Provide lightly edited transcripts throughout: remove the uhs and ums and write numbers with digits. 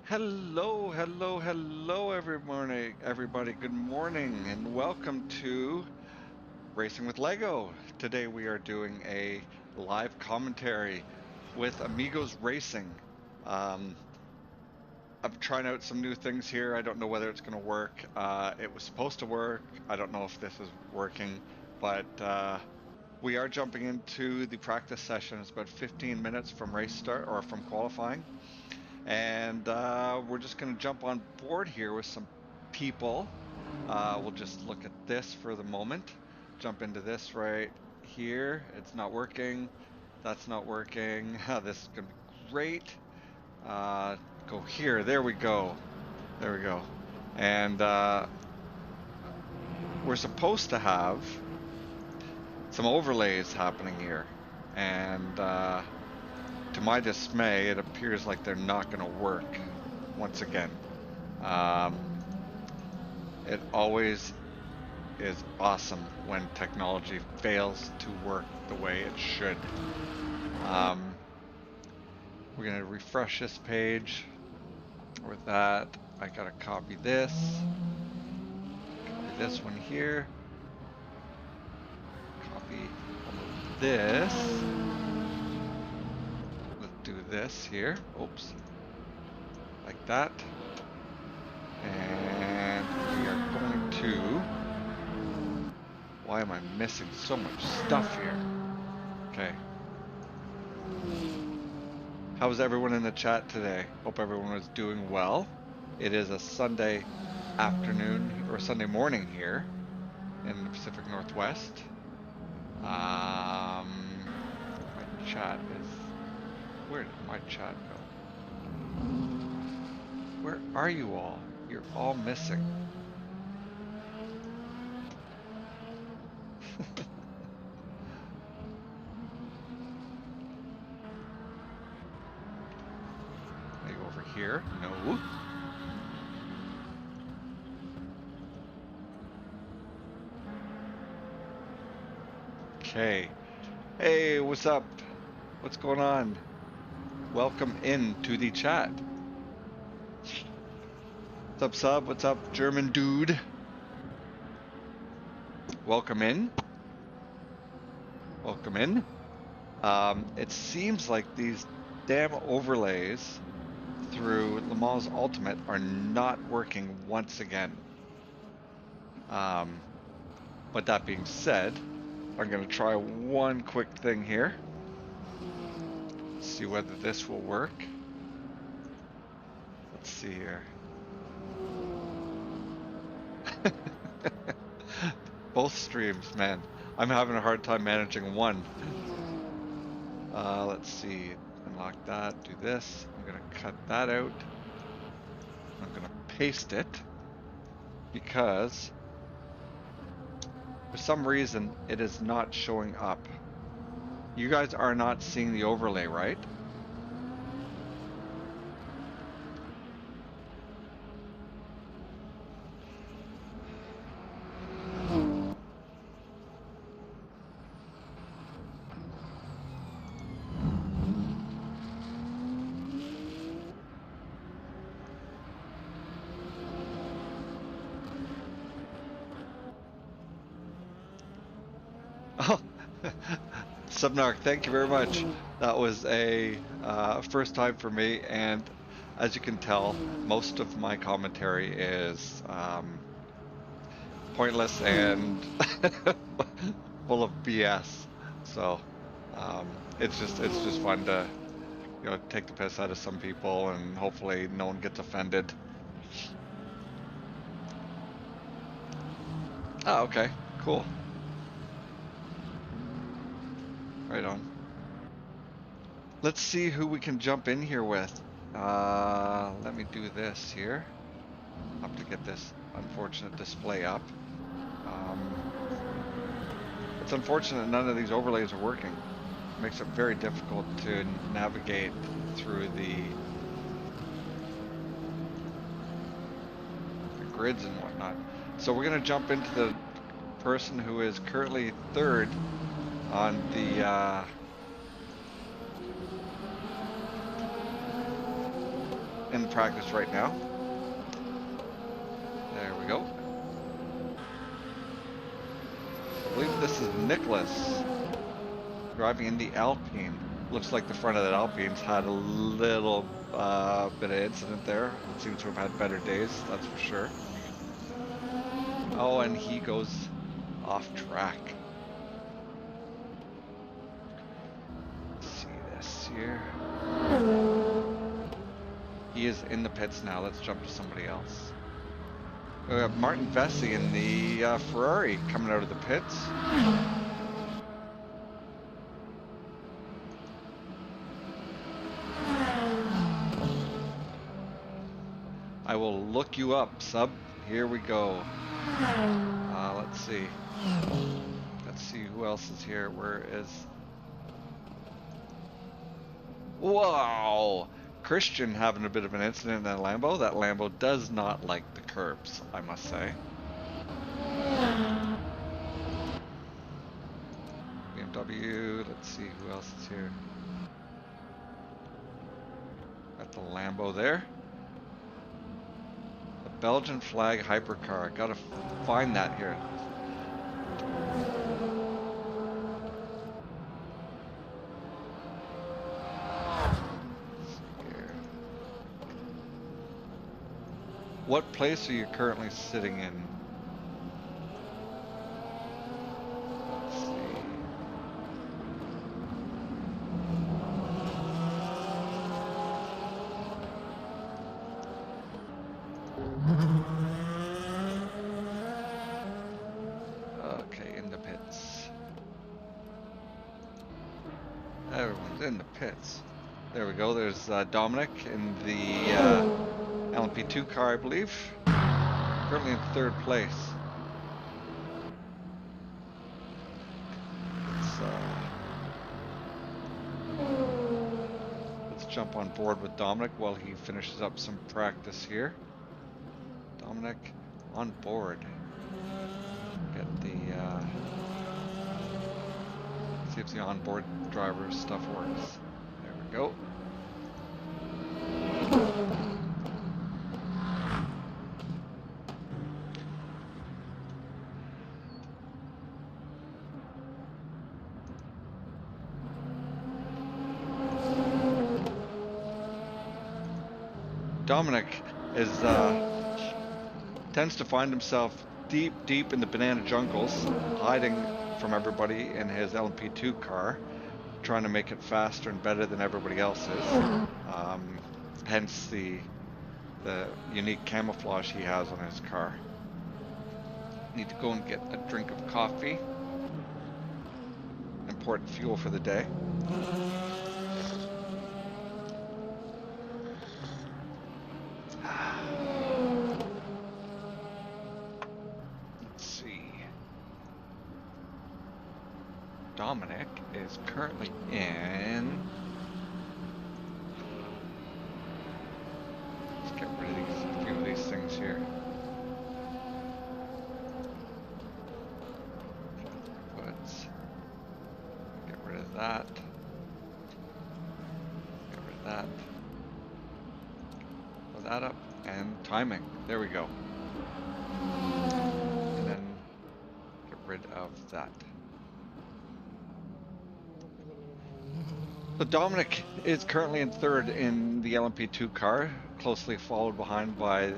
Hello, hello, hello, everybody. Good morning, and welcome to Racing with Lego. Today we are doing a live commentary with Amigos Racing. Um, I'm trying out some new things here. I don't know whether it's going to work. It was supposed to work. I don't know if this is working, but we are jumping into the practice session. It's about 15 minutes from race start or from qualifying. And we're just going to jump on board here with some people. We'll just look at this for the moment. Jump into this right here. It's not working. That's not working. This is going to be great. Uh, go here. There we go. There we go. And we're supposed to have some overlays happening here. And to my dismay, it appears like they're not going to work once again. Um, it always is awesome when technology fails to work the way it should. We're going to refresh this page. With that, I got to copy this. Copy this one here. Copy this. Let's do this here. Oops. Like that. And we are going to... Why am I missing so much stuff here? Okay. How's everyone in the chat today? Hope everyone was doing well. It is a Sunday afternoon or Sunday morning here in the Pacific Northwest. My chat is... Where did my chat go? Where are you all? You're all missing. Maybe over here? No. Okay. Hey, what's up? What's going on? Welcome in to the chat. What's up, sub? What's up, German dude? Welcome in. Welcome in. It seems like these damn overlays through Le Mans Ultimate are not working once again. But that being said, I'm going to try one quick thing here. See whether this will work. Let's see here. Both streams, man. I'm having a hard time managing one. Let's see. Unlock that. Do this. I'm going to cut that out. I'm going to paste it because for some reason it is not showing up. You guys are not seeing the overlay, right? Oh, Subnark, thank you very much. That was a first time for me, and as you can tell, most of my commentary is pointless and full of BS. So it's just fun to take the piss out of some people, and hopefully no one gets offended. Oh, okay, cool. Right on. Let's see who we can jump in here with. Let me do this here. I have to get this unfortunate display up. It's unfortunate none of these overlays are working. It makes it very difficult to navigate through the grids and whatnot. So we're going to jump into the person who is currently third on the in practice right now. There we go. I believe this is Nicholas driving in the Alpine. Looks like the front of that Alpine's had a little bit of incident there. It seems to have had better days, that's for sure. Oh, and he goes off track. Let's see this here. He is in the pits now. Let's jump to somebody else. We have Martin Vesey in the Ferrari coming out of the pits. I will look you up, sub. Here we go. Let's see. Let's see who else is here. Where is... Wow! Christian having a bit of an incident in that Lambo. That Lambo does not like the curbs, I must say. BMW, let's see who else is here. Got the Lambo there. The Belgian flag hypercar. Gotta find that here. What place are you currently sitting in? Let's see. Okay, in the pits. Everyone's in the pits. There we go. There's Dominic in the LMP2 car, I believe. Currently in third place. Let's jump on board with Dominic while he finishes up some practice here. Dominic on board. Get the see if the onboard driver stuff works. There we go. Dominic is tends to find himself deep in the banana jungles, hiding from everybody in his LMP2 car, trying to make it faster and better than everybody else's. Hence the unique camouflage he has on his car. Need to go and get a drink of coffee. Important fuel for the day. Dominic is currently in... Let's get rid of a few of these things here. Let's get rid of that. Get rid of that. Put that up. And timing. There we go. And then get rid of that. So Dominic is currently in third in the LMP2 car, closely followed behind by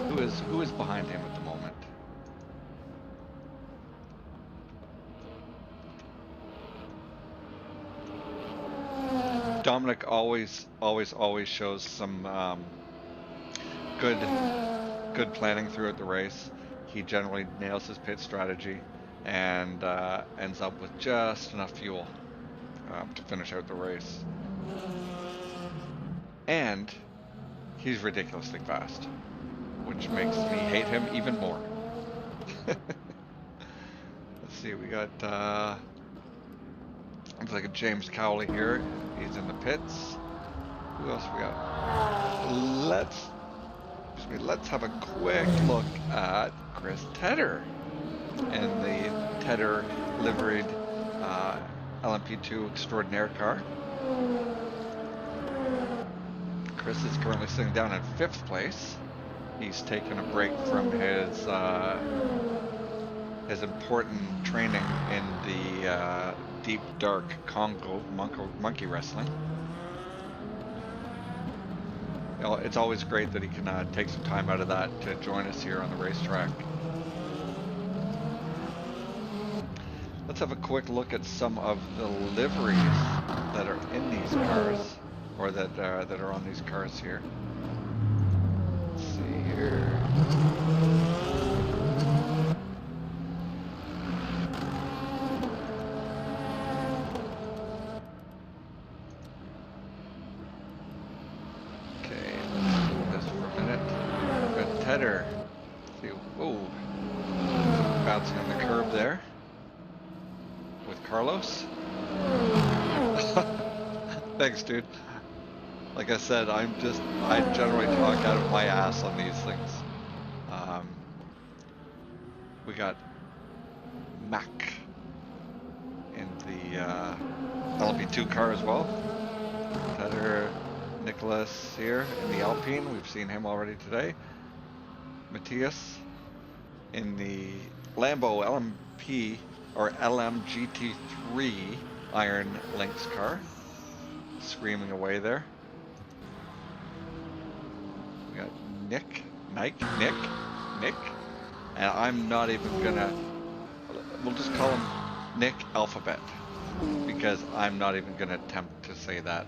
who is behind him at the moment. Dominic always shows some good planning throughout the race. He generally nails his pit strategy and ends up with just enough fuel to finish out the race. And he's ridiculously fast, which makes me hate him even more. Let's see, we got looks like a James Cowley here. He's in the pits. Who else we got? Let's have a quick look at Chris Tedder and the Tedder liveried LMP2 extraordinaire car. Chris is currently sitting down in 5th place. He's taken a break from his important training in the deep, dark Congo monkey wrestling. You know, it's always great that he can take some time out of that to join us here on the racetrack. Let's have a quick look at some of the liveries that are in these cars, or that are on these cars here. Let's see here. Okay, let's do this for a minute. We've got Tedder. See, whoa, bouncing on the curb there with Carlos. Thanks, dude. Like I said, I generally talk out of my ass on these things. We got Mac in the LP2 car as well. Tedder, Nicholas here in the Alpine. We've seen him already today. Matthias in the Lambo LMP or LMGT3 Iron Lynx car, screaming away there. We got Nick, and I'm not even gonna, we'll just call him Nick Alphabet, because I'm not even gonna attempt to say that.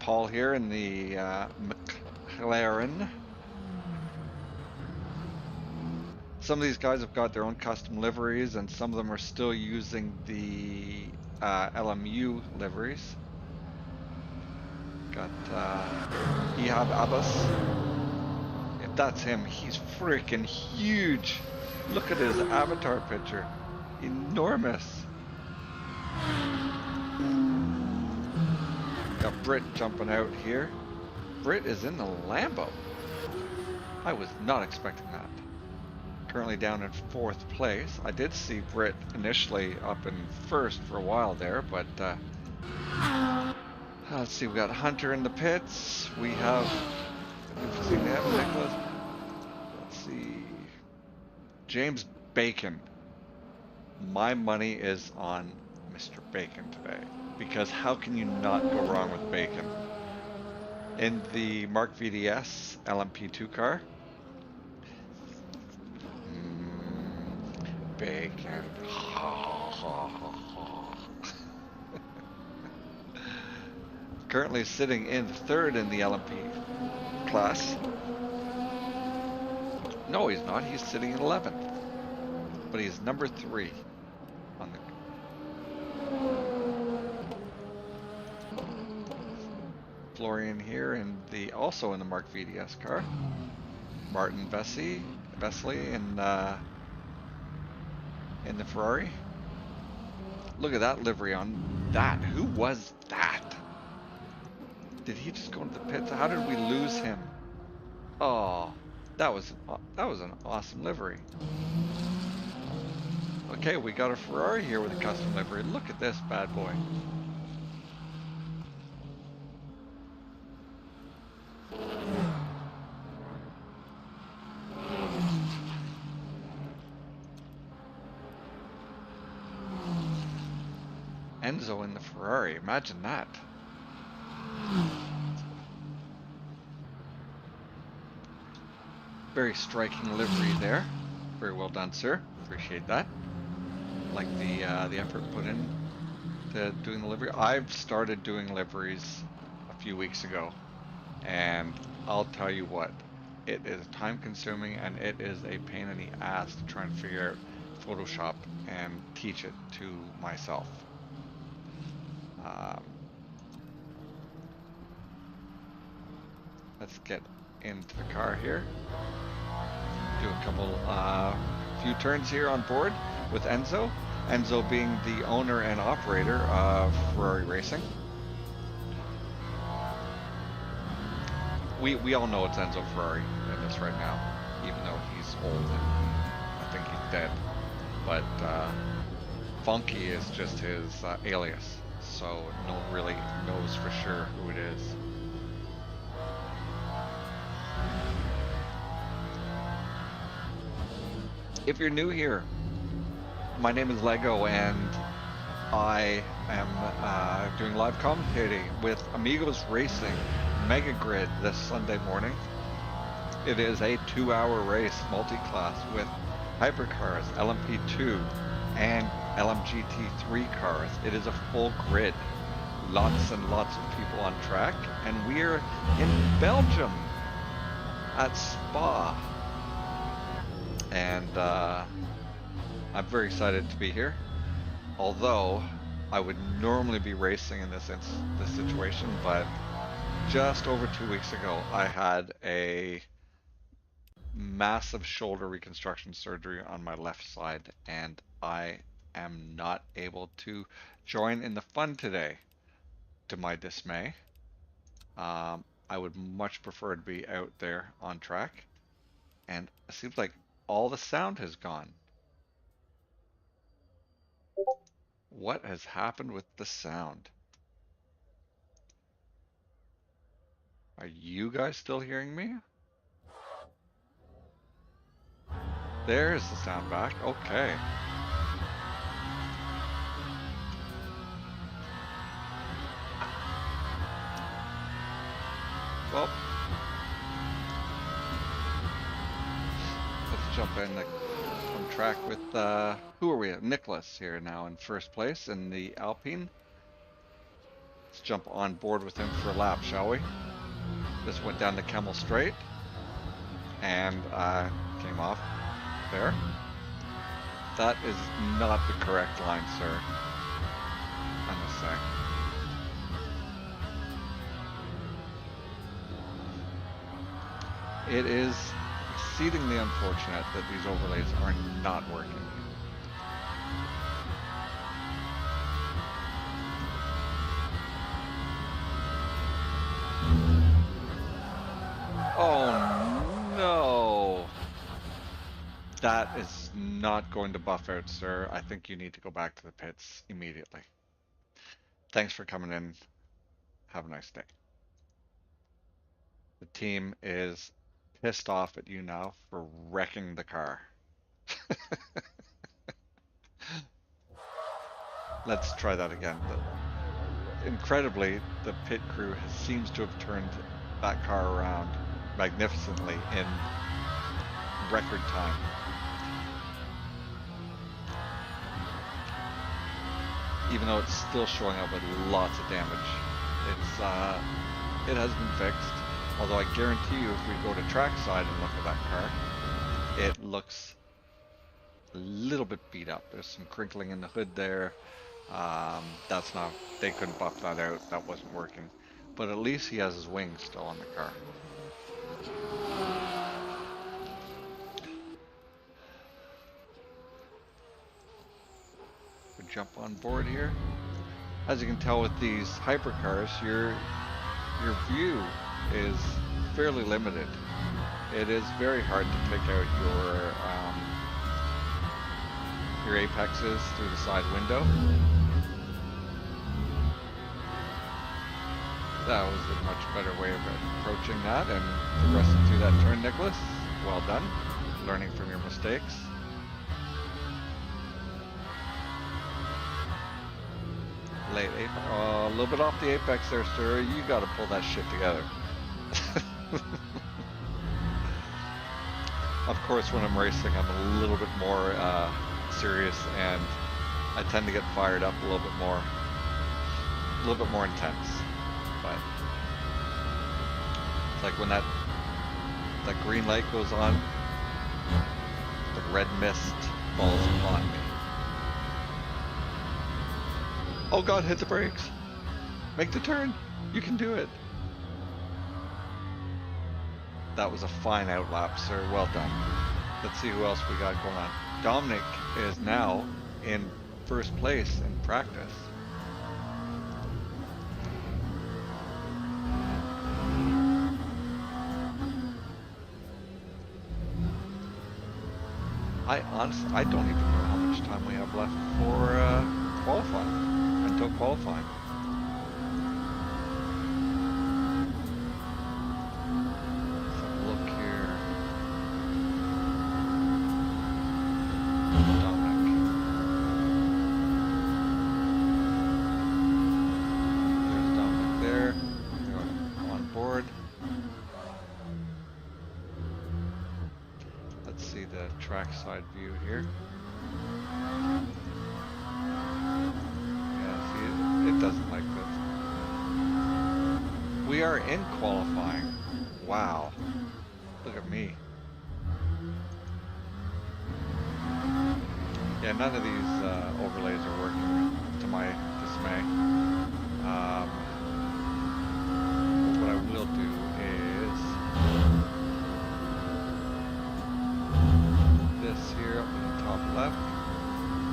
Paul here in the McLaren. Some of these guys have got their own custom liveries, and some of them are still using the LMU liveries. Got Ihab Abbas. If that's him, he's freaking huge. Look at his avatar picture. Enormous. Got Britt jumping out here. Britt is in the Lambo. I was not expecting that. Currently down in 4th place. I did see Britt initially up in 1st for a while there, but let's see, we got Hunter in the pits. We've seen him, Nicholas. Let's see. James Bacon. My money is on Mr. Bacon today, because how can you not go wrong with Bacon? In the Mark VDS LMP2 car. Bacon. Currently sitting in 3rd in the LMP class. No, he's not. He's sitting in 11th. But he's number 3 on the. Florian here, and also in the Mark VDS car. Martin Vesey in the Ferrari. Look at that livery on that. Who was that? Did he just go into the pits? How did we lose him? Oh, that was an awesome livery. Okay, we got a Ferrari here with a custom livery. Look at this bad boy. Enzo in the Ferrari, imagine that. Very striking livery there. Very well done, sir. Appreciate that. Like the effort put in to doing the livery. I've started doing liveries a few weeks ago, and I'll tell you what, it is time consuming and it is a pain in the ass to try and figure out Photoshop and teach it to myself. Let's get into the car here. Do a couple, few turns here on board with Enzo. Enzo being the owner and operator of Ferrari Racing. We all know it's Enzo Ferrari in this right now, even though he's old and I think he's dead. But Funky is just his alias, so no one really knows for sure who it is. If you're new here, my name is Lego, and I am doing live commentating with Amigos Racing Mega Grid this Sunday morning. It is a 2-hour race multi-class with hypercars, LMP2, and LMGT3 cars. It is a full grid, lots and lots of people on track, and we're in Belgium at Spa. And I'm very excited to be here. Although I would normally be racing in this situation, but just over 2 weeks ago, I had a massive shoulder reconstruction surgery on my left side, and I am not able to join in the fun today, to my dismay. I would much prefer to be out there on track, and it seems like all the sound has gone. What has happened with the sound? Are you guys still hearing me? There's the sound back. Okay. Well, let's jump in on track with, who are we at? Nicholas here now in first place in the Alpine. Let's jump on board with him for a lap, shall we? This went down the Camel Straight and came off there. That is not the correct line, sir. I must say. It is exceedingly unfortunate that these overlays are not working. Oh no! That is not going to buff out, sir. I think you need to go back to the pits immediately. Thanks for coming in. Have a nice day. The team is pissed off at you now for wrecking the car. Let's try that again. Incredibly, the pit crew seems to have turned that car around magnificently in record time. Even though it's still showing up with lots of damage. It has been fixed. Although I guarantee you, if we go to trackside and look at that car, it looks a little bit beat up. There's some crinkling in the hood there. That's not, they couldn't buff that out. That wasn't working. But at least he has his wings still on the car. We jump on board here. As you can tell with these hypercars, your view is fairly limited. It is very hard to pick out your apexes through the side window. That was a much better way of approaching that and progressing through that turn, Nicholas. Well done. Learning from your mistakes. Late apex. Oh, a little bit off the apex there, sir. You got to pull that shit together. Of course, when I'm racing, I'm a little bit more serious, and I tend to get fired up a little bit more intense. But it's like when that green light goes on, the red mist falls upon me. Oh God, hit the brakes! Make the turn! You can do it! That was a fine outlap, sir. Well done. Let's see who else we got going on. Dominic is now in first place in practice. I honestly, I don't even know how much time we have left for still qualifying. Let's have a look here. Dominic. There's Dominic there. They're on board. Let's see the trackside view here. Yeah, see, it doesn't like this. We are in qualifying. Wow. Look at me. Yeah, none of these overlays are working, to my dismay. What I will do is this here up in the top left,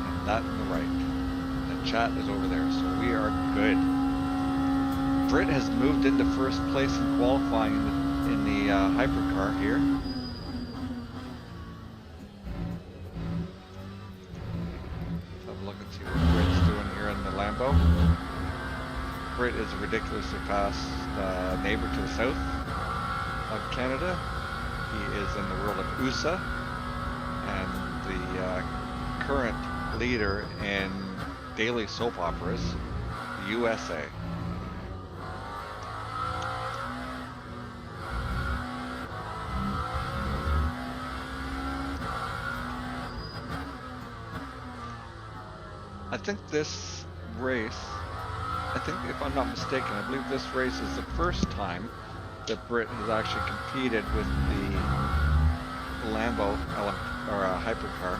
and that in the right. The chat is over there, so we are good. Britt has moved into first place in qualifying in the hypercar here. Let's have a look and see what Britt's doing here in the Lambo. Britt is a ridiculously fast neighbor to the south of Canada. He is in the world of USA and the current leader in daily soap operas, the USA. I think this race, if I'm not mistaken, I believe this race is the first time that Britt has actually competed with the Lambo or a hypercar.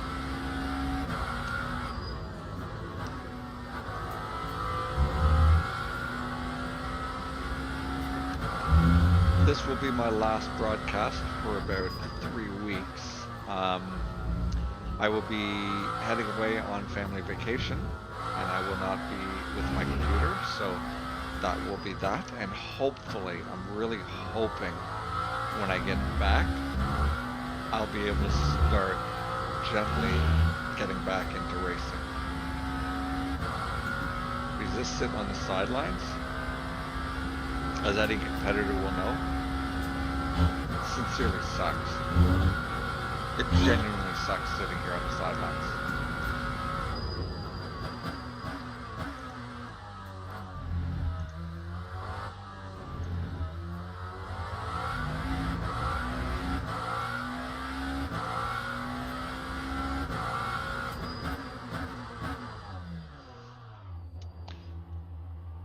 This will be my last broadcast for about 3 weeks. I will be heading away on family vacation, and I will not be with my computer, so that will be that. And hopefully, I'm really hoping when I get back, I'll be able to start gently getting back into racing. Because this sitting on the sidelines, as any competitor will know, sincerely sucks. It genuinely sucks sitting here on the sidelines.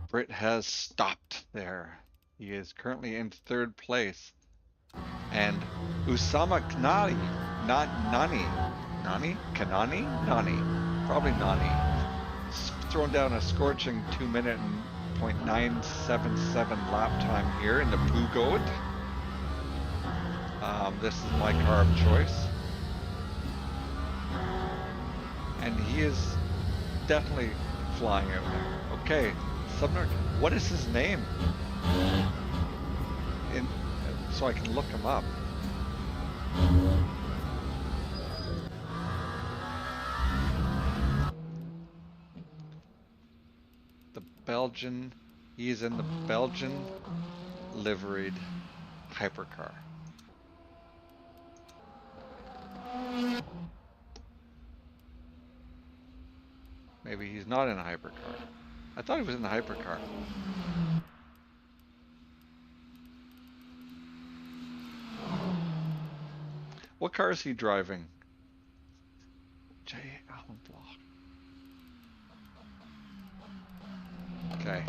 Britt has stopped there. He is currently in third place. And Usama Kanani, probably Nani, thrown down a scorching 2 minute and .977 lap time here in the Peugeot. This is my car of choice. And he is definitely flying out there. Okay, Subnark, what is his name? So I can look him up. The Belgian, he is in the Belgian liveried hypercar. Maybe he's not in a hypercar. I thought he was in the hypercar. What car is he driving? J. Allen Block. Okay.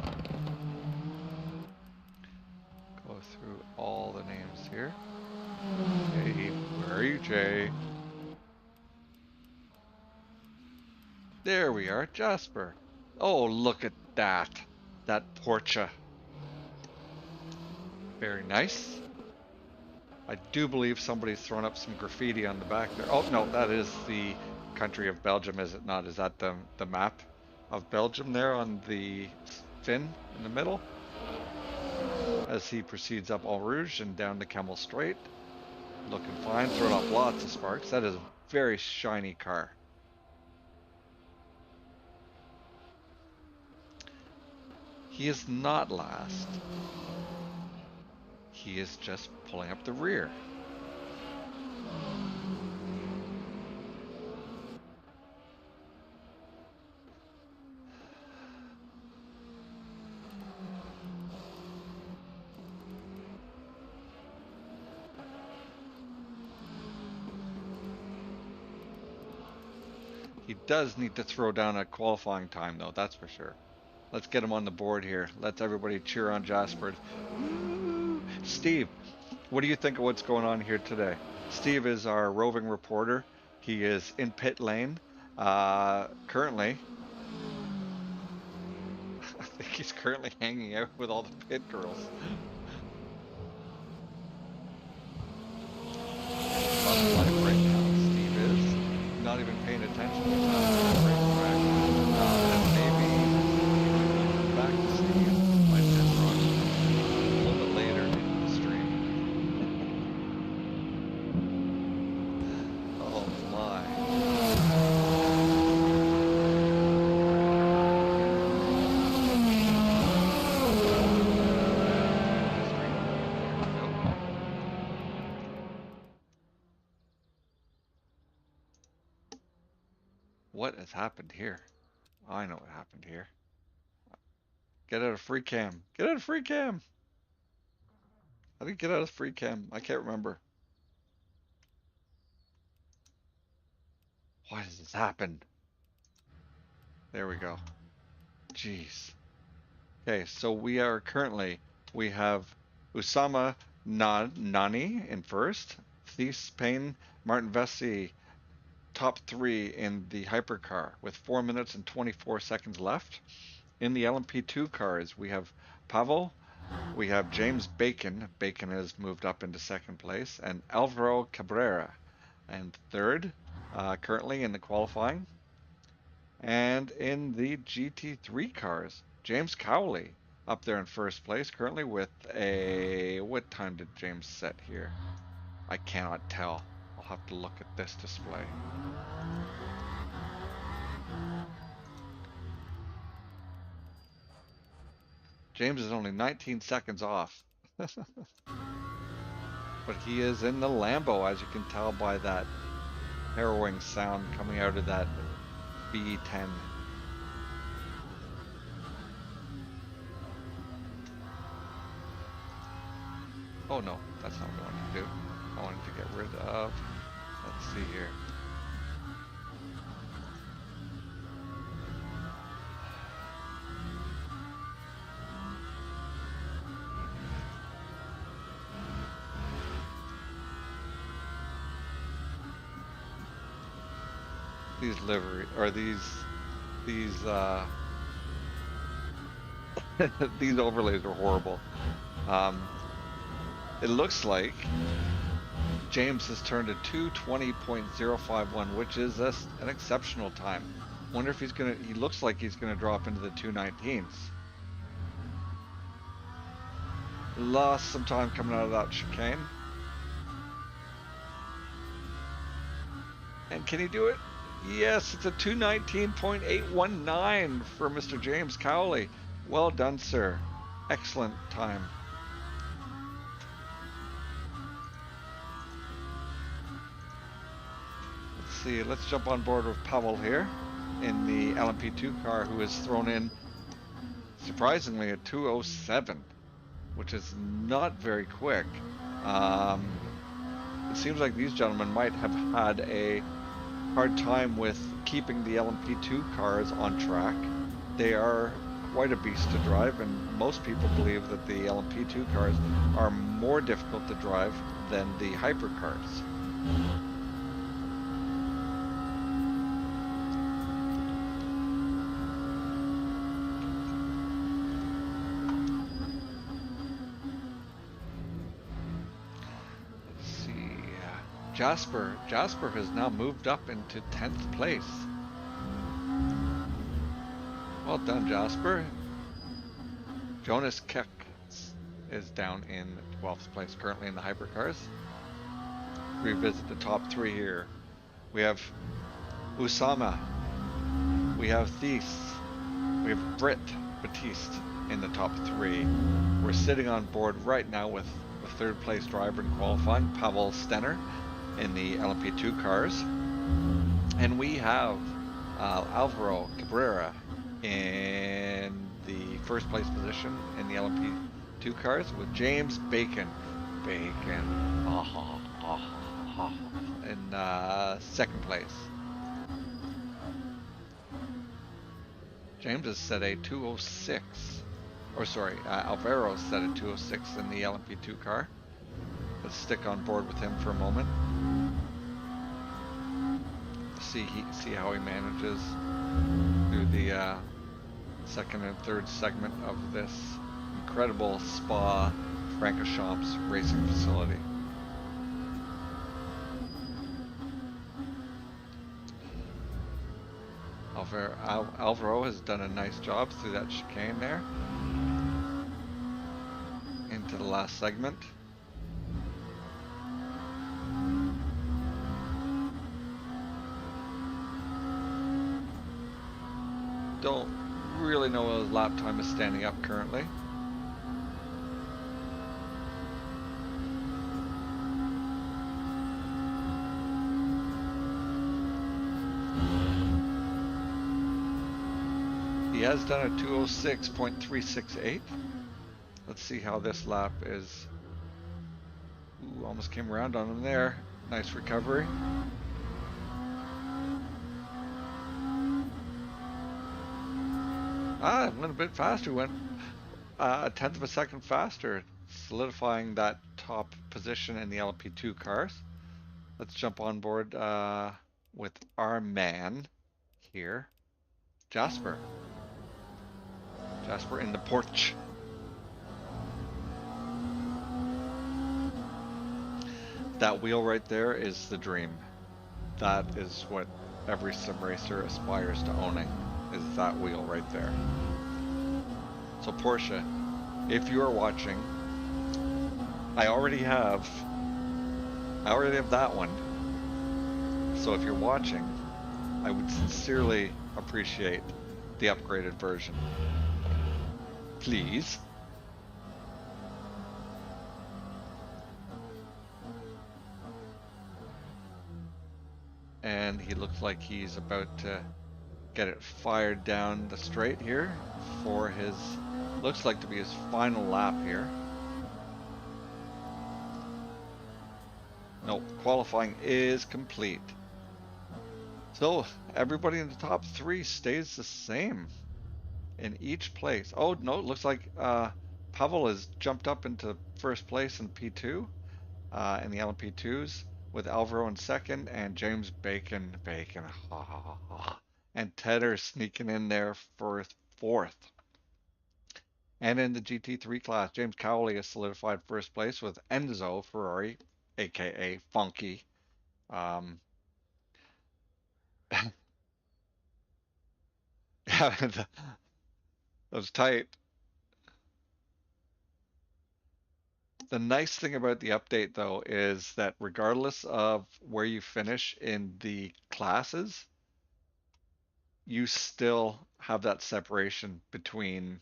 Go through all the names here. Jay, where are you, Jay? There we are, Jasper. Oh, look at that. That Porsche. Very nice. I do believe somebody's thrown up some graffiti on the back there. Oh, no, that is the country of Belgium, is it not? Is that the map of Belgium there on the fin in the middle? As he proceeds up Eau Rouge and down the Camel Strait. Looking fine, throwing up lots of sparks. That is a very shiny car. He is not last. He is just pulling up the rear. He does need to throw down a qualifying time, though, that's for sure. Let's get him on the board here. Let's everybody cheer on Jasper. Woo! Steve, what do you think of what's going on here today? Steve is our roving reporter. He is in pit lane. Currently, I think he's currently hanging out with all the pit girls. On the live right now, Steve is not even paying attention to what's happening on the racetrack. And maybe back to Steve my pit run a little bit later in the stream. Oh my. What has happened here? I know what happened here. Get out of free cam. Get out of free cam. How do you get out of free cam? I can't remember. Why does this happen? There we go. Jeez. Okay, so we have Usama Nani in first, Thies Payne, Martin Vesey, top three in the hypercar with 4 minutes and 24 seconds left. In the LMP2 cars, we have Pavel, we have James Bacon. Bacon has moved up into second place, and Alvaro Cabrera, and third, currently in the qualifying. And in the GT3 cars, James Cowley up there in first place, currently with a... What time did James set here? I cannot tell. I'll have to look at this display. James is only 19 seconds off. But he is in the Lambo, as you can tell by that harrowing sound coming out of that V10. Oh no, that's not what I wanted to do. I wanted to get rid of... Let's see here. These livery, or these these overlays are horrible. It looks like James has turned a 2:20.051, which is an exceptional time. Wonder if he looks like he's gonna drop into the 2:19s. Lost some time coming out of that chicane. And can he do it? Yes, it's a 2:19.819 for Mr. James Cowley. Well done, sir. Excellent time. Let's see, let's jump on board with Pavel here in the LMP2 car, who has thrown in, surprisingly, a 2:07, which is not very quick. It seems like these gentlemen might have had a hard time with keeping the LMP2 cars on track. They are quite a beast to drive, and most people believe that the LMP2 cars are more difficult to drive than the hypercars. Jasper has now moved up into 10th place. Well done, Jasper. Jonas Keck is down in 12th place currently in the hypercars. Revisit the top three here. We have Usama. We have Thies. We have Britt Batiste. in the top three. We're sitting on board right now with the third place driver in qualifying, Pavel Stenner, in the LMP2 cars. And we have Alvaro Cabrera in the first place position in the LMP2 cars with James Bacon. In second place. James has set a 206. Or sorry, Alvaro set a 206 in the LMP2 car. Let's stick on board with him for a moment. See how he manages through the second and third segment of this incredible Spa Francorchamps racing facility. Alvaro has done a nice job through that chicane there into the last segment. Don't really know what his lap time is standing up currently. He has done a 206.368. Let's see how this lap is. Ooh, almost came around on him there. Nice recovery. A little bit faster. Went a tenth of a second faster, solidifying that top position in the LMP2 cars. Let's jump on board with our man here, Jasper. Jasper in the porch. That wheel right there is the dream. That is what every sim racer aspires to owning, is that wheel right there. So Porsche, if you are watching, I already have that one. So if you're watching, I would sincerely appreciate the upgraded version. Please. And he looks like he's about to get it fired down the straight here for his, looks like to be his final lap here. No, qualifying is complete. So everybody in the top three stays the same in each place. Oh no, it looks like Pavel has jumped up into first place in P2 in the LMP2s with Alvaro in second and James Bacon, and Tedder sneaking in there for fourth. And in the GT3 class, James Cowley has solidified first place with Enzo Ferrari, aka Funky. Yeah, that was tight. The nice thing about the update, though, is that regardless of where you finish in the classes, you still have that separation between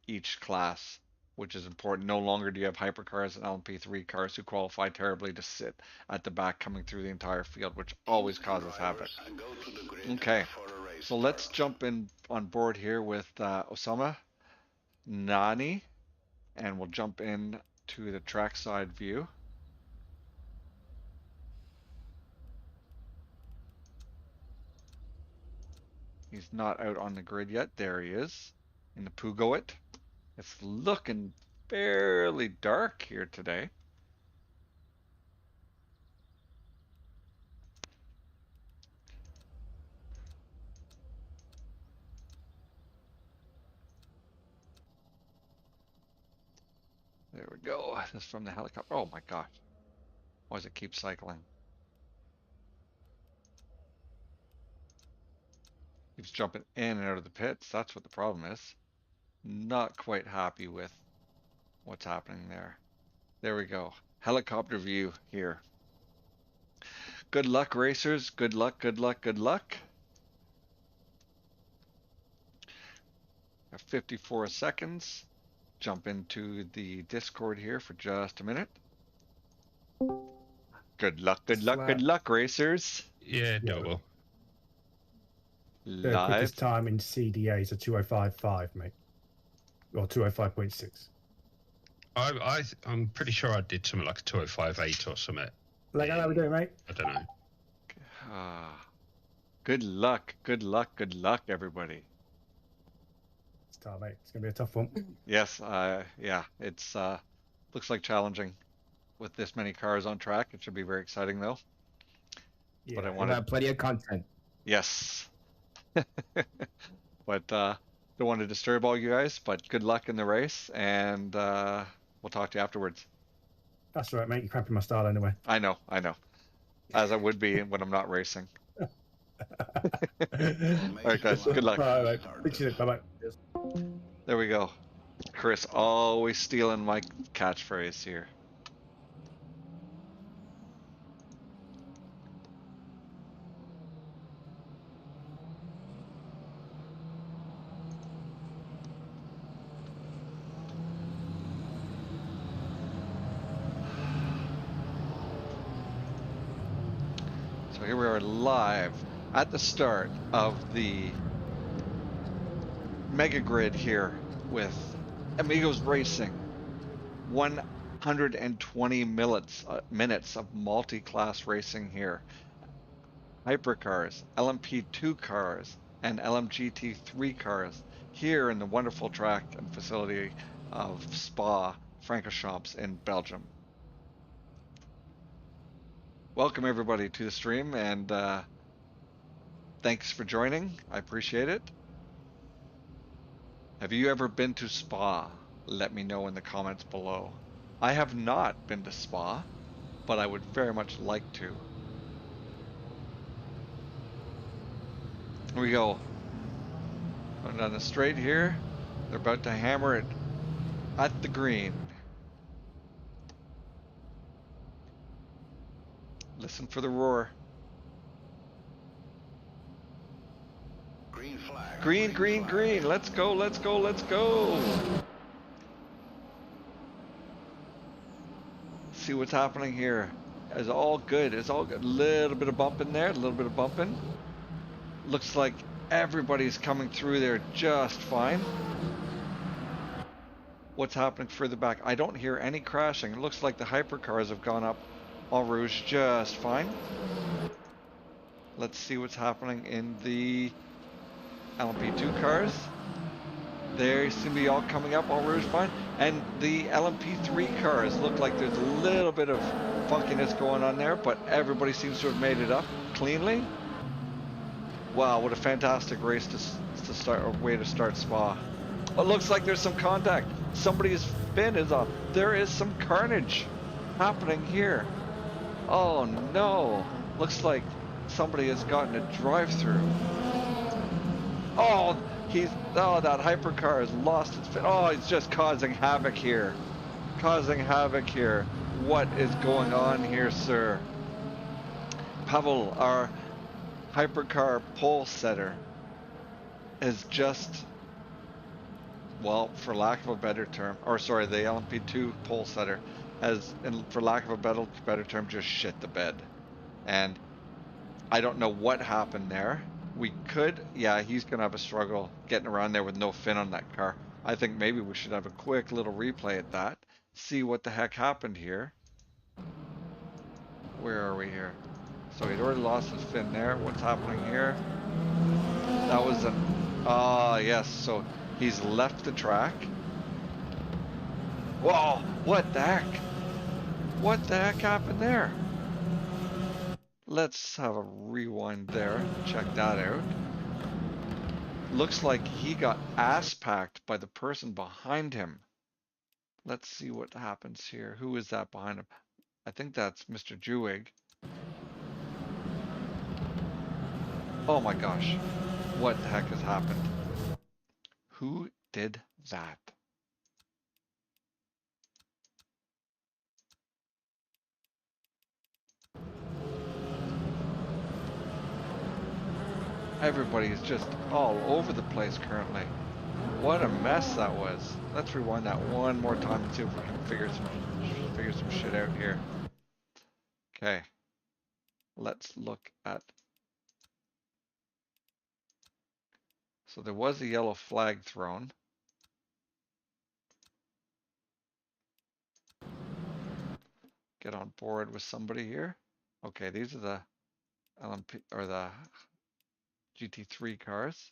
each class, which is important. No longer do you have hypercars and LMP3 cars who qualify terribly to sit at the back coming through the entire field, which always causes havoc. Okay, so let's jump in on board here with Osama Nani, and we'll jump in to the trackside view. He's not out on the grid yet. There he is in the Pugoet. It's looking fairly dark here today. There we go. This is from the helicopter. Oh my gosh. Why does it keep cycling? Keeps jumping in and out of the pits. That's what the problem is. Not quite happy with what's happening there. There we go. Helicopter view here. Good luck, racers. Good luck, good luck, good luck. 54 seconds. Jump into the Discord here for just a minute. Good luck, good luck, good luck, racers. Yeah, doable. The quickest time in CDA is a 2:05.5, mate. Or 2:05.6. I'm pretty sure I did something like a 2:05.8 or something. Like how we doing, mate? I don't know. Good luck, good luck, good luck, everybody. It's tough, mate. It's gonna be a tough one. Yes, yeah, it's looks like challenging with this many cars on track. It should be very exciting though. Yeah, but I We'll wanted, have plenty of content. yes. But don't want to disturb all you guys, but good luck in the race, and we'll talk to you afterwards. That's all right, mate. You're cramping my style anyway. I know, as I would be when I'm not racing. All right, guys, good luck. All right, mate. Bye-bye. There we go. Chris always stealing my catchphrase here. So here we are live at the start of the Mega Grid here with Amigos Racing. 120 minutes of multi-class racing here. Hypercars, LMP2 cars, and LMGT3 cars here in the wonderful track and facility of Spa-Francorchamps in Belgium. Welcome everybody to the stream, and thanks for joining. I appreciate it. Have you ever been to Spa? Let me know in the comments below. I have not been to Spa, but I would very much like to. Here we go. Going down the straight here. They're about to hammer it at the green. Listen for the roar. Green flag. Green, green, green. Let's go, let's go, let's go. See what's happening here. It's all good. It's all good. A little bit of bump in there, a little bit of bumping. Looks like everybody's coming through there just fine. What's happening further back? I don't hear any crashing. It looks like the hypercars have gone up All Rouge just fine. Let's see what's happening in the LMP2 cars. They seem to be all coming up All Rouge fine. And the LMP3 cars look like there's a little bit of funkiness going on there, but everybody seems to have made it up cleanly. Wow, what a fantastic race to start, or way to start Spa. It looks like there's some contact. Somebody's fin is off. There is some carnage happening here. Oh no, looks like somebody has gotten a drive-through. Oh, that hypercar has lost its fin. Oh, he's just causing havoc here. Causing havoc here. What is going on here, sir? Pavel, our hypercar pole setter, is just, well, for lack of a better term, or sorry, the LMP2 pole setter has, for lack of a better term, just shit the bed. And I don't know what happened there. We could, yeah, he's gonna have a struggle getting around there with no fin on that car. I think maybe we should have a quick little replay at that. See what the heck happened here. Where are we here? So he'd already lost his fin there. What's happening here? That was an, yes, so he's left the track. Whoa, what the heck? What the heck happened there? Let's have a rewind there, check that out. Looks like he got ass packed by the person behind him. Let's see what happens here. Who is that behind him? I think that's Mr. Jewig. Oh my gosh, what the heck has happened? Who did that? Everybody is just all over the place currently. What a mess that was. Let's rewind that one more time and see if we can figure some shit out here. Okay. Let's look at. So there was a yellow flag thrown. Get on board with somebody here. Okay, these are the LMP or the GT3 cars.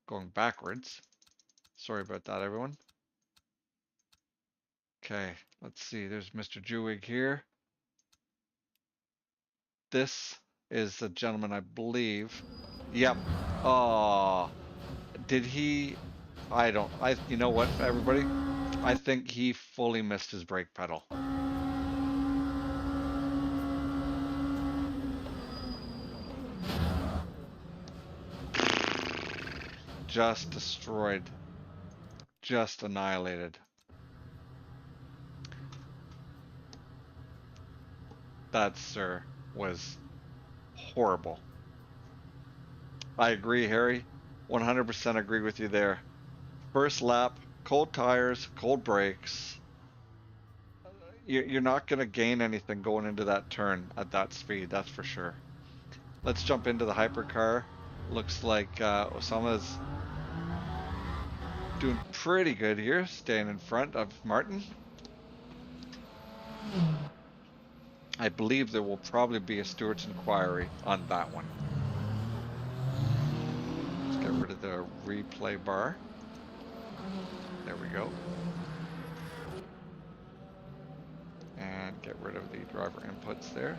Going backwards. Sorry about that, everyone. Okay, let's see. There's Mr. Jewig here. This is the gentleman, I believe. Yep. Oh, did he? You know what, everybody? I think he fully missed his brake pedal. Just destroyed. Just annihilated. That, sir, was horrible. I agree, Harry. 100% agree with you there. First lap, cold tires, cold brakes. You're not going to gain anything going into that turn at that speed, that's for sure. Let's jump into the hypercar. Looks like Osama's doing pretty good here, staying in front of Martin. I believe there will probably be a stewart's inquiry on that one. Let's get rid of the replay bar. There we go. And get rid of the driver inputs there.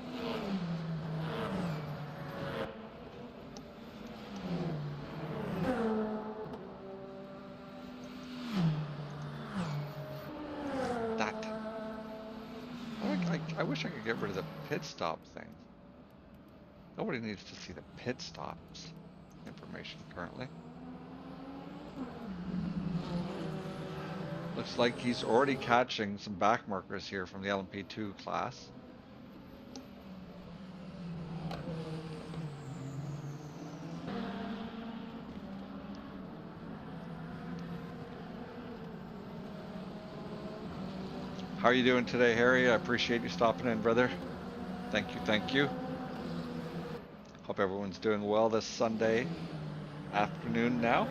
I wish I could get rid of the pit stop thing. Nobody needs to see the pit stops information currently. Looks like he's already catching some back markers here from the LMP2 class. How are you doing today, Harry? I appreciate you stopping in, brother. Thank you, thank you. Hope everyone's doing well this Sunday afternoon now.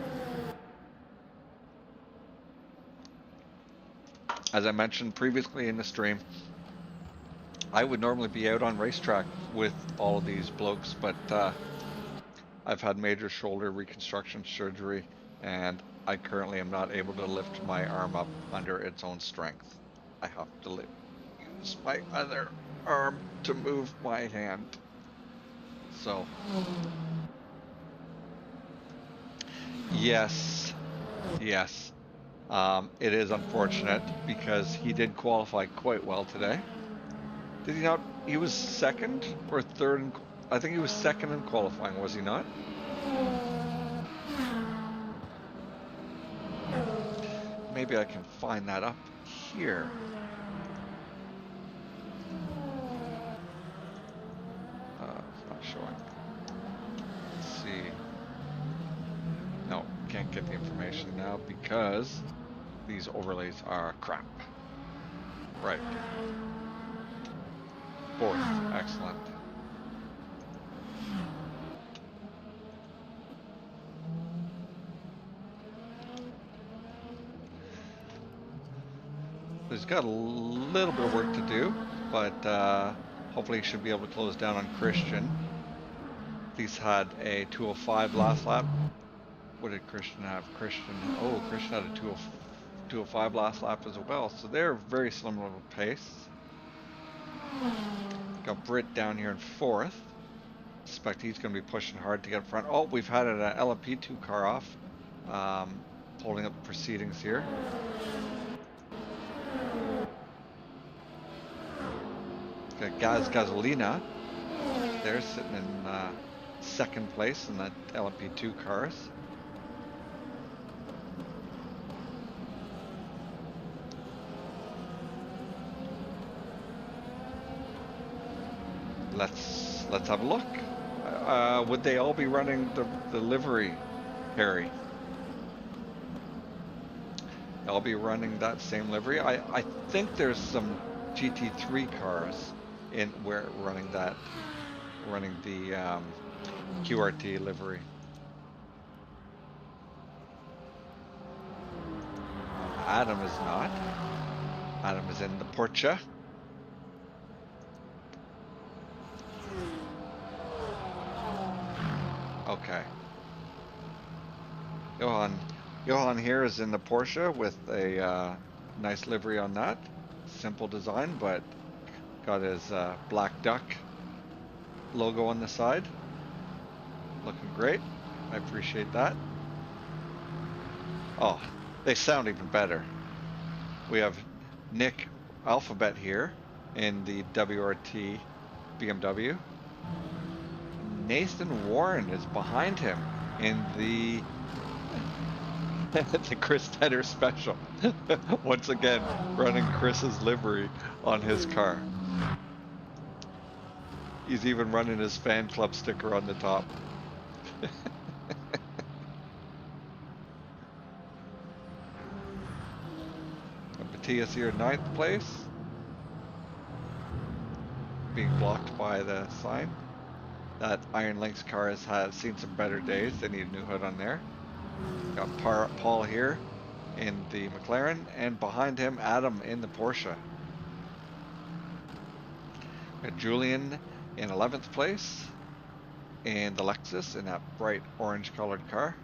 As I mentioned previously in the stream, I would normally be out on racetrack with all of these blokes, but I've had major shoulder reconstruction surgery, and I currently am not able to lift my arm up under its own strength. I have to use my other arm to move my hand. So, yes. It is unfortunate because he did qualify quite well today. Did he not? He was second or third. I think he was second in qualifying, was he not? Maybe I can find that up here. It's not showing. Let's see. No, can't get the information now because these overlays are crap. Right. Fourth, excellent. He's got a little bit of work to do, but hopefully he should be able to close down on Christian. He's had a 2:05 last lap. What did Christian have? Christian had a 2:05 last lap as well. So they're very similar pace. Got Britt down here in fourth. Suspect he's going to be pushing hard to get in front. Oh, we've had an LMP2 car off. Holding up the proceedings here. Got Gasolina. They're sitting in second place in the LMP2 cars. Let's have a look. Would they all be running the livery Harry. I'll be running that same livery. I think there's some GT3 cars in where running the QRT livery. Adam is not. Adam is in the Porsche. Okay. Johan here is in the Porsche with a nice livery on that. Simple design, but got his black duck logo on the side. Looking great. I appreciate that. Oh, they sound even better. We have Nick Alphabet here in the WRT BMW. Nathan Warren is behind him in the the Chris Tedder special. Once again, running Chris's livery on his car. He's even running his fan club sticker on the top. Matthias here, 9th place. Being blocked by the sign. That Iron Lynx car has seen some better days. They need a new hood on there. Got Paul here in the McLaren, and behind him Adam in the Porsche. Got Julian in 11th place in the Lexus in that bright orange colored car.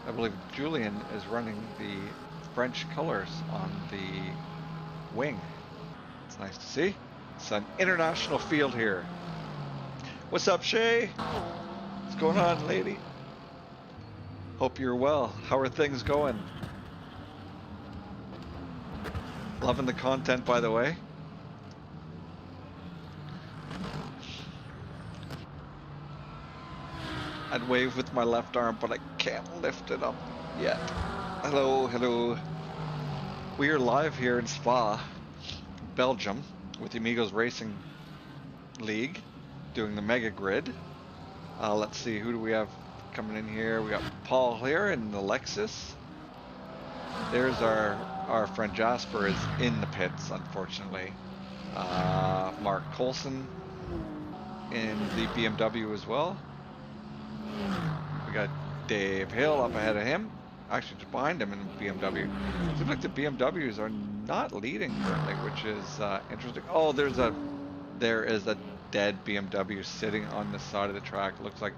I believe Julian is running the French colors on the wing. It's nice to see. It's an international field here. What's up, Shay? What's going on, lady? Hope you're well. How are things going? Loving the content, by the way. I'd wave with my left arm, but I can't lift it up yet. Hello, hello. We are live here in Spa, Belgium, with the Amigos Racing League, doing the Mega Grid. Let's see, who do we have coming in here? We got Paul here in the Lexus. There's our friend Jasper is in the pits, unfortunately. Mark Colson in the BMW as well. We got Dave Hill up ahead of him. Actually, just behind him in the BMW. It looks like the BMWs are not leading currently, which is interesting. Oh, there is a dead BMW sitting on the side of the track. Looks like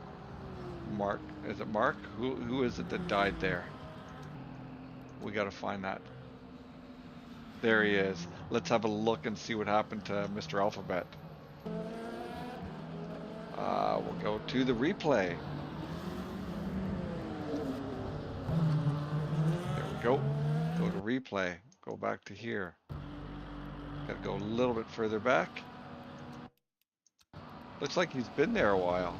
Mark. Is it Mark? Who is it that died there? We got to find that. There he is. Let's have a look and see what happened to Mr. Alphabet. We'll go to the replay. There we go. Go to replay. Go back to here. Gotta go a little bit further back. Looks like he's been there a while.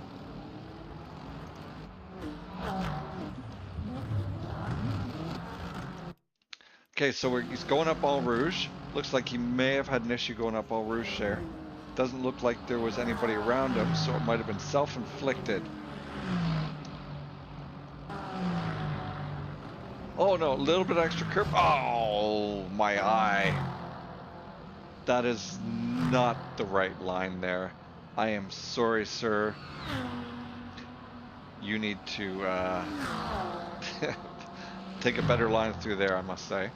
Okay, so he's going up All Rouge. Looks like he may have had an issue going up All Rouge there. Doesn't look like there was anybody around him, so it might have been self-inflicted. Oh no, a little bit extra curb. Oh, my eye. That is not the right line there. I am sorry, sir. You need to take a better line through there, I must say.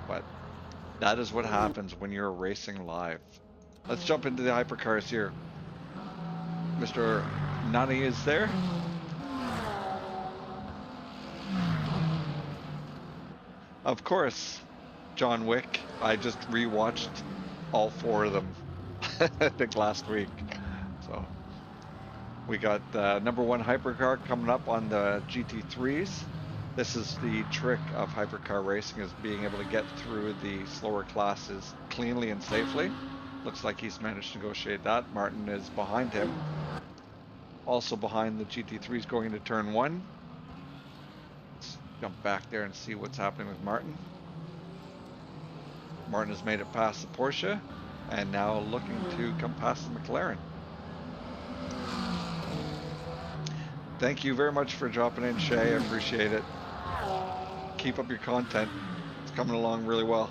But that is what happens when you're racing live. Let's jump into the hypercars here. Mr. Nani is there. Of course, John Wick. I just rewatched all 4 of them, I think last week. So we got the #1 hypercar coming up on the GT3s. This is the trick of hypercar racing, is being able to get through the slower classes cleanly and safely. Looks like he's managed to negotiate that. Martin is behind him. Also behind the GT3s going into turn 1. Let's jump back there and see what's happening with Martin. Martin has made it past the Porsche. and now looking to come past the McLaren. Thank you very much for dropping in, Shay. I appreciate it. Keep up your content. It's coming along really well.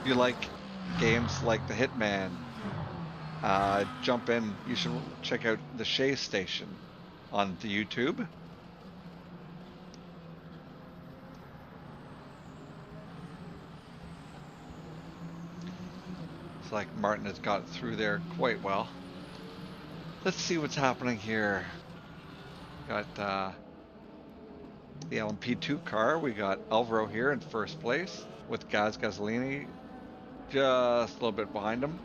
If you like games like the Hitman, jump in. You should check out the Shay Station on the YouTube. It's like Martin has got through there quite well. Let's see what's happening here. Got the LMP2 car. We got Alvaro here in first place with Gaz Gasolini just a little bit behind him.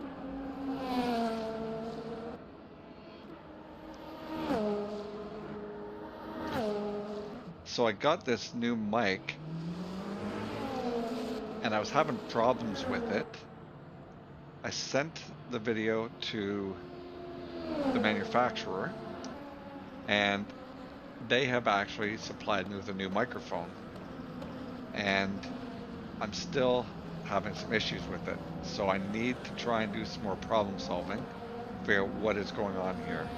So I got this new mic and I was having problems with it. I sent the video to the manufacturer and they have actually supplied me with a new microphone, and I'm still having some issues with it. So I need to try and do some more problem solving, figure out what is going on here.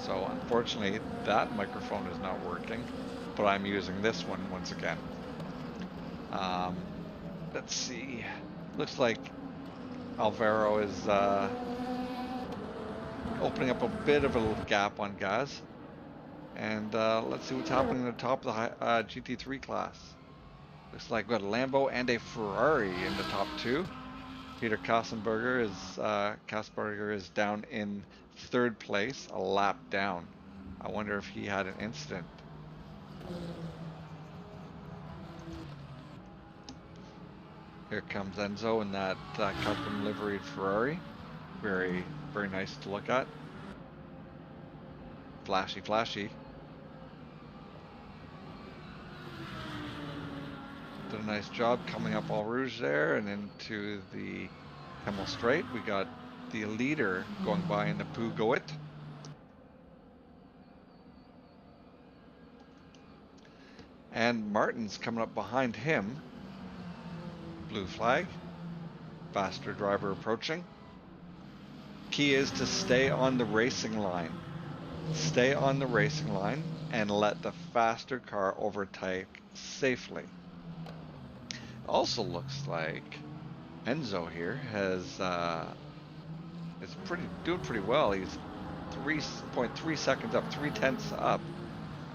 So unfortunately that microphone is not working, but I'm using this one once again. Let's see. Looks like Alvaro is opening up a bit of a little gap on Gaz. And let's see what's happening at the top of the GT3 class. Looks like we've got a Lambo and a Ferrari in the top two. Peter Kassenberger is down in third place, a lap down. I wonder if he had an incident. Here comes Enzo in that custom liveried Ferrari. Very, very nice to look at. Flashy, flashy. Did a nice job coming up All Rouge there and into the Hemel Straight. We got the leader going by in the Peugeot. And Martin's coming up behind him. Blue flag. Faster driver approaching. Key is to stay on the racing line. Stay on the racing line and let the faster car overtake safely. Also looks like Enzo here is doing pretty well. He's 3.3 seconds up, 3/10 up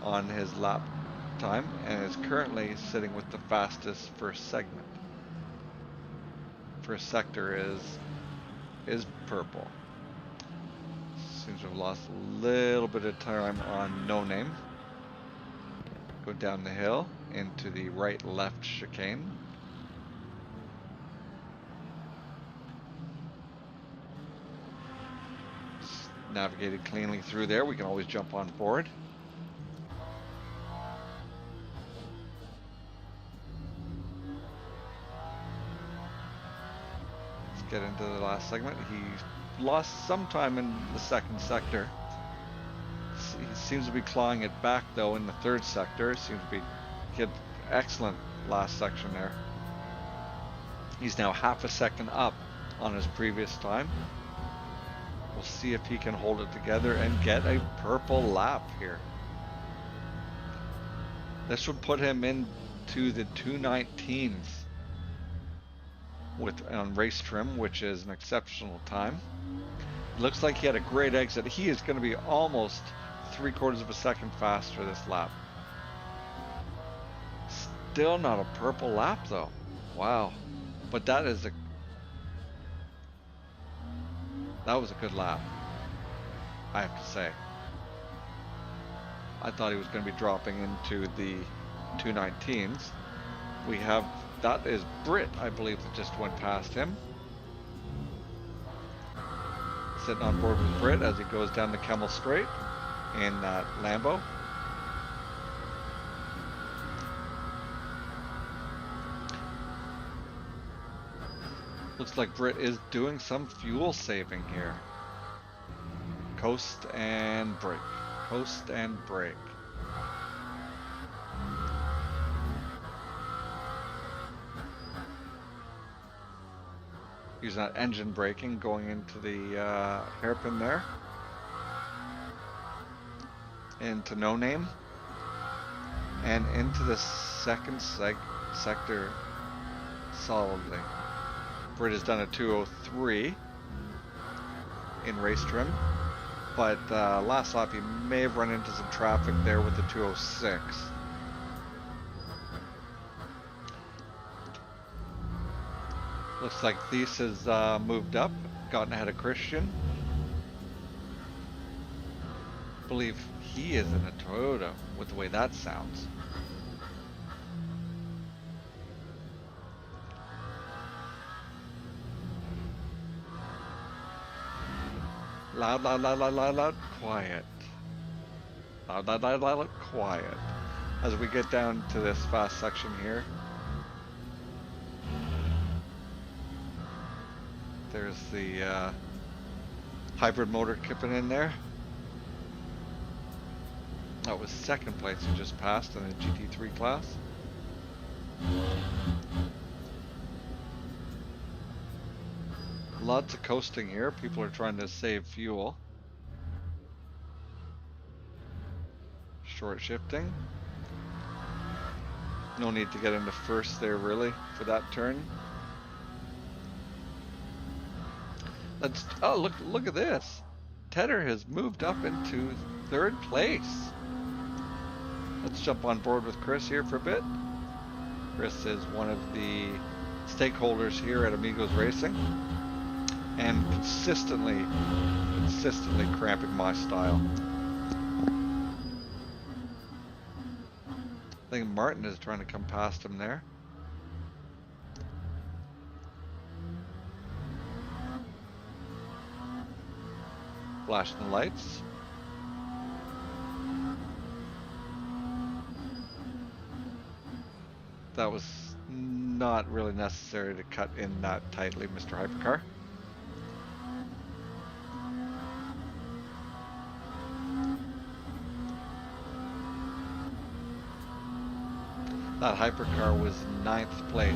on his lap time, and is currently sitting with the fastest first segment. First sector is purple. Seems to have lost a little bit of time on No Name. Go down the hill into the right-left chicane. Navigated cleanly through there. We can always jump on board. Let's get into the last segment. He lost some time in the second sector. He seems to be clawing it back though in the third sector. Seems to be he had excellent last section there. He's now half a second up on his previous time. We'll see if he can hold it together and get a purple lap here. This would put him into the 2:19s on race trim, which is an exceptional time. It looks like he had a great exit. He is going to be almost 3/4 of a second faster this lap. Still not a purple lap though. Wow. But that was a good lap, I have to say. I thought he was going to be dropping into the 2:19s. That is Britt, I believe, that just went past him. Sitting on board with Britt as he goes down the Kemmel Straight in that Lambo. Looks like Britt is doing some fuel saving here. Coast and brake. Coast and brake. Using that engine braking, going into the hairpin there. Into No Name. And into the second sector solidly. Britt has done a 203 in race trim. But last lap he may have run into some traffic there with the 206. Looks like Thies has moved up, gotten ahead of Christian. Believe he is in a Toyota with the way that sounds. Loud, loud, loud, loud, loud, loud, quiet. Loud, loud, loud, loud, loud, quiet. As we get down to this fast section here. There's the hybrid motor kipping in there. That was second place he just passed in the GT3 class. Lots of coasting here. People are trying to save fuel. Short shifting. No need to get into first there really for that turn. Oh, look at this. Tedder has moved up into third place. Let's jump on board with Chris here for a bit. Chris is one of the stakeholders here at Amigos Racing and consistently cramping my style. I think Martin is trying to come past him there. Flashing the lights. That was not really necessary to cut in that tightly, Mr. Hypercar. That Hypercar was 9th place,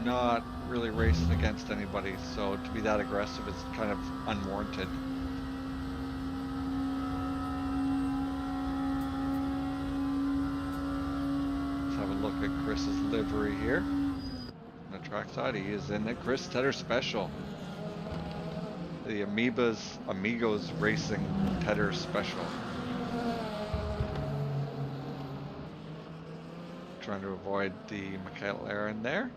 not really racing against anybody, so to be that aggressive is kind of unwarranted. Look at Chris's livery here. On the trackside, he is in the Chris Tedder Special. The Amigos Racing Tedder Special. Trying to avoid the Michael Aaron there.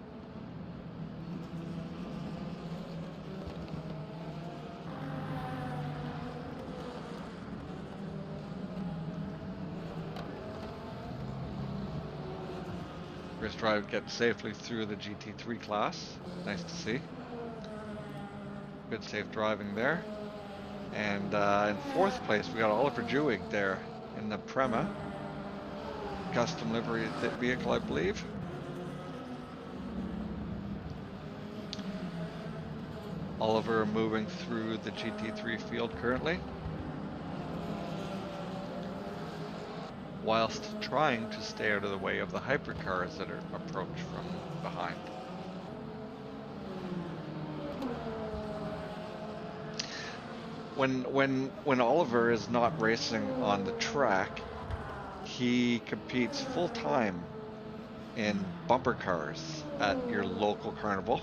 Chris Drive gets safely through the GT3 class. Nice to see. Good safe driving there. And in 4th place we got Oliver Jewig there in the Prema. Custom livery vehicle, I believe. Oliver moving through the GT3 field currently, whilst trying to stay out of the way of the hypercars that are approached from behind. When Oliver is not racing on the track, he competes full time in bumper cars at your local carnival.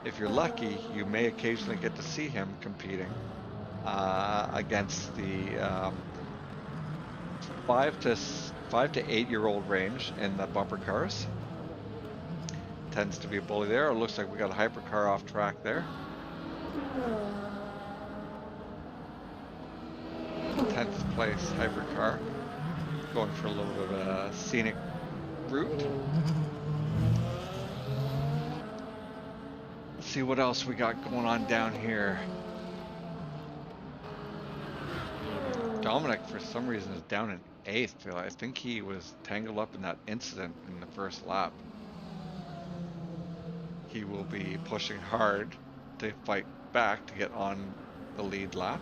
If you're lucky, you may occasionally get to see him competing against the 5 to 8 year old range in the bumper cars. Tends to be a bully there. It looks like we got a hypercar off track there. 10th place hypercar, going for a little bit of a scenic route. Let's see what else we got going on down here. Dominic, for some reason, is down in 8th. I think he was tangled up in that incident in the first lap. He will be pushing hard to fight back to get on the lead lap.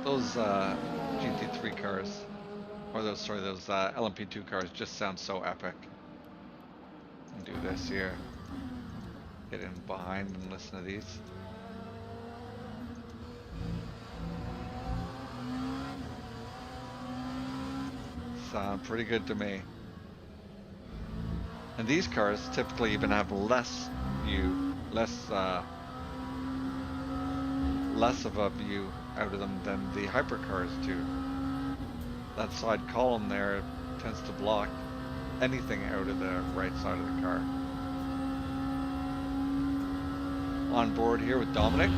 Those GT3 cars, or those LMP2 cars just sound so epic. And do this here. Get in behind and listen to these. Sound pretty good to me. And these cars typically even have less view, less of a view out of them than the hypercars do. That side column there tends to block anything out of the right side of the car. On board here with Dominic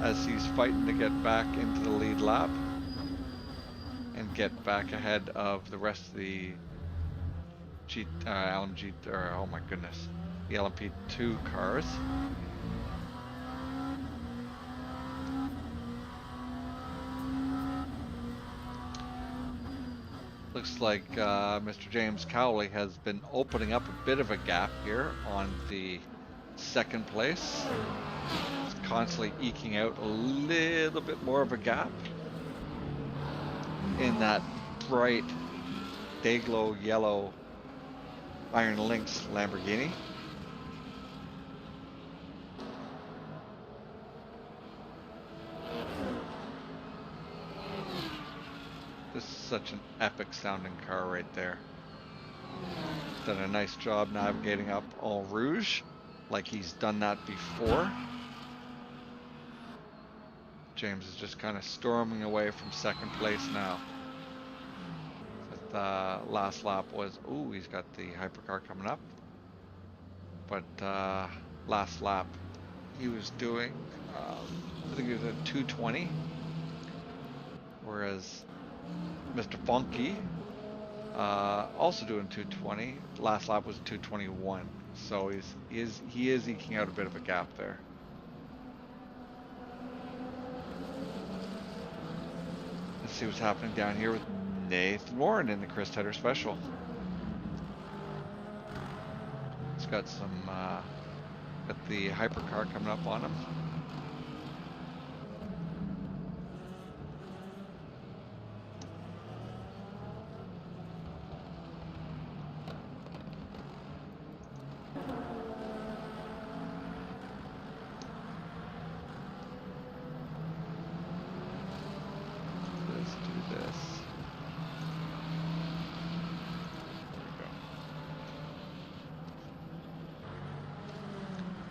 as he's fighting to get back into the lead lap and get back ahead of the rest of the LMG, or oh my goodness, the LMP2 cars. Looks like Mr. James Cowley has been opening up a bit of a gap here on the second place. He's constantly eking out a little bit more of a gap in that bright day-glow yellow Iron Lynx Lamborghini. This is such an epic sounding car right there. Done a nice job navigating up Eau Rouge, like he's done that before. James is just kind of storming away from second place now. The last lap was, ooh, he's got the hypercar coming up. But last lap he was doing, I think he was at 220. Whereas Mr. Funky, also doing 220. Last lap was 221. So he is eking out a bit of a gap there. Let's see what's happening down here with Nathan Warren in the Chris Tedder Special. He's got some, got the hypercar coming up on him.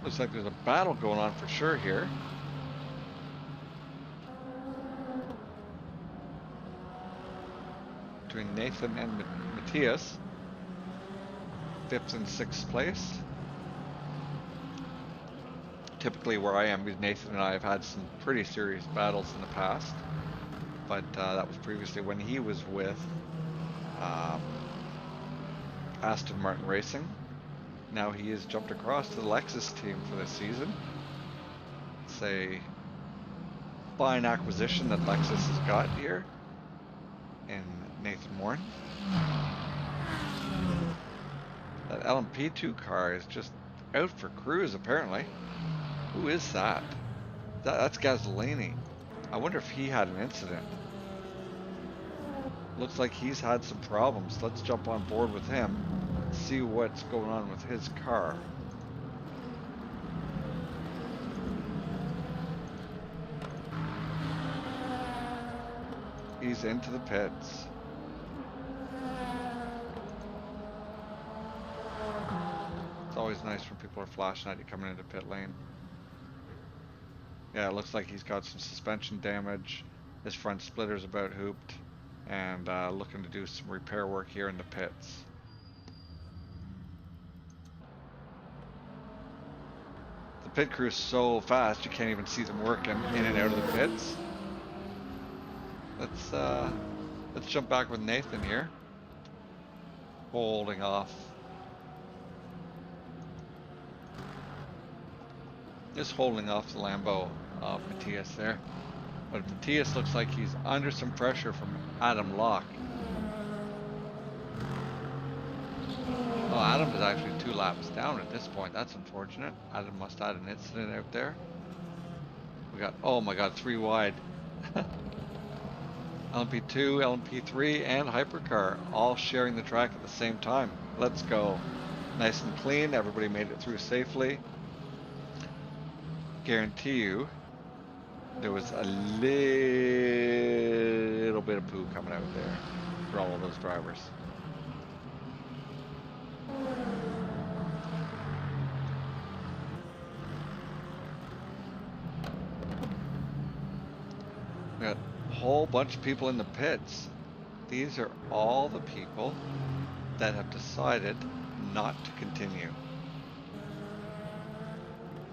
Looks like there's a battle going on for sure here. Between Nathan and Matthias. 5th and 6th place. Typically where I am, because Nathan and I have had some pretty serious battles in the past. But that was previously when he was with Aston Martin Racing. Now he has jumped across to the Lexus team for this season. It's a fine acquisition that Lexus has got here in Nathan Warren. That LMP2 car is just out for cruise apparently. Who is that? That's Gasolini. I wonder if he had an incident. Looks like he's had some problems. Let's jump on board with him. See what's going on with his car. He's into the pits. It's always nice when people are flashing at you coming into pit lane. Yeah, it looks like he's got some suspension damage. His front splitter's about hooped. And looking to do some repair work here in the pits. The pit crew is so fast you can't even see them working in and out of the pits. Let's jump back with Nathan here. Holding off. Just holding off the Lambo of Matthias there. But Matthias looks like he's under some pressure from Adam Locke. Oh, Adam is actually 2 laps down at this point. That's unfortunate. Adam must have had an incident out there. We got, oh my god, 3 wide. LMP2, LMP3, and Hypercar all sharing the track at the same time. Let's go. Nice and clean. Everybody made it through safely. Guarantee you there was a little bit of poo coming out there for all of those drivers. We got a whole bunch of people in the pits. These are all the people that have decided not to continue.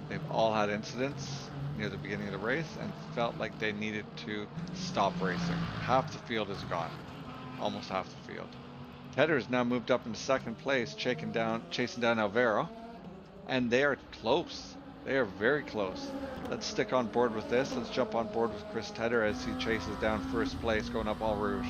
They've all had incidents near the beginning of the race and felt like they needed to stop racing. Half the field is gone. Almost half the field. Tedder has now moved up into second place, chasing down Alvaro. And they are close. They are very close. Let's stick on board with this. Let's jump on board with Chris Tedder as he chases down first place going up All Rouge.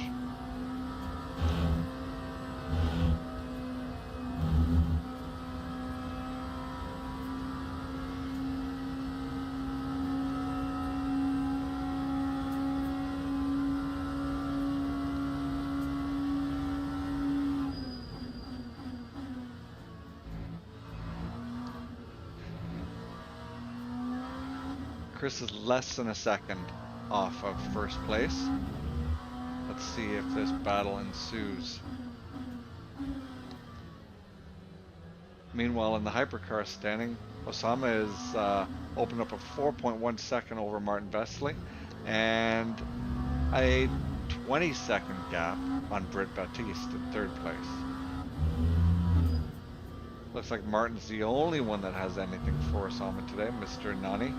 Chris is less than a second off of first place. Let's see if this battle ensues. Meanwhile, in the hypercar standing, Osama is opened up a 4.1 second over Martin Vesely and a 20-second gap on Britt Baptiste in third place. Looks like Martin's the only one that has anything for Osama today, Mr. Nani.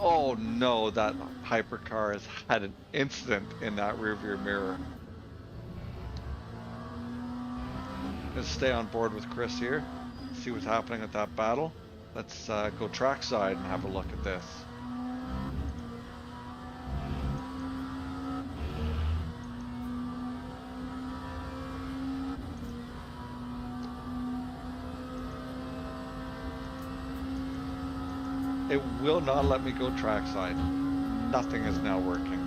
Oh no, that hypercar has had an incident in that rearview mirror. Let's stay on board with Chris here, see what's happening at that battle. Let's go trackside and have a look at this. It will not let me go trackside. Nothing is now working.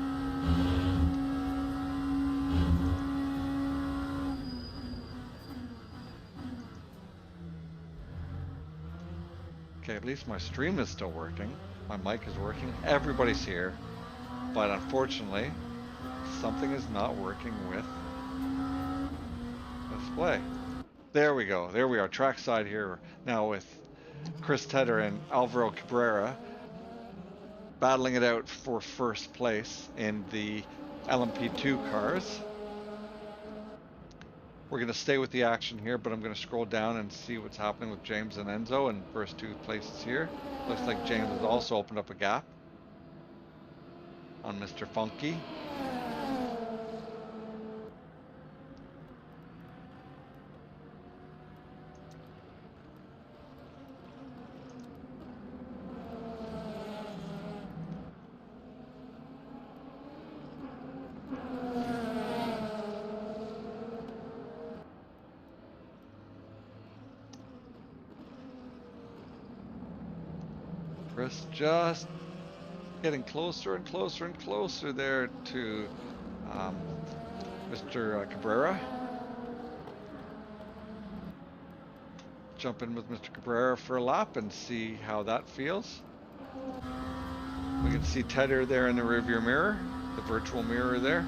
Okay, at least my stream is still working. My mic is working. Everybody's here. But unfortunately, something is not working with the display. There we go. There we are. Trackside here now with Chris Tedder and Alvaro Cabrera battling it out for first place in the LMP2 cars. We're going to stay with the action here, but I'm going to scroll down and see what's happening with James and Enzo in first two places here. Looks like James has also opened up a gap on Mr. Funky. Chris just getting closer and closer and closer there to Mr. Cabrera. Jump in with Mr. Cabrera for a lap and see how that feels. We can see Tedder there in the rearview mirror, the virtual mirror there.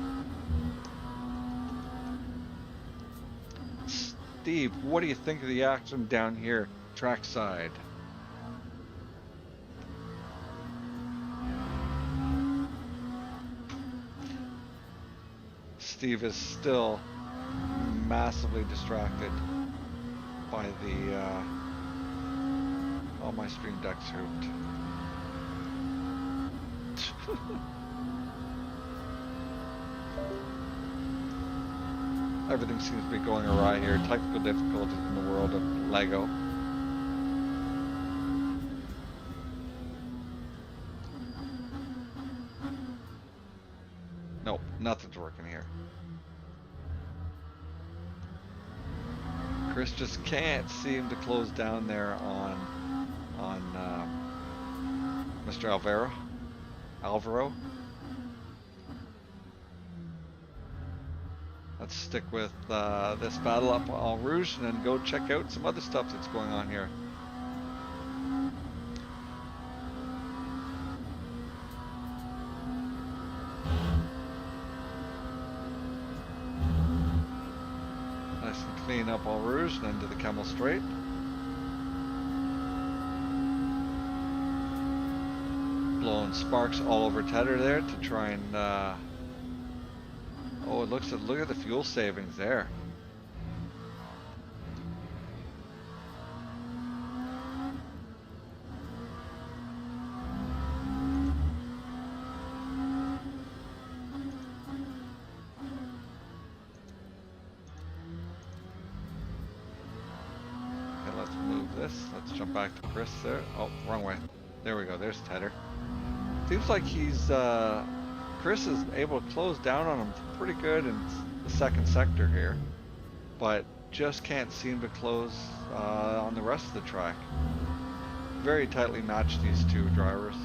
Steve, what do you think of the action down here, trackside? Steve is still massively distracted by the oh, my stream deck's hooped. Everything seems to be going awry here. Technical difficulties in the world of Lego. Nope, nothing's working here. Chris just can't seem to close down there on Mr. Alvaro. Let's stick with this battle up en Rouge and then go check out some other stuff that's going on here. Nice and clean up en Rouge and then to the Camel Straight. Blowing sparks all over Tedder there to try and oh, it looks at look at the fuel savings there. Okay, let's move this. Let's jump back to Chris there. Oh, wrong way. There we go. There's Tedder. Seems like he's Chris is able to close down on him pretty good in the second sector here, but just can't seem to close on the rest of the track. Very tightly matched, these two drivers.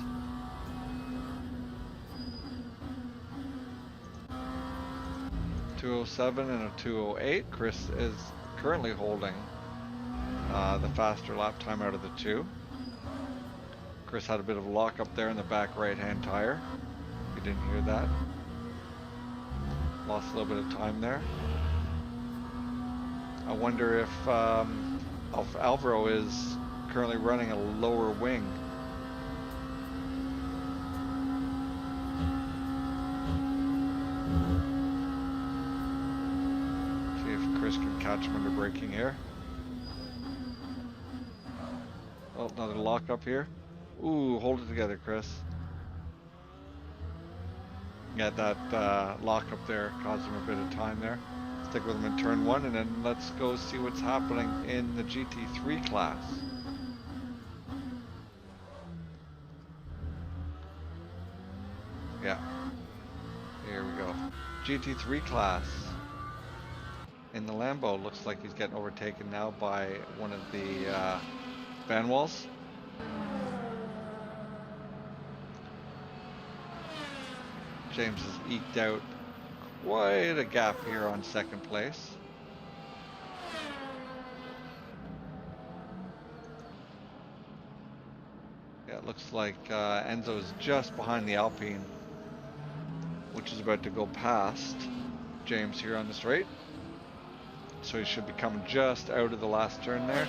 .207 and a .208. Chris is currently holding the faster lap time out of the two. Chris had a bit of a lock up there in the back right hand tire. You didn't hear that. Lost a little bit of time there. I wonder if Alvaro is currently running a lower wing. See if Chris can catch him under braking here. Oh, another lock up here. Ooh, hold it together, Chris. Yeah, that lock up there caused him a bit of time there. Stick with him in turn one, and then let's go see what's happening in the GT3 class. Yeah, here we go. GT3 class. In the Lambo, looks like he's getting overtaken now by one of the van walls. James has eked out quite a gap here on second place. Yeah, it looks like Enzo is just behind the Alpine, which is about to go past James here on the straight. So he should be coming just out of the last turn there.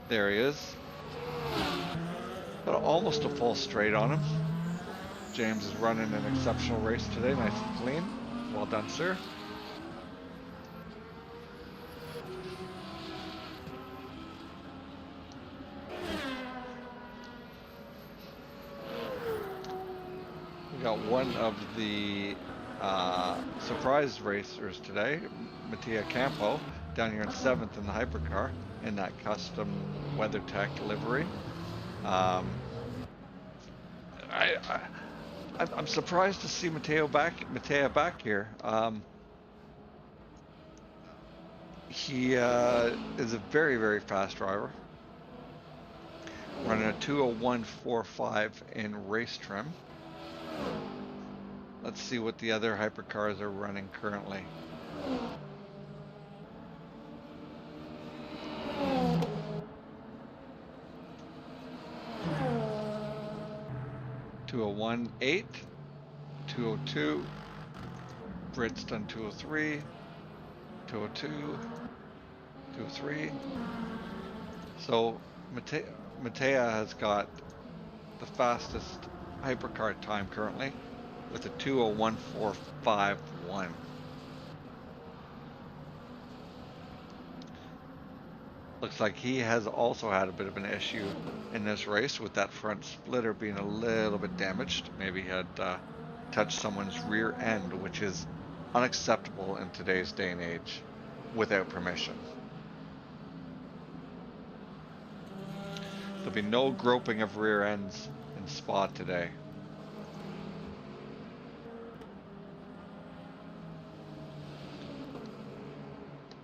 There he is. Got almost a full straight on him. James is running an exceptional race today, nice and clean. Well done, sir. We got one of the surprise racers today, Mattia Campo, down here in 7th in the hypercar in that custom WeatherTech livery. I'm surprised to see Mattia back here. He is a very, very fast driver. Running a 201.45 in race trim. Let's see what the other hypercars are running currently. .201.8, 202, Brit's done 203, 202, 203. So Mattia has got the fastest hypercar time currently with a 201.451. Looks like he has also had a bit of an issue in this race with that front splitter being a little bit damaged. Maybe he had touched someone's rear end, which is unacceptable in today's day and age without permission. There'll be no groping of rear ends in Spa today.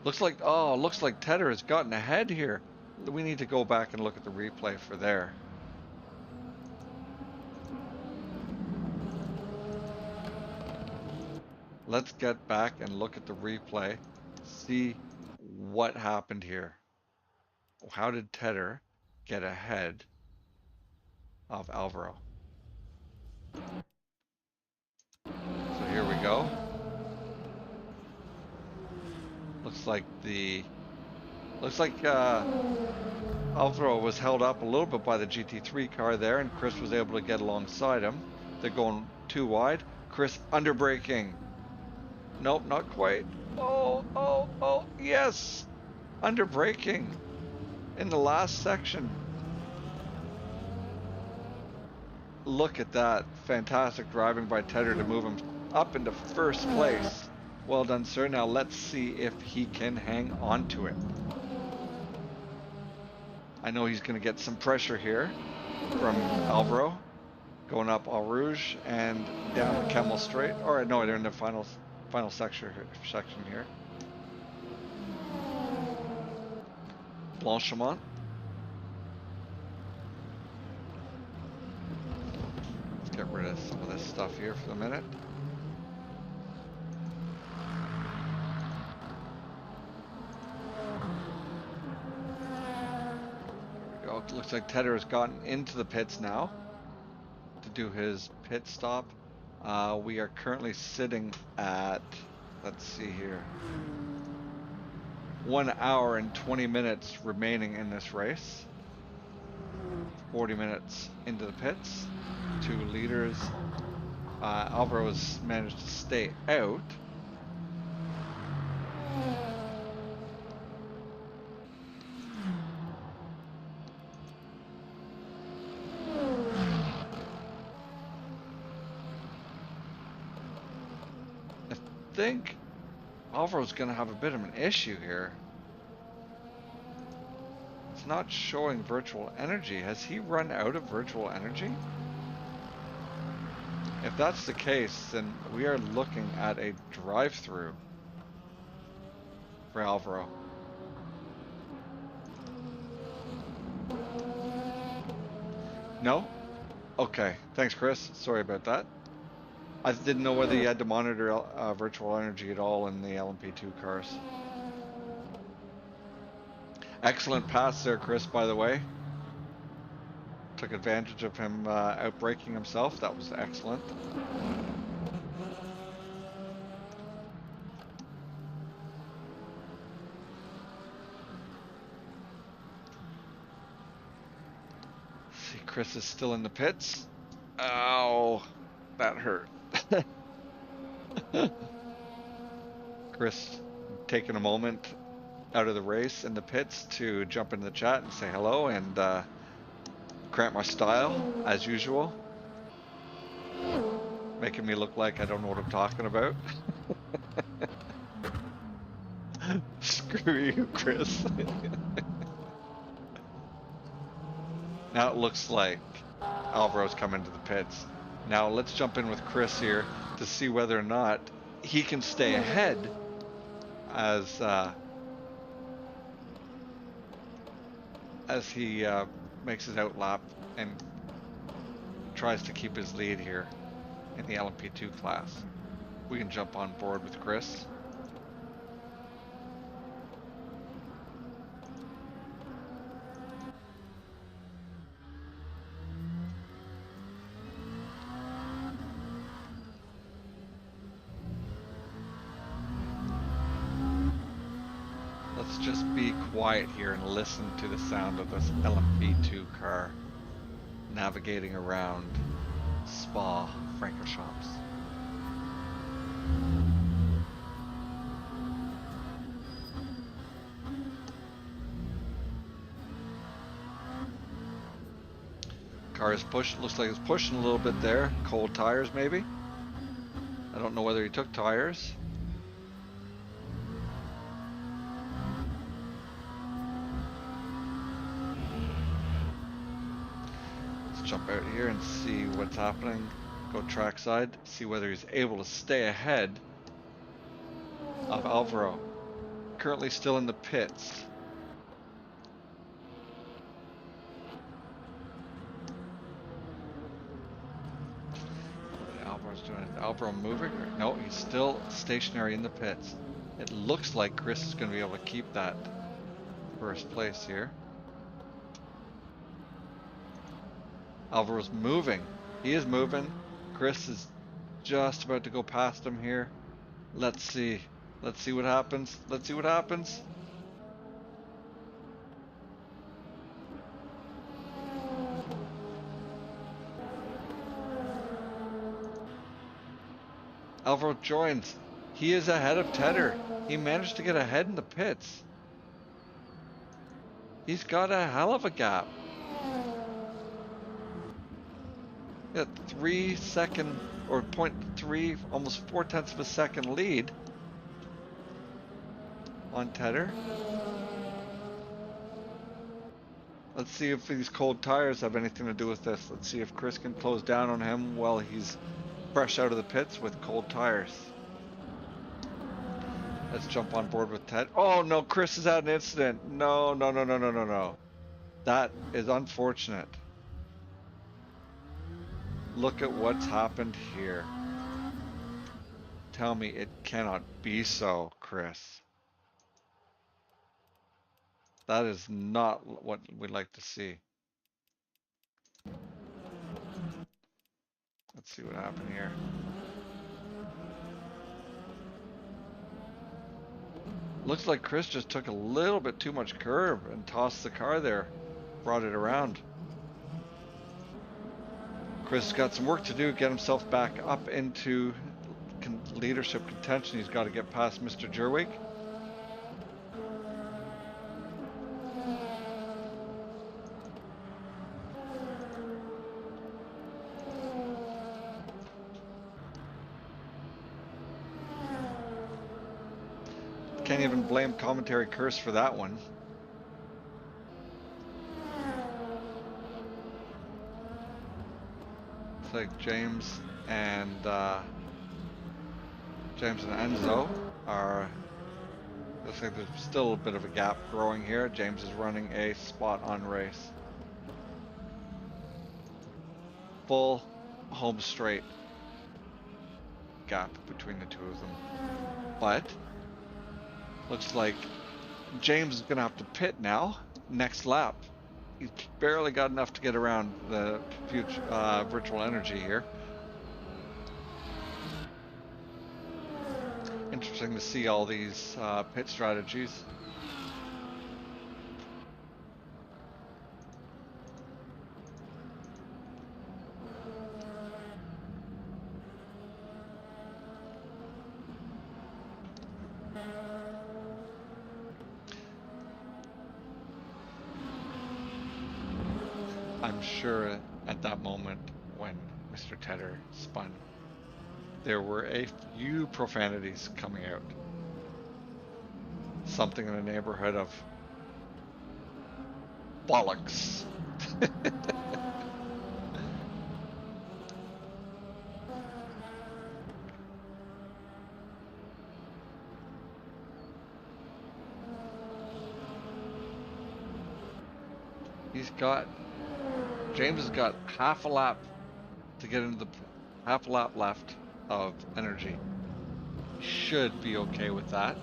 Looks like Tedder has gotten ahead here. We need to go back and look at the replay for there. Let's get back and look at the replay, see what happened here. How did Tedder get ahead of Alvaro? So here we go. Looks like Alvaro was held up a little bit by the GT3 car there, and Chris was able to get alongside him. They're going too wide. Chris underbraking. Nope, not quite. Oh, yes! Underbraking in the last section. Look at that. Fantastic driving by Tedder to move him up into first place. Well done, sir. Now let's see if he can hang on to it. I know he's going to get some pressure here from Alvaro. Going up Au Rouge and down Camel Straight. Or no, they're in the final section here. Blanchimont. Let's get rid of some of this stuff here for a minute. There we go. It looks like Tedder has gotten into the pits now to do his pit stop. We are currently sitting at, let's see here, 1 hour and 20 minutes remaining in this race. 40 minutes into the pits. 2 leaders. Alvaro has managed to stay out. I think Alvaro's going to have a bit of an issue here. It's not showing virtual energy. Has he run out of virtual energy? If that's the case, then we are looking at a drive-through for Alvaro. No? Okay. Thanks, Chris. Sorry about that. I didn't know whether you had to monitor virtual energy at all in the LMP2 cars. Excellent pass there, Chris, by the way. Took advantage of him outbraking himself. That was excellent. See, Chris is still in the pits. Ow, that hurt. Chris taking a moment out of the race in the pits to jump into the chat and say hello and cramp my style as usual, making me look like I don't know what I'm talking about. Screw you, Chris. Now it looks like Alvaro's come into the pits. Now let's jump in with Chris here to see whether or not he can stay ahead as he makes his outlap and tries to keep his lead here in the LMP2 class. We can jump on board with Chris. Let's just be quiet here and listen to the sound of this LMP2 car navigating around Spa Francorchamps. Car is pushed, looks like it's pushing a little bit there. Cold tires maybe. I don't know whether he took tires. Jump out here and see what's happening. Go trackside, see whether he's able to stay ahead of Alvaro. Currently still in the pits. Alvaro's doing it. Alvaro moving? Or, no, he's still stationary in the pits. It looks like Chris is going to be able to keep that first place here. Alvaro's moving. He is moving. Chris is just about to go past him here. Let's see. Let's see what happens. Let's see what happens. Alvaro joins. He is ahead of Tedder. He managed to get ahead in the pits. He's got a hell of a gap. Got 3 second or 0.3, almost 4/10 of a second lead on Tedder. Let's see if these cold tires have anything to do with this. Let's see if Chris can close down on him while he's fresh out of the pits with cold tires. Let's jump on board with Ted. Oh no, Chris has had an incident. No, no, no, no, no, no, no. That is unfortunate. Look at what's happened here. Tell me it cannot be so, Chris. That is not what we'd like to see. Let's see what happened here. Looks like Chris just took a little bit too much curb and tossed the car there. Brought it around. Chris has got some work to do, get himself back up into leadership contention. He's got to get past Mr. Jerwig. Can't even blame Commentary Curse for that one. Looks like James and Enzo are. Looks like there's still a bit of a gap growing here. James is running a spot on race. Full home straight gap between the two of them. But looks like James is going to have to pit now, next lap. He's barely got enough to get around the future, virtual energy here. Interesting to see all these pit strategies. I'm sure at that moment when Mr. Tedder spun, there were a few profanities coming out. Something in the neighborhood of bollocks. James has got half a lap to get into the half a lap left of energy. Should be okay with that.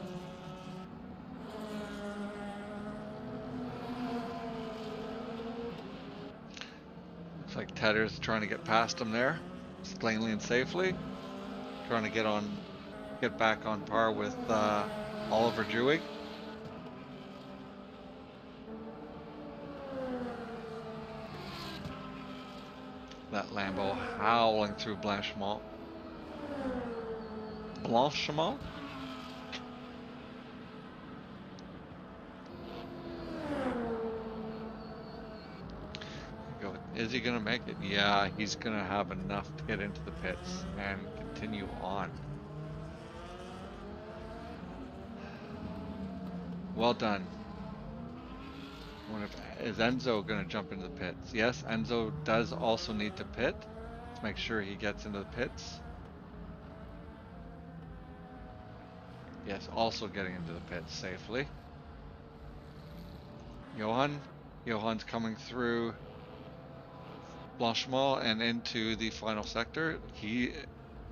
Looks like Tedder's trying to get past him there, cleanly and safely. Trying to get back on par with Oliver Jewig. That Lambo howling through Blanchimont. Blanchimont? Is he gonna make it? Yeah, he's gonna have enough to get into the pits and continue on. Well done. I wonder if, is Enzo gonna jump into the pits? Yes, Enzo does also need to pit. Let's make sure he gets into the pits. Yes, also getting into the pits safely. Johan's coming through Blanchimont and into the final sector. He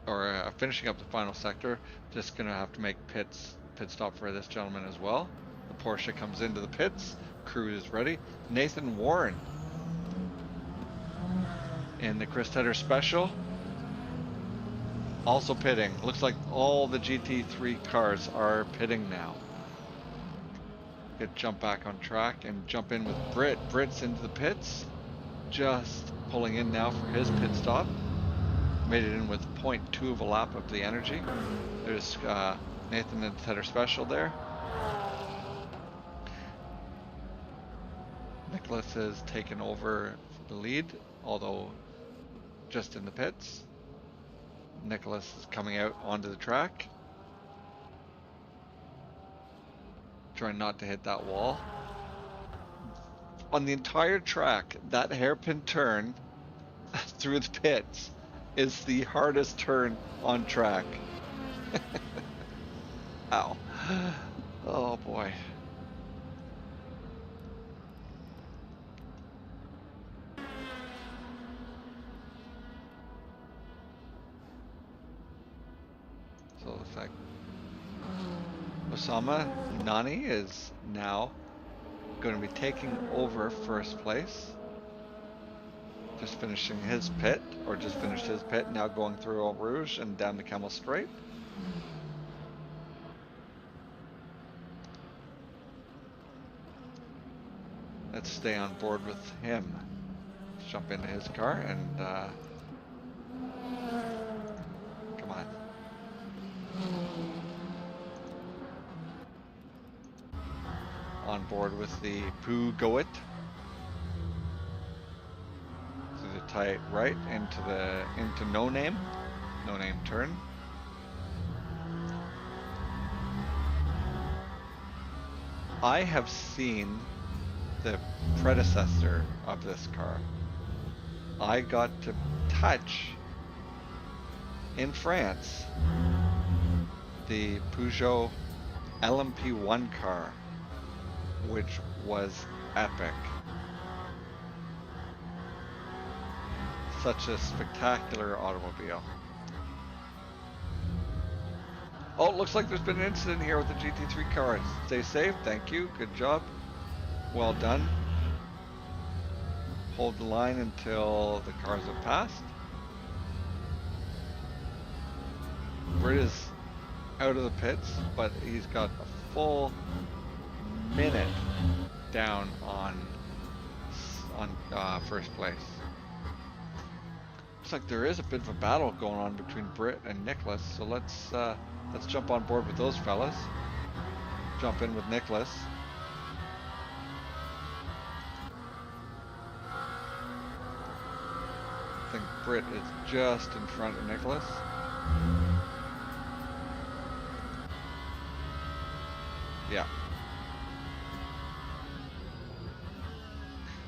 or finishing up the final sector. Just gonna have to make pit stop for this gentleman as well. The Porsche comes into the pits. Crew is ready. Nathan Warren in the Chris Tedder Special. Also pitting. Looks like all the GT3 cars are pitting now. Good jump back on track and jump in with Britt. Britt's into the pits. Just pulling in now for his pit stop. Made it in with 0.2 of a lap of the energy. There's Nathan and Tedder Special there. Nicholas has taken over the lead, although just in the pits. Nicholas is coming out onto the track. Trying not to hit that wall. On the entire track, that hairpin turn through the pits is the hardest turn on track. Ow. Oh boy. So it looks like Osama Nani is now going to be taking over first place. Just finishing his pit, or just finished his pit, now going through Eau Rouge and down the Camel Straight. Let's stay on board with him. Let's jump into his car and come on. On board with the Poo Goet. To the tight right into No Name turn. I have seen the predecessor of this car. I got to touch in France the Peugeot LMP1 car, which was epic. Such a spectacular automobile. Oh, it looks like there's been an incident here with the GT3 cars. Stay safe, thank you, good job. Well done. Hold the line until the cars have passed. Britt is out of the pits, but he's got a full minute down on first place. Looks like there is a bit of a battle going on between Britt and Nicholas, so let's jump on board with those fellas. Jump in with Nicholas. I think Britt is just in front of Nicholas. Yeah.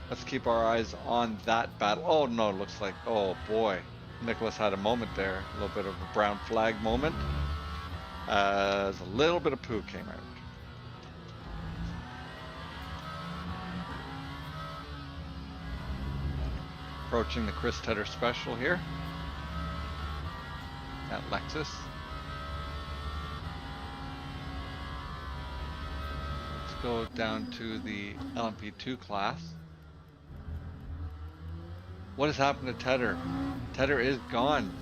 Let's keep our eyes on that battle. Oh no, it looks like, oh boy. Nicholas had a moment there. A little bit of a brown flag moment. As a little bit of poo came out. Approaching the Chris Tedder Special here. At Lexus. Let's go down to the LMP2 class. What has happened to Tedder? Tedder is gone.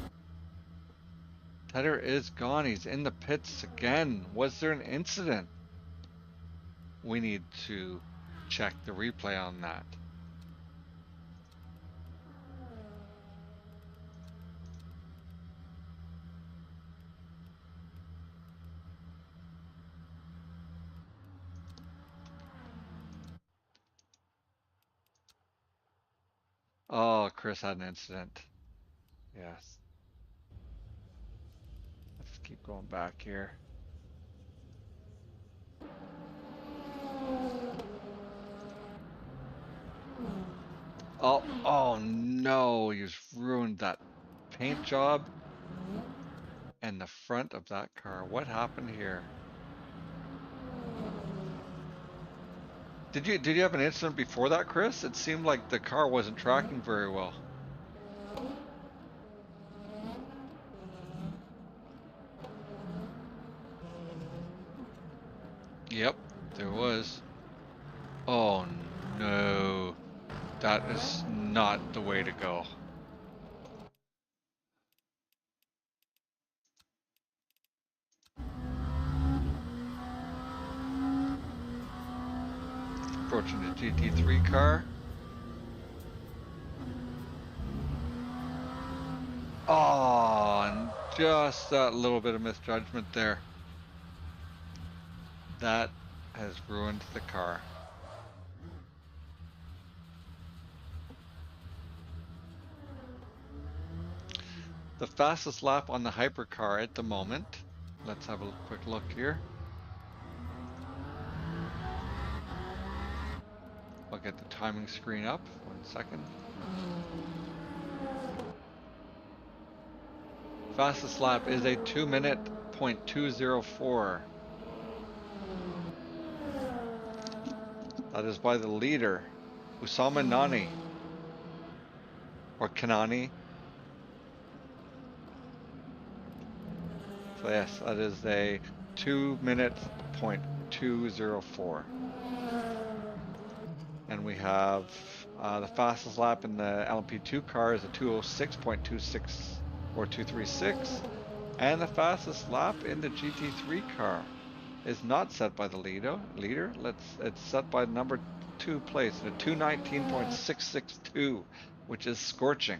Tedder is gone. He's in the pits again. Was there an incident? We need to check the replay on that. Oh, Chris had an incident. Yes. Let's keep going back here. Oh no, he's ruined that paint job and the front of that car. What happened here? Did you have an incident before that, Chris? It seemed like the car wasn't tracking very well. Yep, there was. Oh no. That is not the way to go. Approaching the GT3 car. Oh, and just that little bit of misjudgment there. That has ruined the car. The fastest lap on the hypercar at the moment. Let's have a quick look here. I'll get the timing screen up. 1 second. Fastest lap is a 2-minute .204. That is by the leader, Usama Nani. Or Kanani. So yes, that is a 2-minute .204. And we have the fastest lap in the LMP2 car is a 206.26 or 236. And the fastest lap in the GT3 car is not set by the leader. It's set by number 2 place at a 219.662, which is scorching.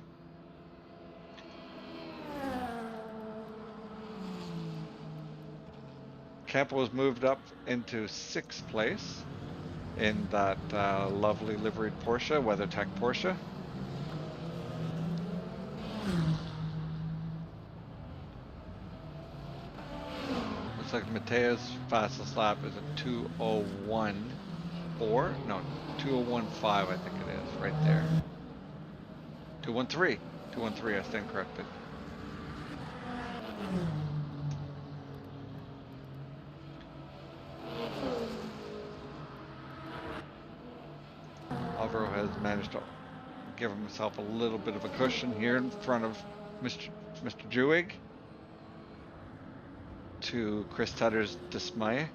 Campo was moved up into 6th place in that lovely liveried Porsche, WeatherTech Porsche. Looks like Matea's fastest lap is a 2:01.4. No, 2:01.5, I think it is, right there. 2:13. 2:13, I stand corrected. Alvaro has managed to give himself a little bit of a cushion here in front of Mr. Jewig, to Chris Tedder's dismay.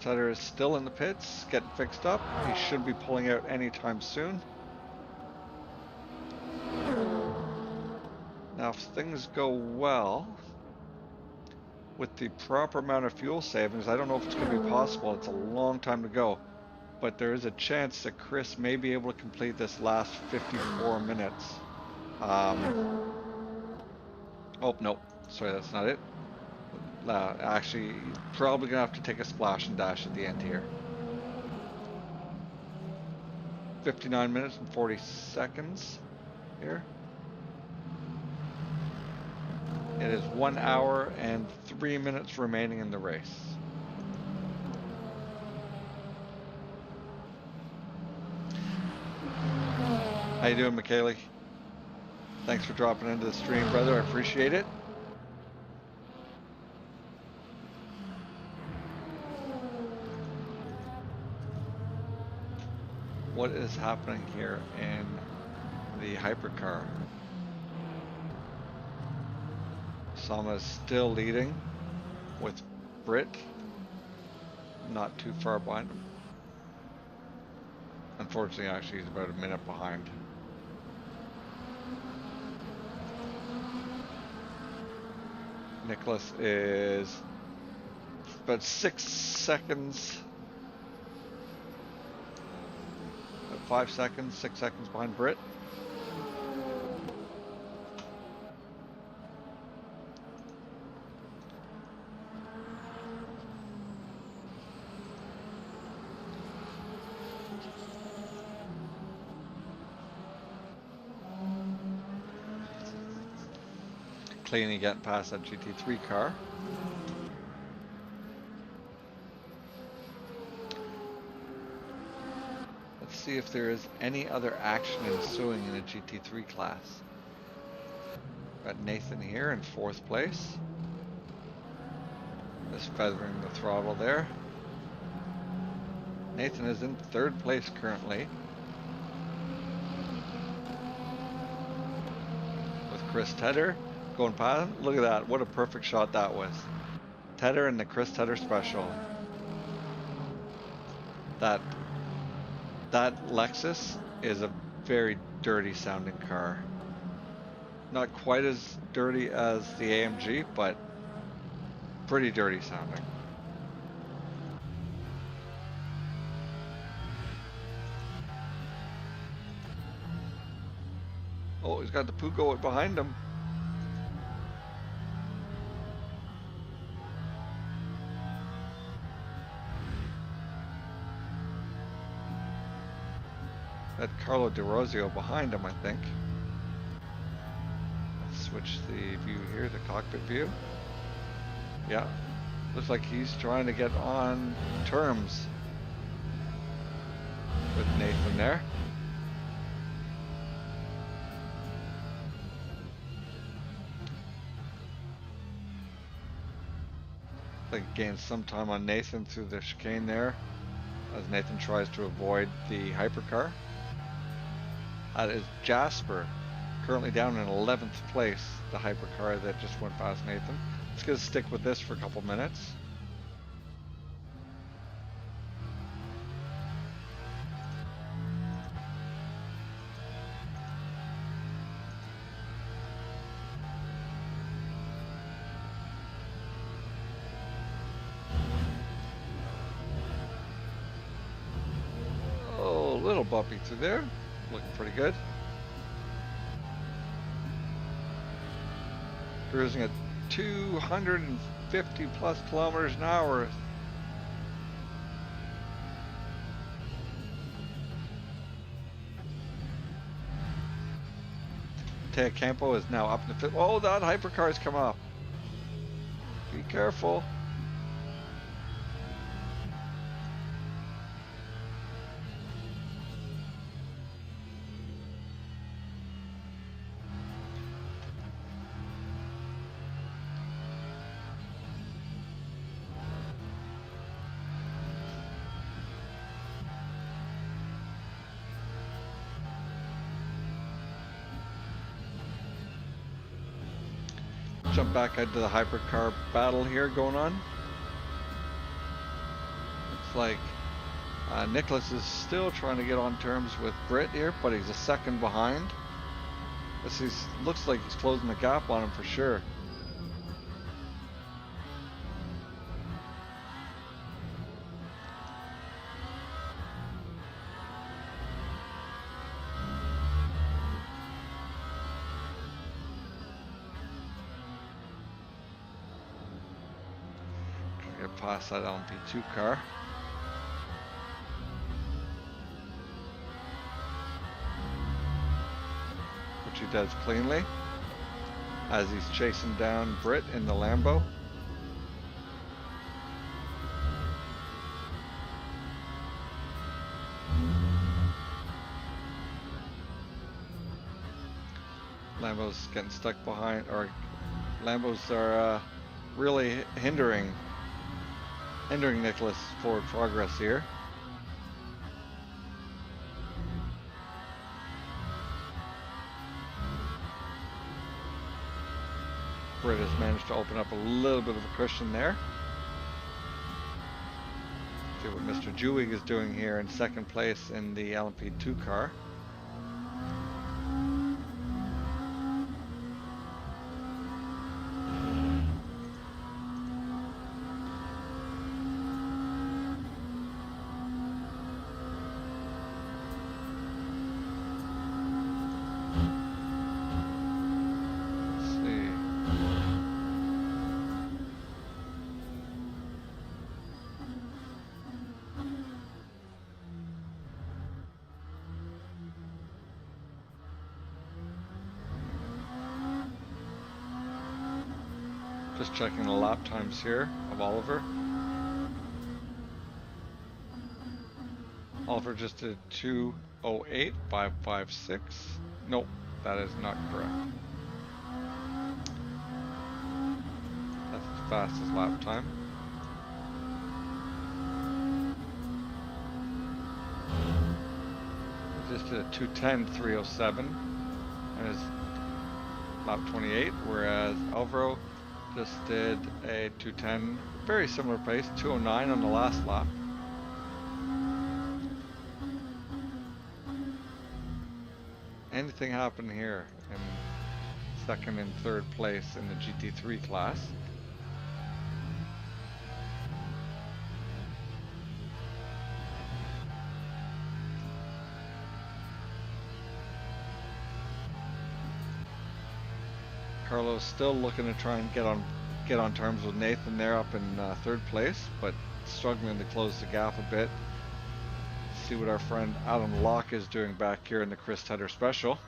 Sutter is still in the pits, getting fixed up. He should be pulling out anytime soon. Now, if things go well, with the proper amount of fuel savings, I don't know if it's going to be possible. It's a long time to go. But there is a chance that Chris may be able to complete this last 54 minutes. Oh, nope. Sorry, that's not it. Actually, probably gonna have to take a splash and dash at the end here. 59 minutes and 40 seconds here. It is 1 hour and 3 minutes remaining in the race. How you doing, McKaylee? Thanks for dropping into the stream, brother. I appreciate it. What is happening here in the hypercar? Sama is still leading with Britt not too far behind him. Unfortunately, actually, he's about a minute behind. Nicholas is about 6 seconds. 5 seconds, 6 seconds behind Britt. Cleanly getting past that GT3 car. Let's see if there is any other action ensuing in a GT3 class. Got Nathan here in 4th place. Just feathering the throttle there. Nathan is in 3rd place currently. With Chris Tedder going past him. Look at that. What a perfect shot that was. Tedder and the Chris Tedder special. That Lexus is a very dirty sounding car. Not quite as dirty as the AMG, but pretty dirty sounding. Oh, he's got the Pugo behind him. Got Carlo De Rosio behind him, I think. Let's switch the view here, the cockpit view. Yeah, looks like he's trying to get on terms with Nathan there. I think gains some time on Nathan through the chicane there, as Nathan tries to avoid the hypercar. That is Jasper, currently down in 11th place, the hypercar that just went past Nathan. Let's get to stick with this for a couple minutes. Oh, a little bumpy through there. Looking pretty good. Cruising at 250 plus kilometers an hour. Teo Campo is now up in the fifth. Oh, that hypercar's come up. Be careful. Jump back into the hypercar battle here going on. Looks like Nicholas is still trying to get on terms with Britt here, but he's a second behind. Looks like he's closing the gap on him for sure. Past that LMP2 car. Which he does cleanly as he's chasing down Britt in the Lambo. Lambo's getting stuck behind, or Lambos are really hindering Nicholas' forward progress here. Britt has managed to open up a little bit of a cushion there. See what Mr. Jewig is doing here in 2nd place in the LMP2 car. Just checking the lap times here of Oliver. Oliver just did 2:08.556. Nope, that is not correct. fastest lap time. Just did a 2:10.307 and his lap 28, whereas Alvaro just did a 2:10, very similar pace, 2:09 on the last lap. Anything happen here in second and third place in the GT3 class? Carlos still looking to try and get on terms with Nathan there up in third place, but struggling to close the gap a bit. See what our friend Adam Locke is doing back here in the Chris Tedder Special.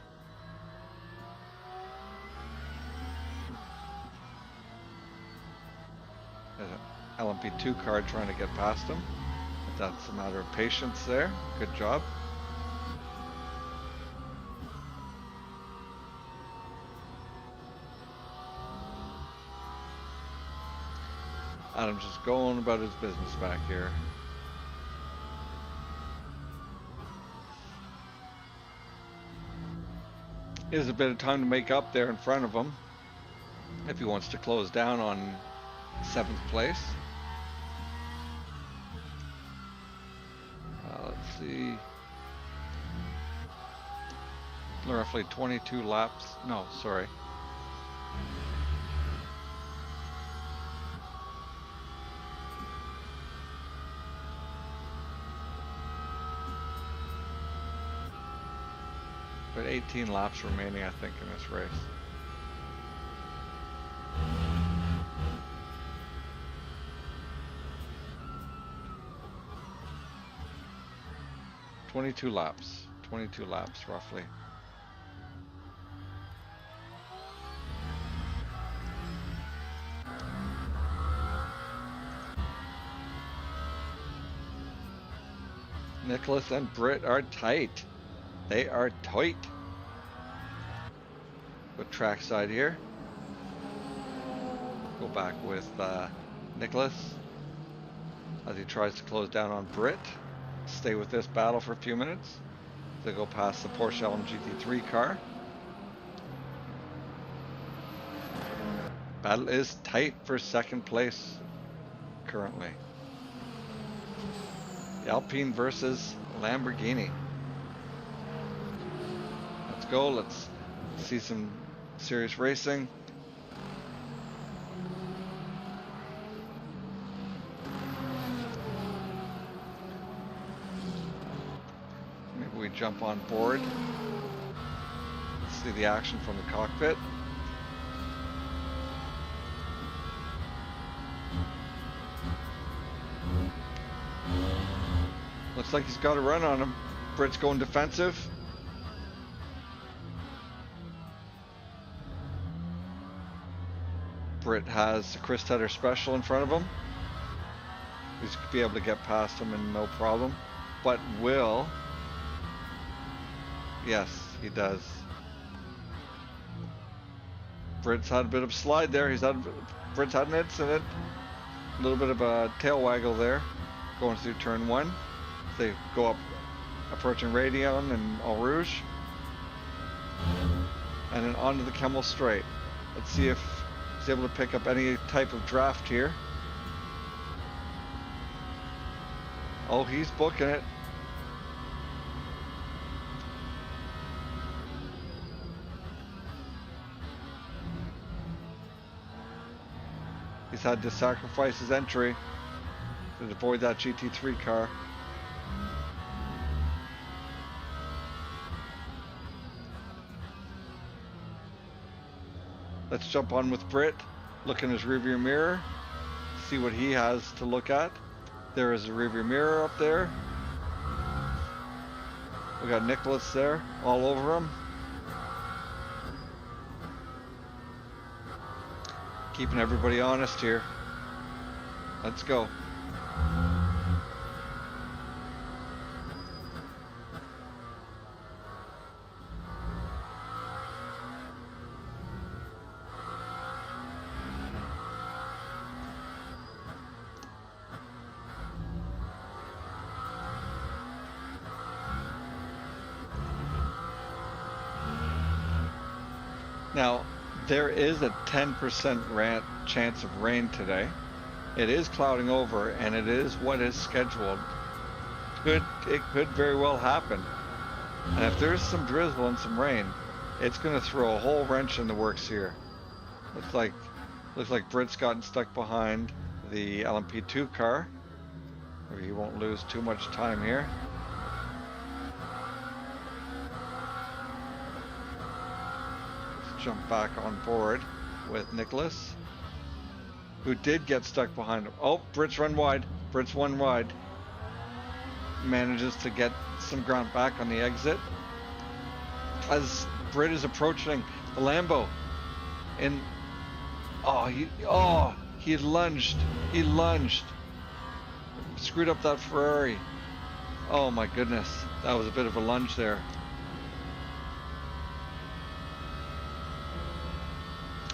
There's an LMP2 car trying to get past him, but that's a matter of patience there. Good job. Adam's just going about his business back here. He has a bit of time to make up there in front of him if he wants to close down on 7th place. Let's see. Roughly 22 laps. No, sorry. But 18 laps remaining, I think, in this race. "22 laps. 22 laps, roughly. Nicholas and Britt are tight. They are tight. With trackside here. Go back with Nicholas as he tries to close down on Britt. Stay with this battle for a few minutes. They go past the Porsche LMGT3 car. Battle is tight for second place currently. The Alpine versus Lamborghini. Let's go. Let's see some serious racing. Maybe we jump on board. See the action from the cockpit. Looks like he's got a run on him. Britt's going defensive. Britt has the Chris Tedder Special in front of him. He's going to be able to get past him and no problem. But will... Yes, he does. Britt's had a bit of a slide there. Britt's had an incident. A little bit of a tail waggle there. Going through turn 1. They go up, approaching Radion and Eau Rouge. And then onto the Kemmel Straight. Let's see if he's able to pick up any type of draft here. Oh, he's booking it. He's had to sacrifice his entry to avoid that GT3 car. Let's jump on with Britt. Look in his rearview mirror. See what he has to look at. There is a rearview mirror up there. We got Nicholas there, all over him. Keeping everybody honest here. Let's go. Now, there is a 10% chance of rain today. It is clouding over, and it is what is scheduled. It could very well happen. And if there's some drizzle and some rain, it's going to throw a whole wrench in the works here. Looks like Britt's gotten stuck behind the LMP2 car. Maybe he won't lose too much time here. Let's jump back on board with Nicholas, who did get stuck behind him. Oh, Britt's run wide. Britt's one wide. Manages to get some ground back on the exit. As Britt is approaching the Lambo. He lunged. He lunged. Screwed up that Ferrari. Oh my goodness. That was a bit of a lunge there.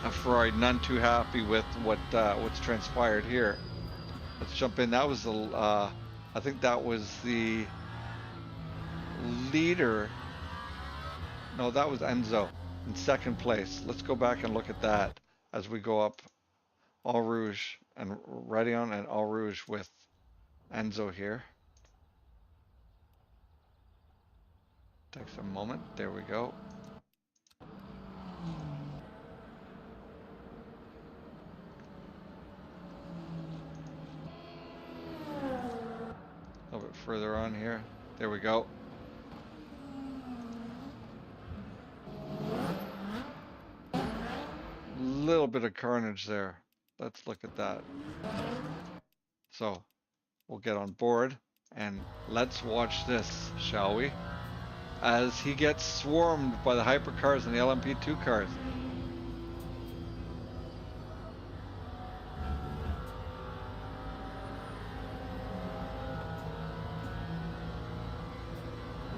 A Ferrari none too happy with what's transpired here. Let's jump in. That was the I think that was the leader. No, that was Enzo in second place. Let's go back and look at that as we go up All Rouge and Radion and All Rouge with Enzo here. Takes a moment. There we go. A little bit further on here. There we go. Little bit of carnage there. Let's look at that. So we'll get on board and let's watch this, shall we? As he gets swarmed by the hypercars and the LMP2 cars.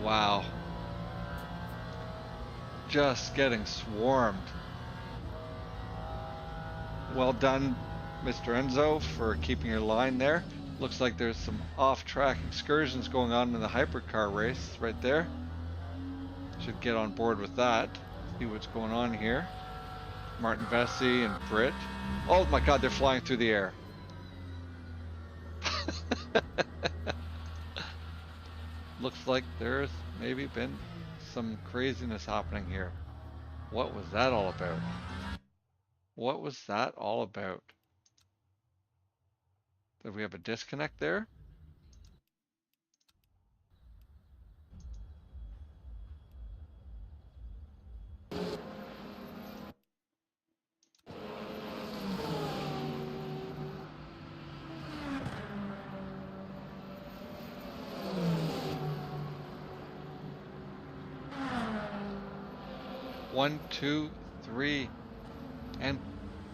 Wow. Just getting swarmed. Well done, Mr. Enzo, for keeping your line there. Looks like there's some off-track excursions going on in the hypercar race right there. Should get on board with that. See what's going on here. Martin Vesey and Britt. Oh my God, they're flying through the air. Looks like there's maybe been some craziness happening here. What was that all about? What was that all about? Did we have a disconnect there? One, two, three, and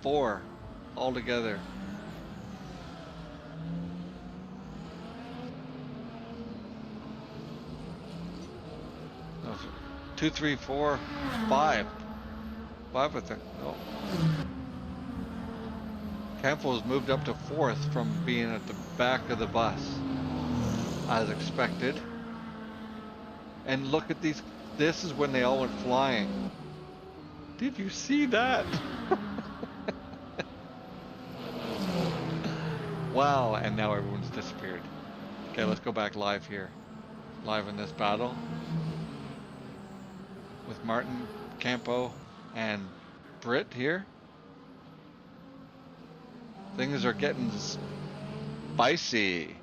four all together. No, 2, 3, 4, 5. 5 I think. No. Campbell has moved up to 4th from being at the back of the bus, as expected. And look at these. This is when they all went flying. Did you see that? Wow, and now everyone's disappeared. Okay, let's go back live here. Live in this battle. With Martin, Campo, and Britt here. Things are getting spicy.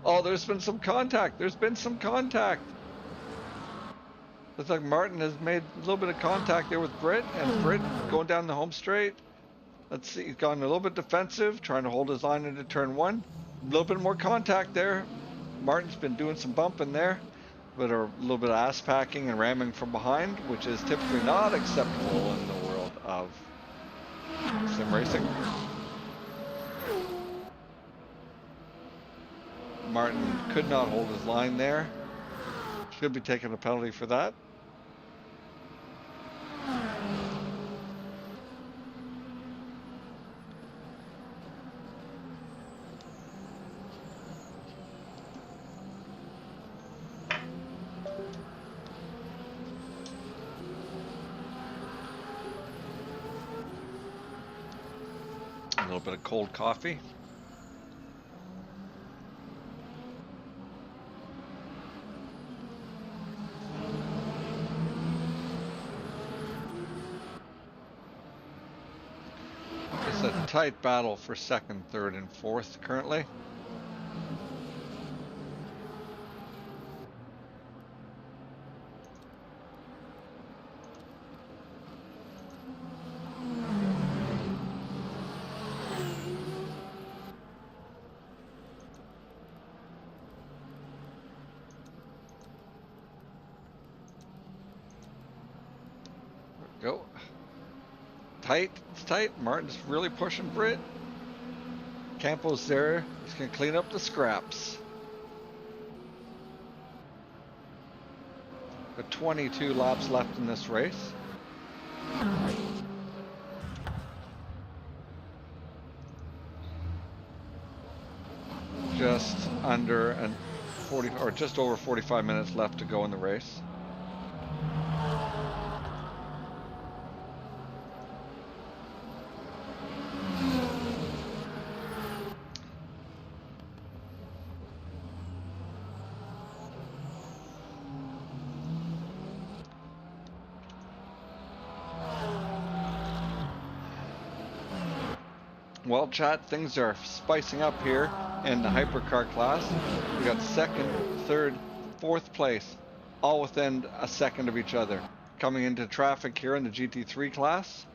Oh, there's been some contact. There's been some contact. Looks like Martin has made a little bit of contact there with Britt, and Britt going down the home straight. Let's see, he's gone a little bit defensive, trying to hold his line into turn 1. A little bit more contact there. Martin's been doing some bumping there, but a little bit of ass packing and ramming from behind, which is typically not acceptable in the world of sim racing. Martin could not hold his line there. Should be taking a penalty for that. A little bit of cold coffee. It's a tight battle for second, third, and fourth currently. Go. Tight. It's tight. Martin's really pushing Britt. Campo's there. He's going to clean up the scraps. Got 22 laps left in this race. Just under and 40 or just over 45 minutes left to go in the race. Well, chat, things are spicing up here in the hypercar class. We got second, third, fourth place, all within a second of each other. Coming into traffic here in the GT3 class.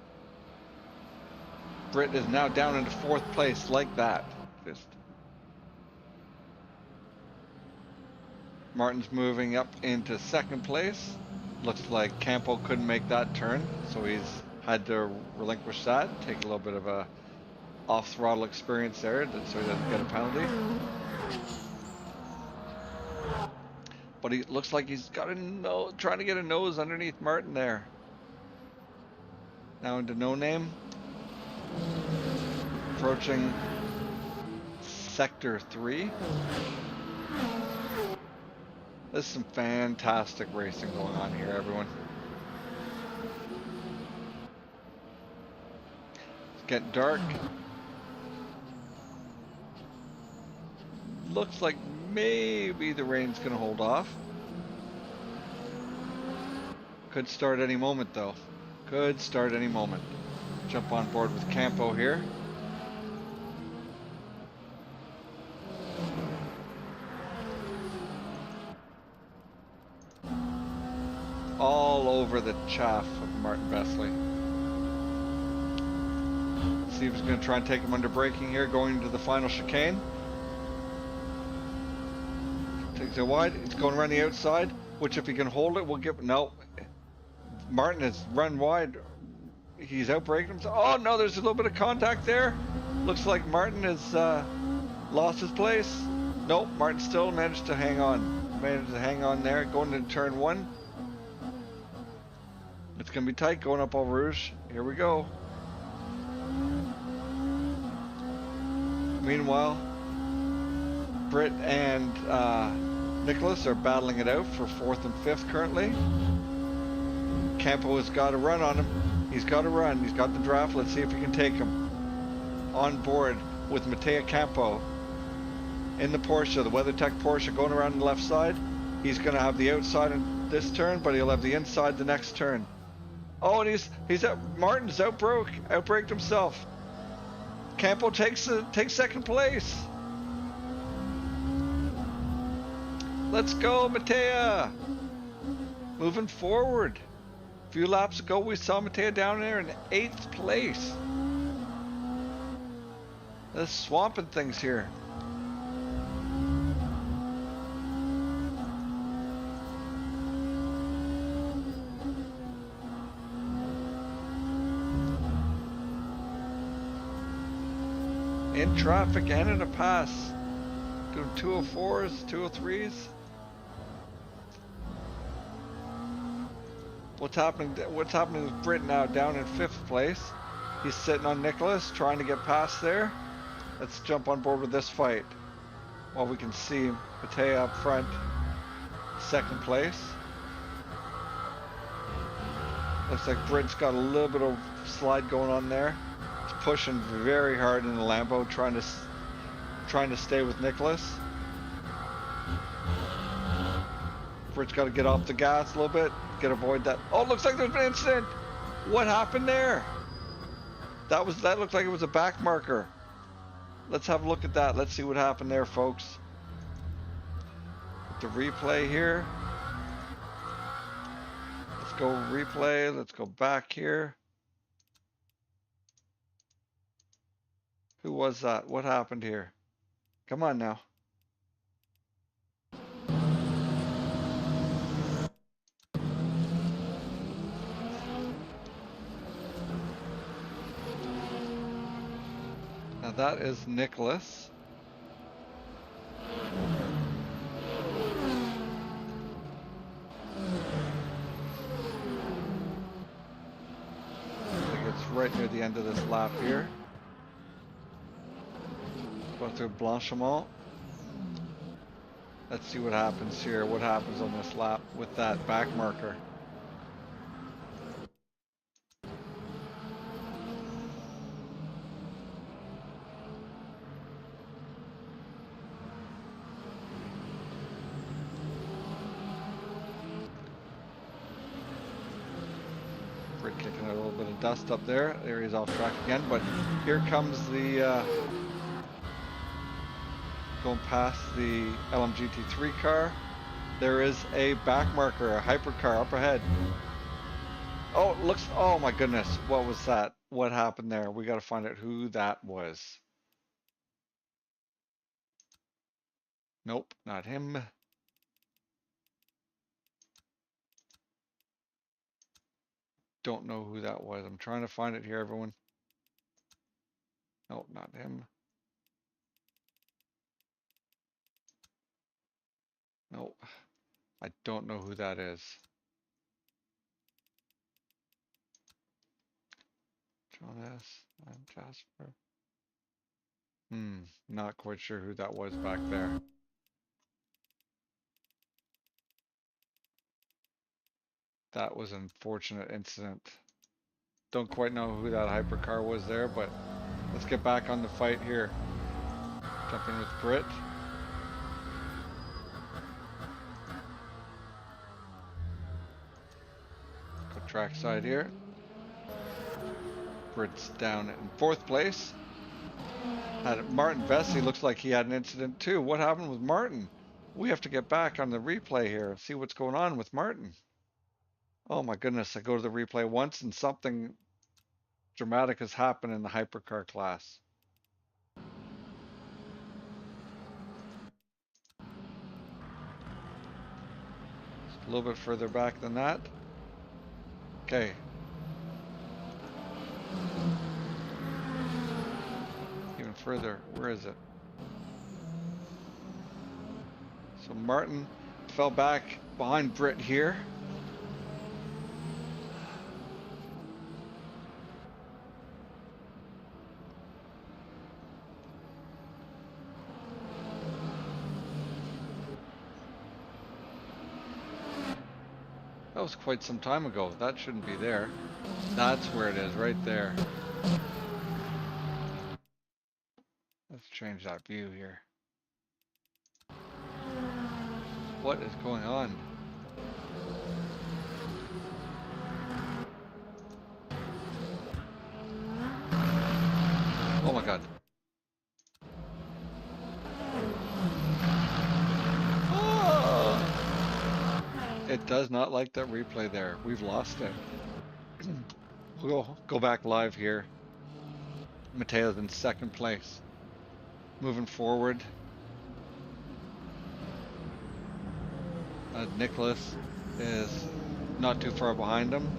Britt is now down into fourth place like that. Just Martin's moving up into second place. Looks like Campo couldn't make that turn, so he's had to relinquish that. Take a little bit of a off-throttle experience there, so he doesn't get a penalty. But he looks like he's got a trying to get a nose underneath Martin there. Now into No Name. Approaching Sector 3. This is some fantastic racing going on here, everyone. It's getting dark. Looks like maybe the rain's gonna hold off. Could start any moment though. Could start any moment. Jump on board with Campo here. All over the chaff of Martin Vesely. See if he's going to try and take him under braking here, going into the final chicane. Takes it wide. It's going around the outside, which if he can hold it, will get. No. Martin has run wide. He's outbraked himself. Oh no, there's a little bit of contact there. Looks like Martin has lost his place. Nope, Martin still managed to hang on. Managed to hang on there, going into turn 1. It's going to be tight going up Eau Rouge. Here we go. Meanwhile, Britt and Nicholas are battling it out for 4th and 5th currently. Campo has got a run on him. He's got a run. He's got the draft. Let's see if he can take him. On board with Mattia Campo in the Porsche, the WeatherTech Porsche, going around the left side. He's going to have the outside in this turn, but he'll have the inside the next turn. Oh, and he's Martin's outbraked himself. Campo takes second place. Let's go, Mattia. Moving forward. A few laps ago, we saw Mattia down there in 8th place. They're swamping things here. In traffic and in a pass. Doing 204s, 203s. What's happening? What's happening with Britt now? Down in 5th place. He's sitting on Nicholas, trying to get past there. Let's jump on board with this fight. While we can see Mateo up front, 2nd place. Looks like Britt's got a little bit of slide going on there. He's pushing very hard in the Lambo, trying to stay with Nicholas. Britt's got to get off the gas a little bit, avoid that. Oh, looks like there's been an incident. What happened there? That looked like it was a back marker. Let's have a look at that. Let's see what happened there, folks. The replay here. Let's go replay. Let's go back here. Who was that? What happened here? Come on now. Now that is Nicholas. I think it's right near the end of this lap here. Going through Blanchiment. Let's see what happens here. What happens on this lap with that back marker. Britt kicking out a little bit of dust up there. There he's off track again, but here comes the going past the LMGT3 car. There is a back marker, a hypercar up ahead. Oh, it looks, oh my goodness, what was that? What happened there? We got to find out who that was. Nope, not him. Don't know who that was. I'm trying to find it here, everyone. Nope, not him. Nope. I don't know who that is. Jonas and Jasper. Not quite sure who that was back there. That was an unfortunate incident. Don't quite know who that hypercar was there, but let's get back on the fight here. Jump in with Britt. Go trackside here. Britt's down in 4th place. Martin Vesey looks like he had an incident too. What happened with Martin? We have to get back on the replay here and see what's going on with Martin. Oh my goodness, I go to the replay once and something dramatic has happened in the hypercar class. Just a little bit further back than that. Okay. Even further, where is it? So Martin fell back behind Britt here. That was quite some time ago. That shouldn't be there. That's where it is, right there. Let's change that view here. What is going on? Oh my God. It does not like that replay there. We've lost it. We'll go back live here. Mateo's in 2nd place. Moving forward. Nicholas is not too far behind him.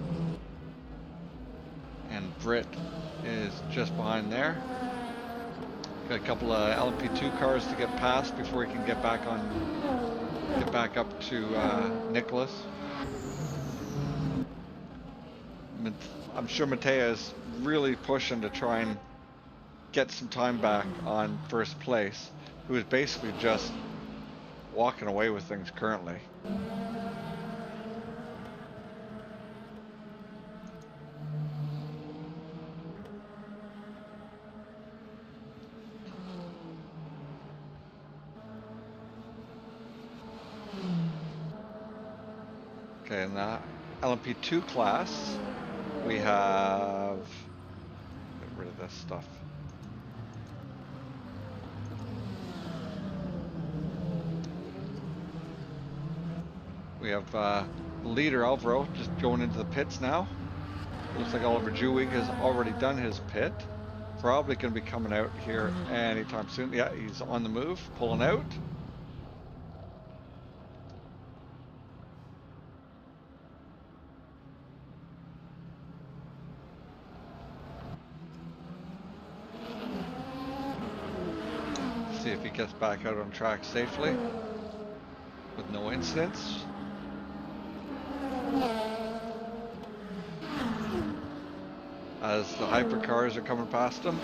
And Britt is just behind there. Got a couple of LMP2 cars to get past before he can get back up to Nicholas. I'm sure Matea is really pushing to try and get some time back on first place, who is basically just walking away with things currently. Okay, in the LMP2 class, we have, get rid of this stuff. We have leader Alvaro just going into the pits now. Looks like Oliver Jewig has already done his pit. Probably going to be coming out here anytime soon. Yeah, he's on the move, pulling out. See if he gets back out on track safely with no incidents. As the hypercars are coming past him.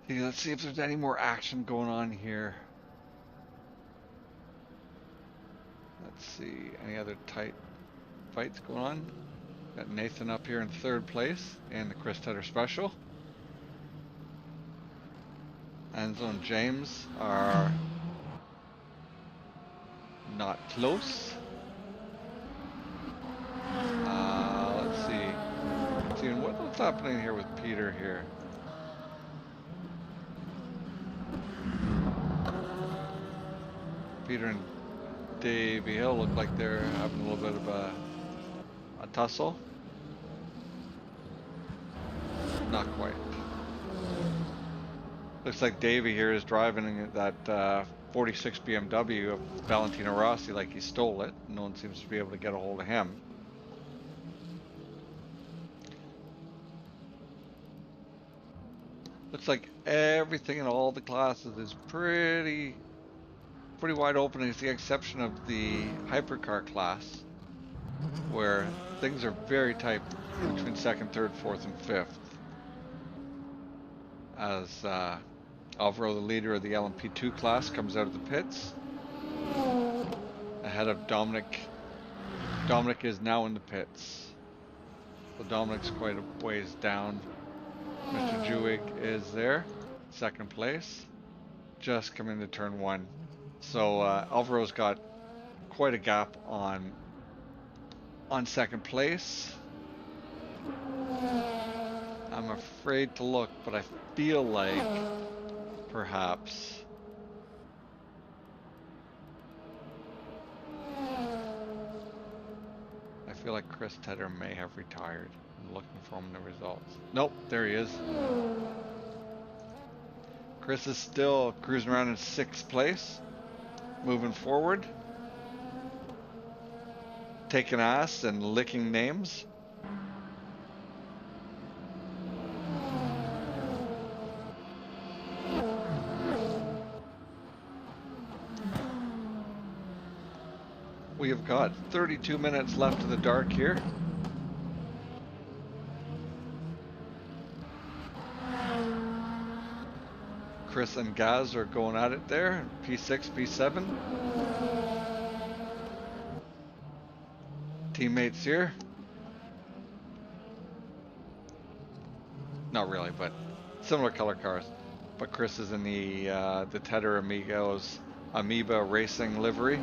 Let's see if there's any more action going on here. Let's see, any other tight fights going on? Got Nathan up here in third place in the Chris Tedder Special. Enzo and James are not close. Let's see. What's happening here with Peter here? Peter and Davey Hill look like they're having a little bit of a tussle. Not quite. Looks like Davey here is driving that 46 BMW of Valentino Rossi like he stole it. No one seems to be able to get a hold of him. Looks like everything in all the classes is pretty wide open, with the exception of the hypercar class, where things are very tight between second, third, fourth, and fifth. As Alvaro, the leader of the LMP2 class, comes out of the pits ahead of Dominic. Dominic is now in the pits, so Dominic's quite a ways down. Mr. Jewig is there, second place, just coming to turn one. So Alvaro's got quite a gap on second place. I'm afraid to look, but I feel like perhaps Chris Tedder may have retired. I'm looking for him in the results. Nope, there he is. Chris is still cruising around in sixth place. Moving forward, taking ass and licking names. We have got 32 minutes left in the dark here. Chris and Gaz are going at it there. P6, P7. Teammates here. Not really, but similar color cars. But Chris is in the Tedder Amigos Amoeba Racing livery.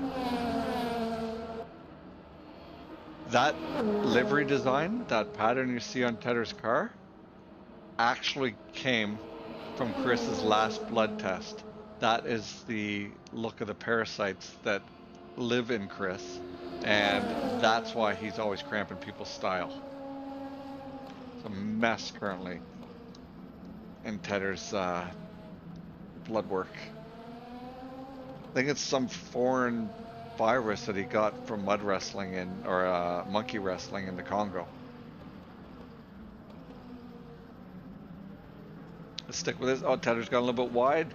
That livery design, that pattern you see on Tedder's car, actually came from Chris's last blood test. That is the look of the parasites that live in Chris, and that's why he's always cramping people's style. a mess currently in Tedder's blood work. I think it's some foreign virus that he got from mud wrestling or monkey wrestling in the Congo. Let's stick with this. Oh, Tedder's got a little bit wide.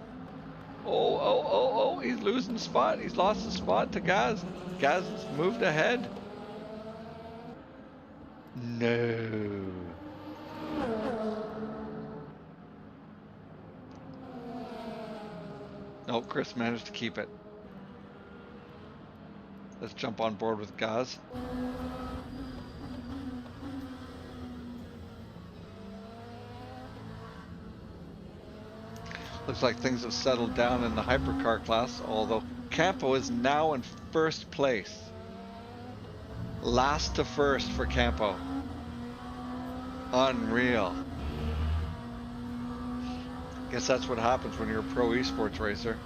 Oh, he's losing spot. He's lost the spot to Gaz. Gaz has moved ahead. No. No, Chris managed to keep it. Let's jump on board with Gaz. Looks like things have settled down in the hypercar class, although Campo is now in first place. Last to first for Campo. Unreal. Guess that's what happens when you're a pro esports racer.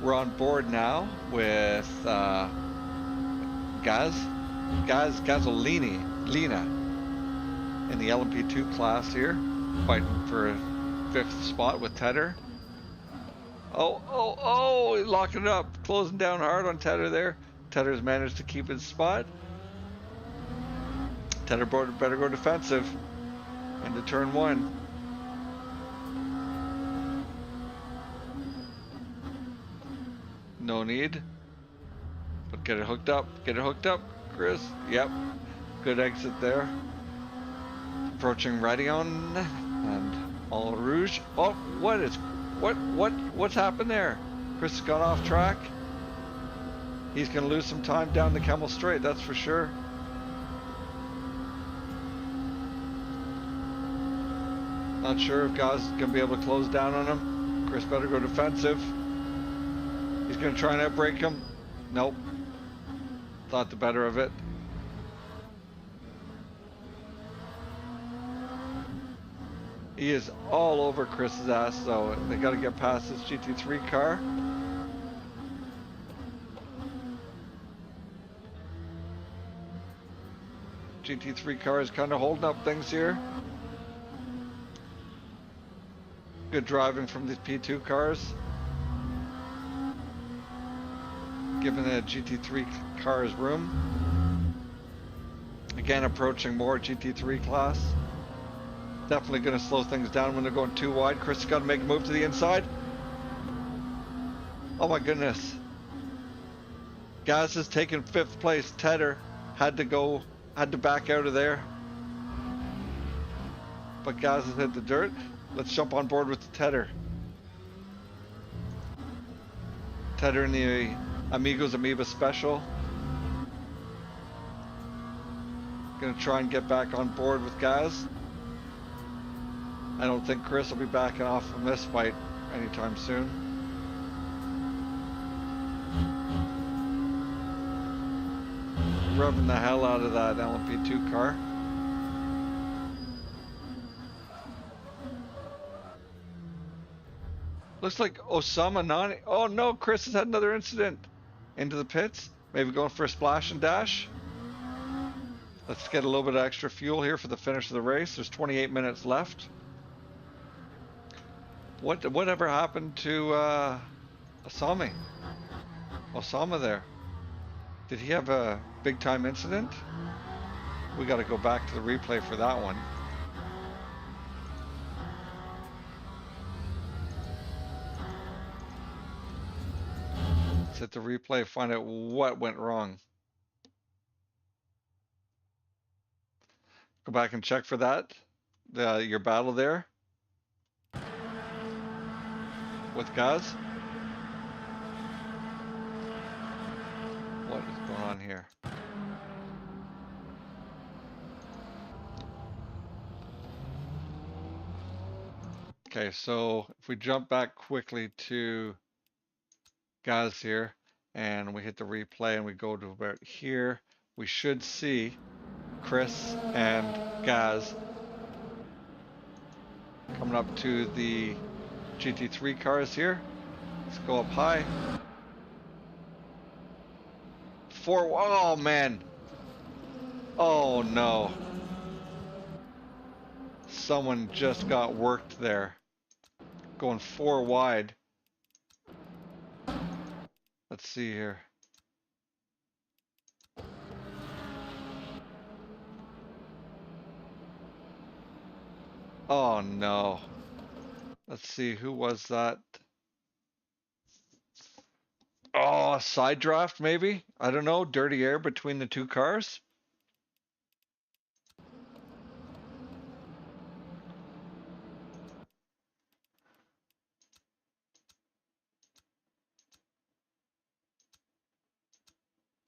We're on board now with Lina in the LMP2 class here, fighting for a 5th spot with Tedder. Oh, locking it up, closing down hard on Tedder there. Tedder's managed to keep his spot. Tedder better go defensive into turn 1. No need. But get it hooked up. Get it hooked up, Chris. Yep. Good exit there. Approaching Radion and All Rouge. Oh, what's happened there? Chris has gone off track. He's gonna lose some time down the Camel Straight, that's for sure. Not sure if Gaz is gonna be able to close down on him. Chris better go defensive. He's gonna try and outbrake him. Nope. Thought the better of it. He is all over Chris's ass though. They gotta get past this GT3 car. GT3 car is kind of holding up things here. Good driving from these P2 cars. Giving the GT3 cars room. Again, approaching more GT3 class. Definitely going to slow things down when they're going too wide. Chris has got to make a move to the inside. Oh my goodness. Gaz has taken 5th place. Tedder had to back out of there. But Gaz has hit the dirt. Let's jump on board with the Tedder. Tedder in the Amigos Amoeba Special. Gonna try and get back on board with Gaz. I don't think Chris will be backing off from this fight anytime soon. Rubbing the hell out of that LMP2 car. Looks like Osama Nani. Oh no, Chris has had another incident. Into the pits. Maybe going for a splash and dash. Let's get a little bit of extra fuel here for the finish of the race. There's 28 minutes left. Whatever happened to Osama there? Did he have a big time incident? We got to go back to the replay for that one. Let's hit the replay, find out what went wrong. Go back and check for that. Your battle there with Gaz. What is going on here? Okay, so if we jump back quickly to Gaz here and we hit the replay and we go to about here, we should see Chris and Gaz coming up to the GT3 cars here. Let's go up high. Oh man. Oh no. someone just got worked there. Going 4 wide. Let's see here. Oh no. Let's see, who was that? Oh, side draft maybe? I don't know. Dirty air between the two cars?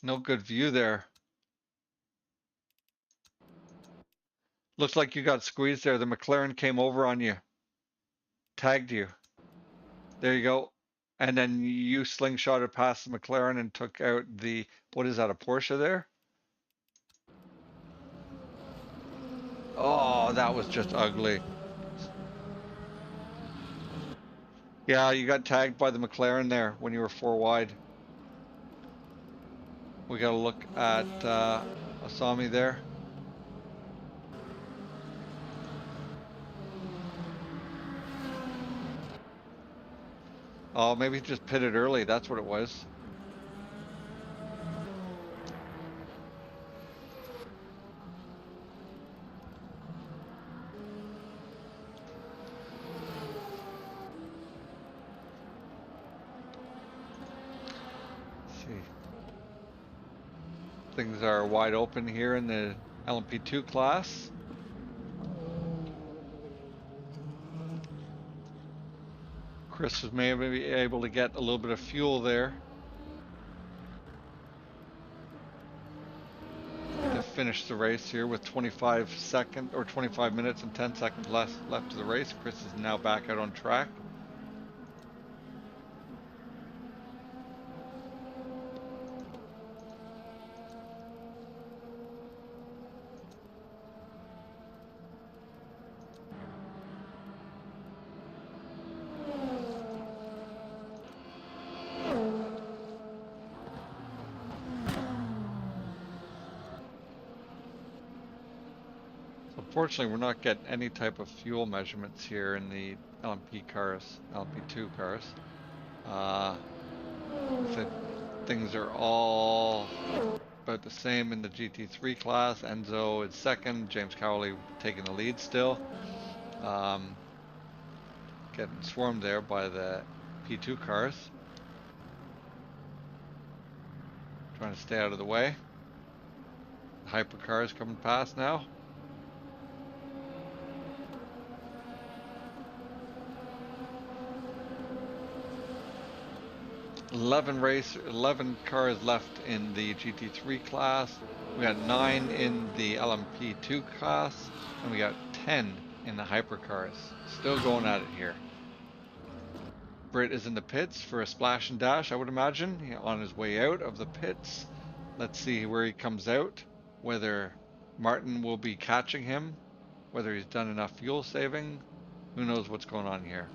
No good view there. Looks like you got squeezed there. The McLaren came over on you. Tagged you. There you go. And then you slingshotted past the McLaren and took out the, what is that, a Porsche there? Oh, that was just ugly. Yeah, you got tagged by the McLaren there when you were 4 wide. We got to look at Asami there. Oh, maybe he just pitted early. That's what it was. Let's see. Things are wide open here in the LMP2 class. Chris was maybe able to get a little bit of fuel there to finish the race here with 25 minutes and 10 seconds left to the race. Chris is now back out on track. Unfortunately, we're not getting any type of fuel measurements here in the LMP cars, LMP2 cars. Things are all about the same in the GT3 class. Enzo is second, James Cowley taking the lead still. Getting swarmed there by the P2 cars. Trying to stay out of the way. Hypercars coming past now. 11 cars left in the GT3 class. We got 9 in the LMP2 class, and we got 10 in the hypercars. Still going at it here. Britt is in the pits for a splash and dash, I would imagine, on his way out of the pits. Let's see where he comes out, whether Martin will be catching him, whether he's done enough fuel saving. Who knows what's going on here.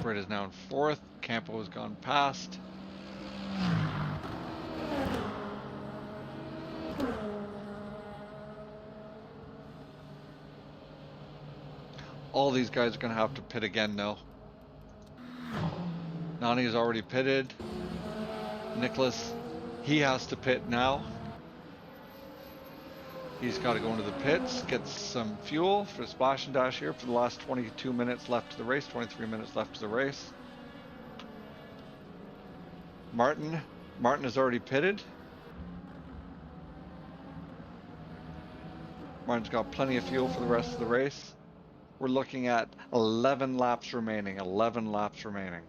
Britt is now in 4th. Campo has gone past. All these guys are going to have to pit again now. Nani is already pitted. Nicholas, he has to pit now. He's got to go into the pits, get some fuel for splash and dash here for the last 22 minutes left to the race, 23 minutes left to the race. Martin is already pitted. Martin's got plenty of fuel for the rest of the race. We're looking at 11 laps remaining, 11 laps remaining.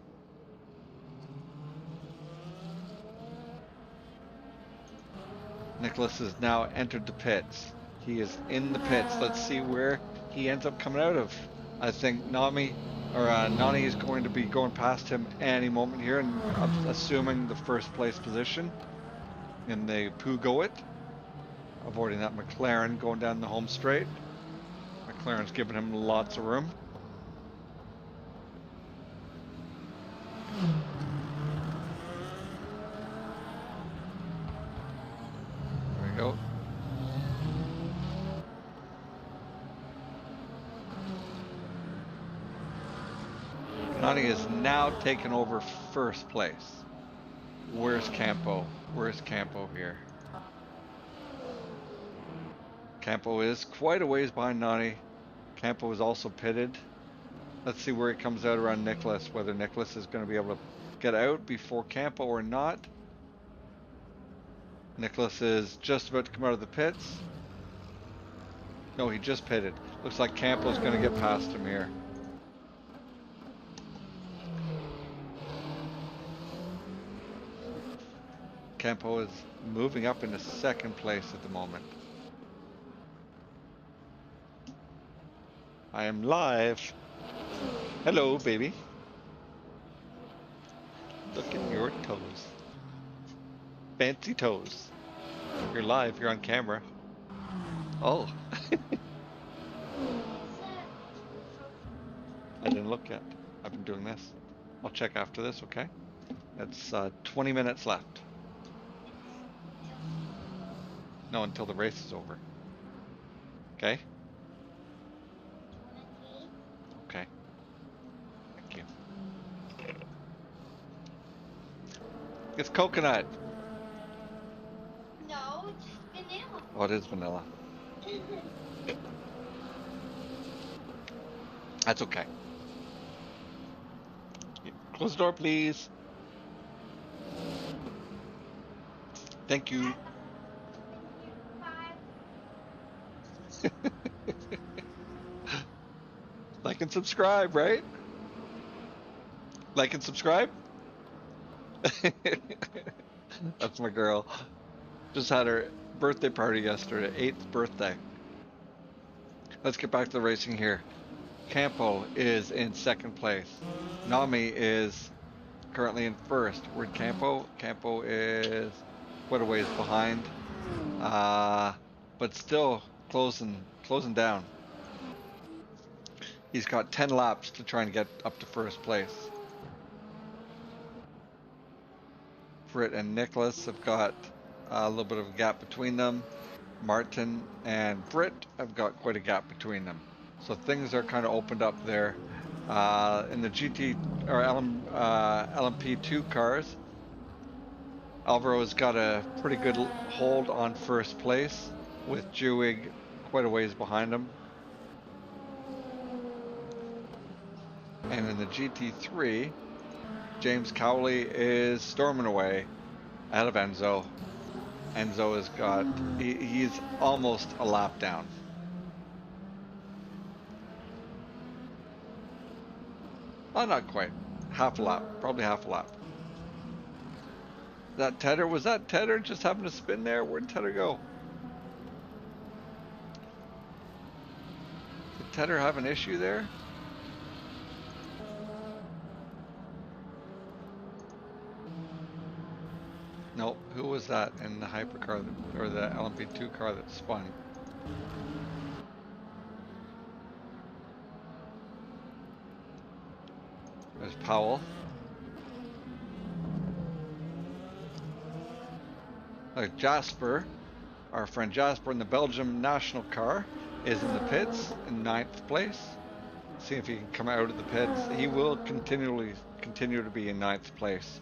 Nicholas has now entered the pits. He is in the pits. Let's see where he ends up coming out of. I think Nani is going to be going past him any moment here, and I'm assuming the first place position in the Pugoit, avoiding that McLaren going down the home straight. McLaren's giving him lots of room. Nani is now taken over first place. Where's Campo? Where's Campo here? Campo is quite a ways behind Nani. Campo is also pitted. Let's see where he comes out around Nicholas, whether Nicholas is going to be able to get out before Campo or not. Nicholas is just about to come out of the pits. No, he just pitted. Looks like Campo's going to get past him here. Campo is moving up into second place at the moment. I am live. Hello, baby. Look at your toes. Fancy toes. You're live, you're on camera. Oh. I didn't look yet. I've been doing this. I'll check after this, okay? It's 20 minutes left. No, until the race is over. Okay? Okay. Thank you. It's coconut. No, it's vanilla. Oh, it is vanilla. That's okay. Close the door, please. Thank you. Like and subscribe, right? Like and subscribe? That's my girl. Just had her birthday party yesterday, 8th birthday. Let's get back to the racing here. Campo is in second place. Nami is currently in first. Where'd Campo? Campo is quite a ways behind. But still closing down. He's got 10 laps to try and get up to first place. Britt and Nicholas have got a little bit of a gap between them. Martin and Britt have got quite a gap between them. So things are kind of opened up there. In the GT or LMP2 cars, Alvaro has got a pretty good hold on first place, with Jewig quite a ways behind him. And in the GT3, James Cowley is storming away ahead of Enzo. Enzo has got, he's almost a lap down. Oh, not quite. Half a lap, probably half a lap. That Tedder, was that Tedder just having a spin there? Where'd Tedder go? Did Tedder have an issue there? No, who was that in the hypercar or the LMP2 car that spun? There's Powell. Jasper, our friend Jasper in the Belgium national car, is in the pits in 9th place. See if he can come out of the pits. He will continue to be in 9th place,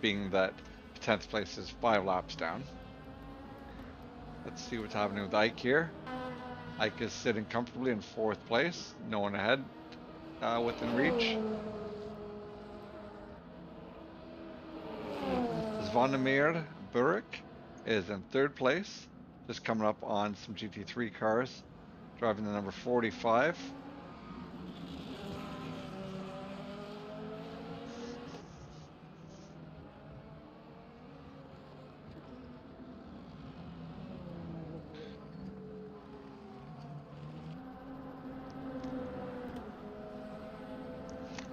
being that 10th place is 5 laps down. Let's see what's happening with Ike here. Ike is sitting comfortably in 4th place, no one ahead, within reach. Zvonimir Burek is in 3rd place, just coming up on some GT3 cars, driving the number 45.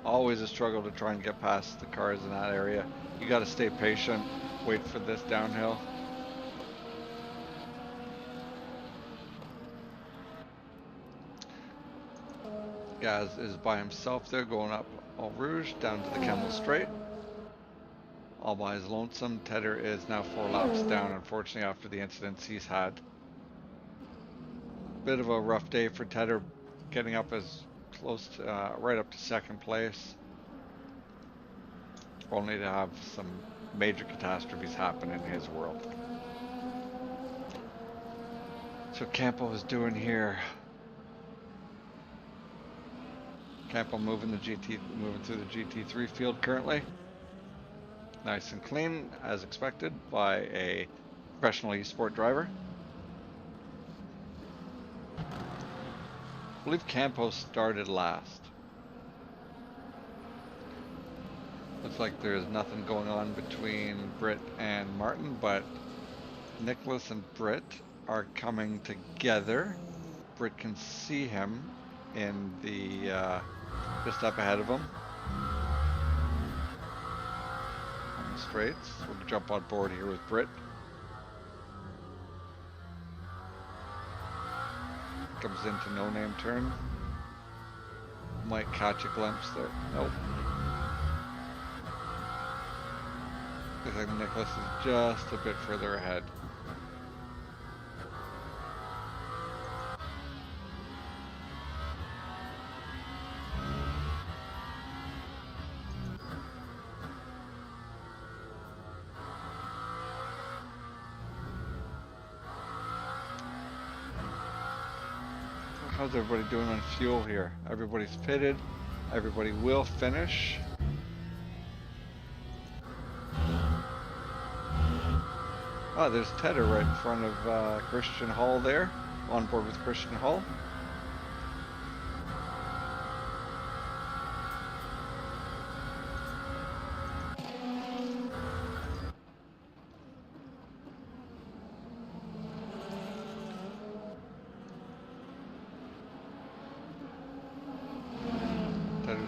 Always a struggle to try and get past the cars in that area. You got to stay patient, wait for this downhill. Gaz is by himself there, going up Eau Rouge down to the Camel Straight. All by his lonesome. Tedder is now 4 laps down, unfortunately, after the incidents he's had. Bit of a rough day for Tedder, getting up as close to, right up to second place, only to have some major catastrophes happen in his world. So Campo is doing here. Campo moving through the GT3 field currently. Nice and clean, as expected by a professional esport driver. I believe Campo started last. Looks like there's nothing going on between Britt and Martin, but Nicholas and Britt are coming together. Britt can see him in the just up ahead of him on the straights. We'll jump on board here with Britt. Comes into no name turn. Might catch a glimpse there. Nope. Looks like Nicholas is just a bit further ahead. How's everybody doing on fuel here? Everybody's pitted. Everybody will finish. Oh, there's Tedder right in front of Christian Hall there. On board with Christian Hall.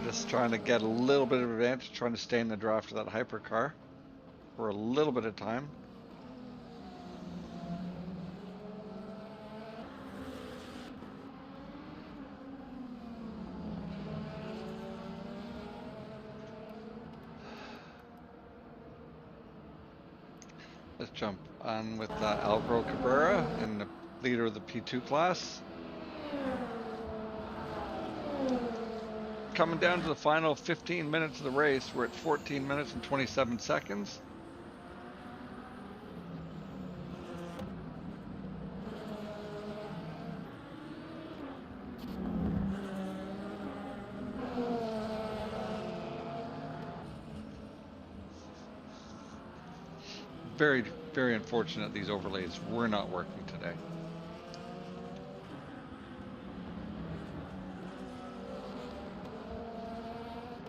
Just trying to get a little bit of advantage, trying to stay in the draft of that hypercar for a little bit of time. Let's jump on with Alvaro Cabrera and the leader of the P2 class. Coming down to the final 15 minutes of the race. We're at 14 minutes and 27 seconds. Very, very unfortunate these overlays were not working today.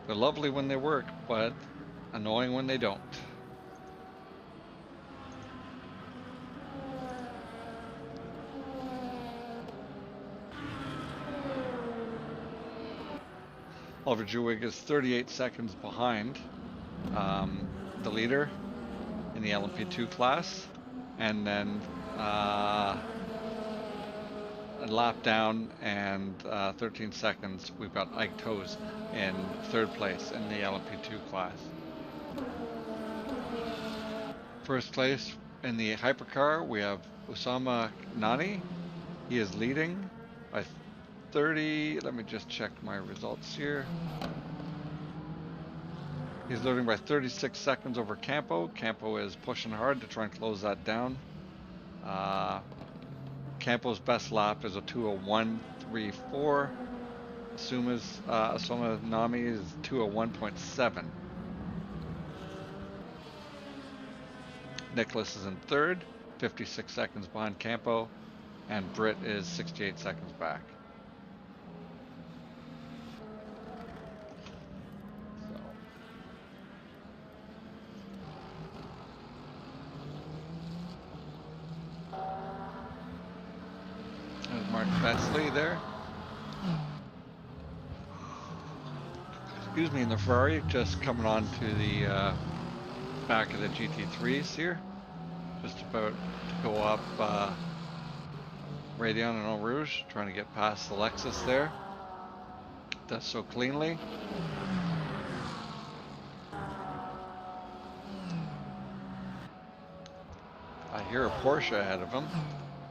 They're lovely when they work, but annoying when they don't. Oliver Jewig is 38 seconds behind the leader in the LMP2 class, and then a lap down and 13 seconds, we've got Ike Toes in third place in the LMP2 class. First place in the hypercar, we have Usama Nani. He is leading by 30. Let me just check my results here. He's leading by 36 seconds over Campo. Campo is pushing hard to try and close that down. Campo's best lap is a 2:01.34. Usama Nami is 2:01.7. Nicholas is in third, 56 seconds behind Campo, and Britt is 68 seconds back. There's Martin Besley there. Excuse me, in the Ferrari, just coming on to the back of the GT3s here. Just about to go up Radeon and Eau Rouge, trying to get past the Lexus there. Does so cleanly. I hear a Porsche ahead of him.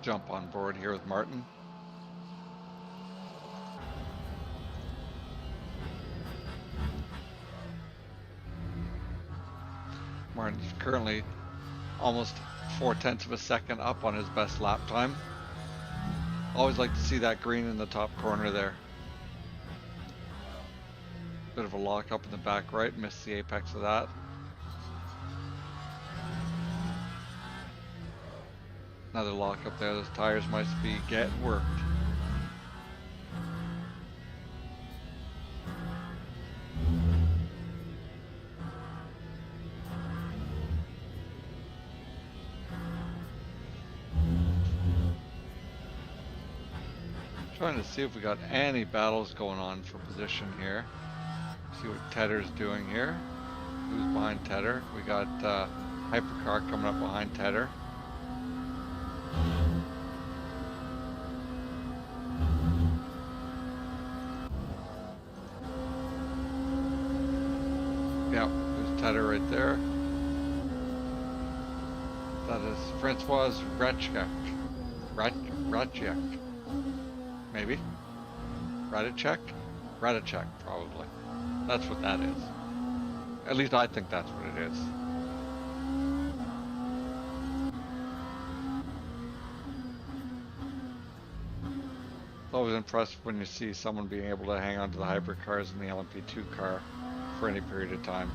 Jump on board here with Martin. Martin's currently almost 4/10 of a second up on his best lap time. Always like to see that green in the top corner there. Bit of a lock up in the back right, missed the apex of that. Another lock up there, those tires must be getting worked. Trying to see if we got any battles going on for position here. See what Tedder's doing here. Who's behind Tedder? We got Hypercar coming up behind Tedder. Yeah, there's Tedder right there. That is Francois Ratchek. Ratchek. Maybe? Radicek? Radicek, probably. That's what that is. At least I think that's what it is. It's always impressive when you see someone being able to hang on to the hypercars in the LMP2 car for any period of time.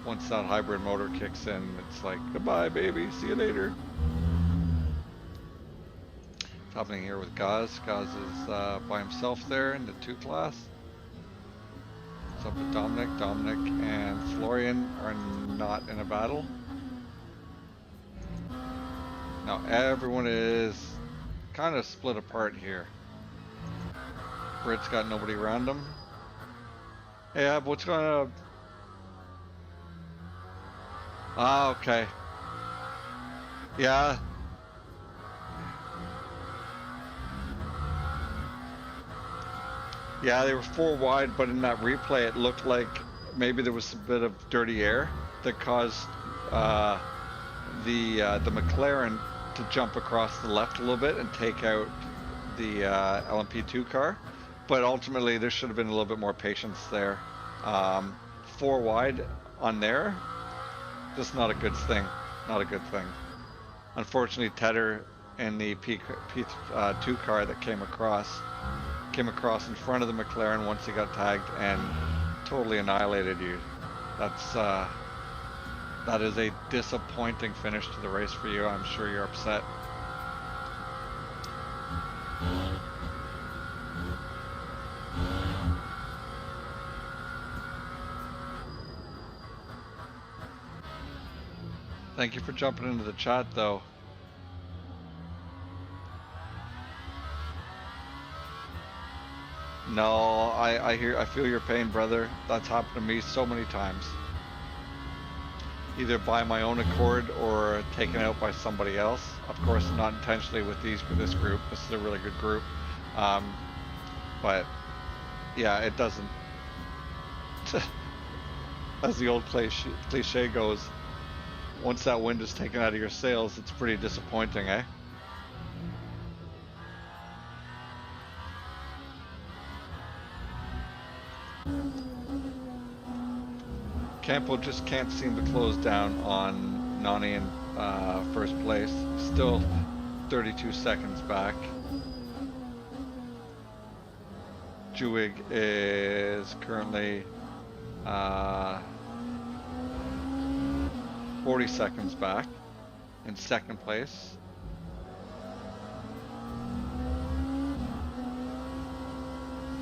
Once that hybrid motor kicks in, it's like, goodbye, baby, see you later. What's happening here with Gaz? Gaz is by himself there in the 2 class. What's up with Dominic? Dominic and Florian are not in a battle. Now everyone is kind of split apart here. Brit's got nobody around him. Yeah, but what's going on? Ah, okay. Yeah. Yeah, they were 4 wide, but in that replay it looked like maybe there was a bit of dirty air that caused the McLaren to jump across the left a little bit and take out the LMP2 car. But ultimately there should have been a little bit more patience there. 4 wide on there. Just not a good thing. Not a good thing. Unfortunately, Tedder and the P2 car that came across in front of the McLaren once he got tagged and totally annihilated you. That is a disappointing finish to the race for you. I'm sure you're upset. Thank you for jumping into the chat, though. No, I feel your pain, brother. That's happened to me so many times. Either by my own accord or taken out by somebody else. Of course, not intentionally with this group. This is a really good group. But yeah, it doesn't. As the old cliche goes, once that wind is taken out of your sails, it's pretty disappointing, eh? Campo just can't seem to close down on Nani in first place. Still 32 seconds back. Juwig is currently 40 seconds back in second place.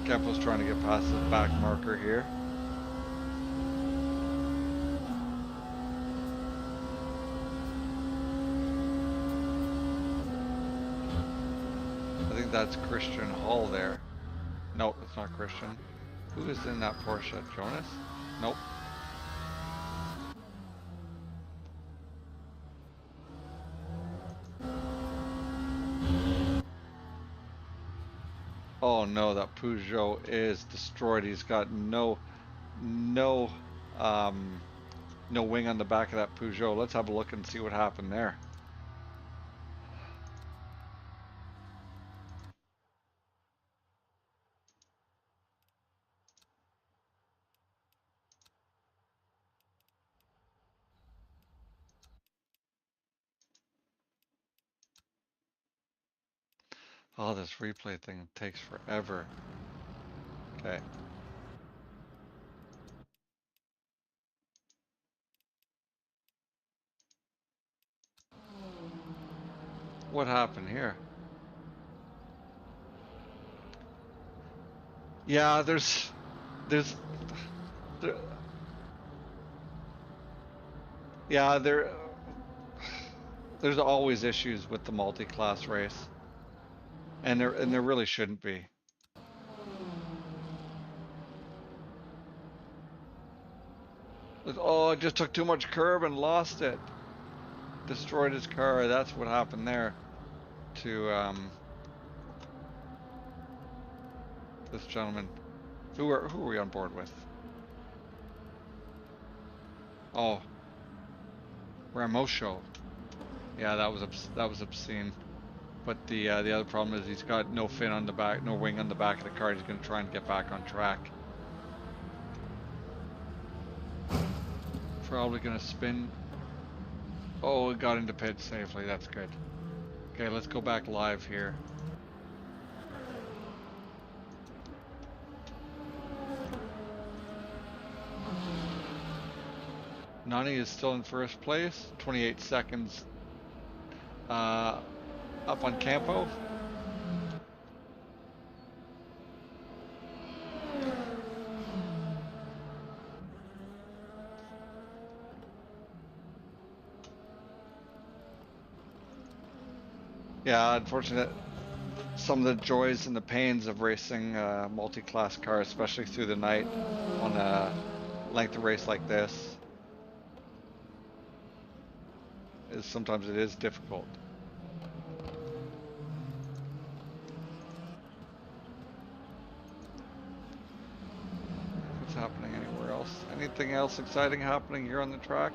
Campo's trying to get past his back marker here. I think that's Christian Hall there. Nope, it's not Christian. Who is in that Porsche? Jonas? Nope. Oh no, that Peugeot is destroyed. He's got no wing on the back of that Peugeot. Let's have a look and see what happened there. Oh, this replay thing takes forever. Okay. What happened here? Yeah, there's, there, yeah, there's always issues with the multi-class race, and there really shouldn't be. Oh, I just took too much curb and lost it. Destroyed his car. That's what happened there to this gentleman. Who are we on board with? Oh, Ramosho. Yeah, that was obscene. But the other problem is he's got no fin on the back, no wing on the back of the car. He's going to try and get back on track. Probably going to spin. Oh, it got into pit safely. That's good. Okay, let's go back live here. Nani is still in first place. 28 seconds up on Campo. Yeah, unfortunate. Some of the joys and the pains of racing multi-class cars, especially through the night on a length of race like this, is sometimes it is difficult. What's happening anywhere else? Anything else exciting happening here on the track?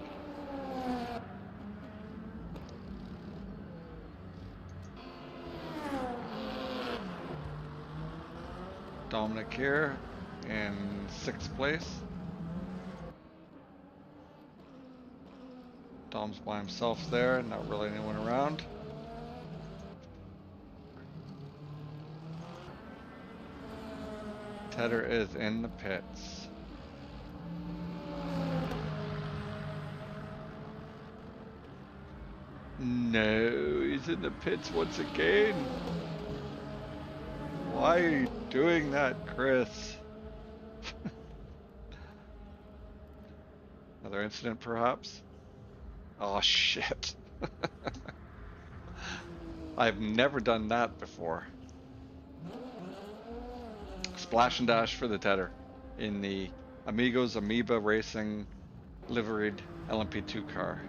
Dominic here in 6th place. Dom's by himself there, not really anyone around. Tedder is in the pits. No, he's in the pits once again. Why are you doing that, Chris? Another incident, perhaps? Oh, shit. I've never done that before. Splash and dash for the Tedder in the Amigos Amoeba Racing liveried LMP2 car.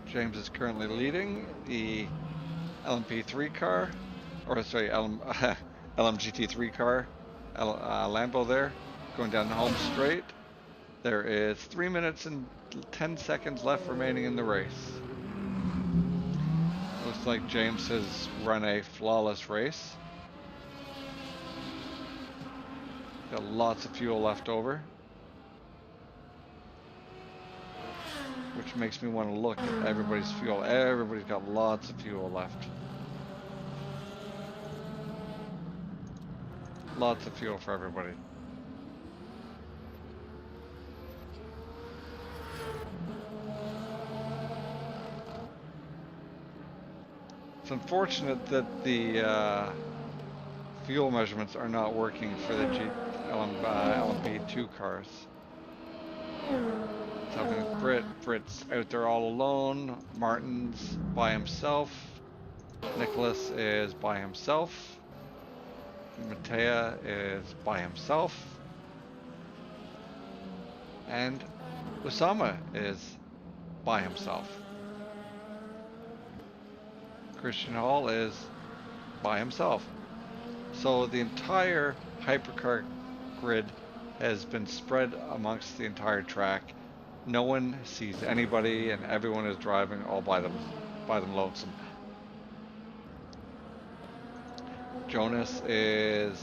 James is currently leading the LMP3 car, or sorry, LMGT3 car, Lambo there, going down the home straight. There is 3 minutes and 10 seconds left remaining in the race. Looks like James has run a flawless race. Got lots of fuel left over, which makes me want to look at everybody's fuel. Everybody's got lots of fuel left. Lots of fuel for everybody. It's unfortunate that the fuel measurements are not working for the LMP2 cars. It's having Brit's out there all alone. Martin's by himself. Nicholas is by himself. Matea is by himself. And Osama is by himself. Christian Hall is by himself. So the entire hypercar grid has been spread amongst the entire track. No one sees anybody and everyone is driving all by them lonesome. Jonas is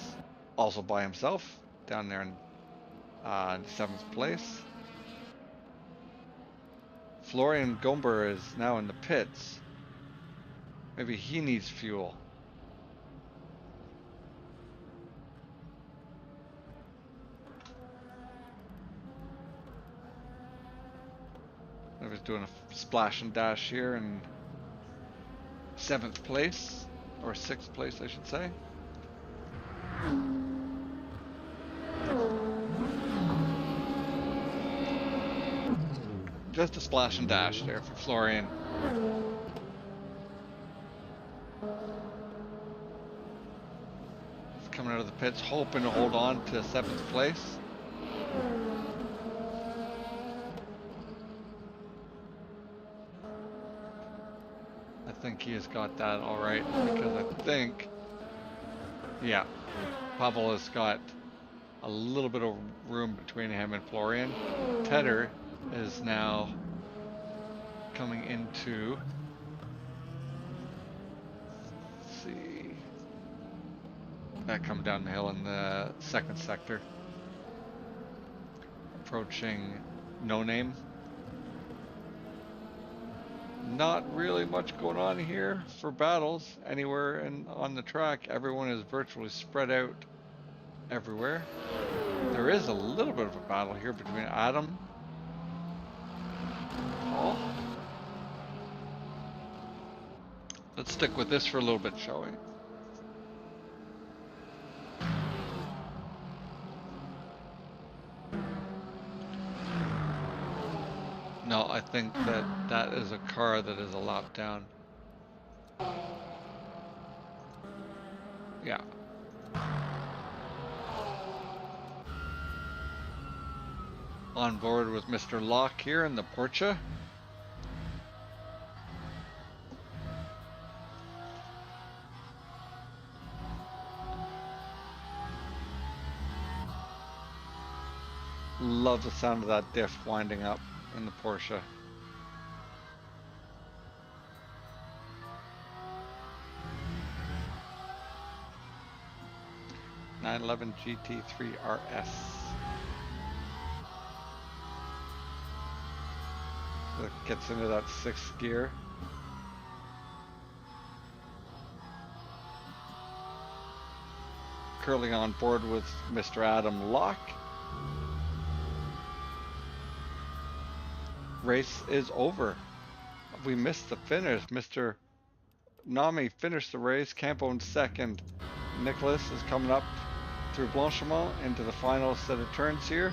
also by himself down there in in 7th place. Florian Gomber is now in the pits. Maybe he needs fuel. I was doing a splash and dash here in 7th place, or 6th place, I should say. Just a splash and dash there for Florian. He's coming out of the pits, hoping to hold on to 7th place. I think he has got that all right, because I think, yeah, Pavel has got a little bit of room between him and Florian. Tedder is now coming into, let's see, that come down the hill in the 2nd sector, approaching No Name. Not really much going on here for battles anywhere on the track. Everyone is virtually spread out everywhere. There is a little bit of a battle here between Adam and Paul. Let's stick with this for a little bit, shall we? No, I think that is a car that is a lap down. Yeah. On board with Mr. Locke here in the Porsche. Love the sound of that diff winding up in the Porsche. .911 GT3 RS. That gets into that 6th gear. Curling on board with Mr. Adam Locke. Race is over. We missed the finish. Mr. Nami finished the race. Campo in 2nd. Nicholas is coming up through Blanchimont into the final set of turns here.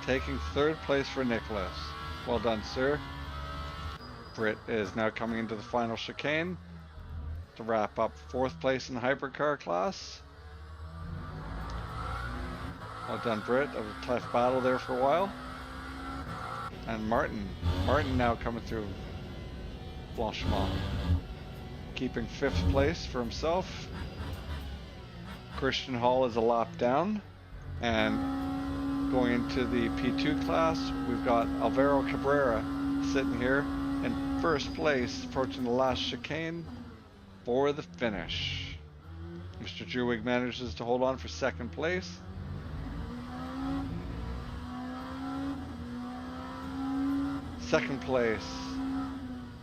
Taking 3rd place for Nicholas. Well done, sir. Britt is now coming into the final chicane to wrap up 4th place in the hypercar class. Well done, Britt. That was a tough battle there for a while. And Martin now coming through Blanchimont, keeping 5th place for himself. Christian Hall is a lap down, and going into the P2 class, we've got Alvaro Cabrera sitting here in 1st place, approaching the last chicane for the finish. Mr. Jewig manages to hold on for 2nd place. Second place.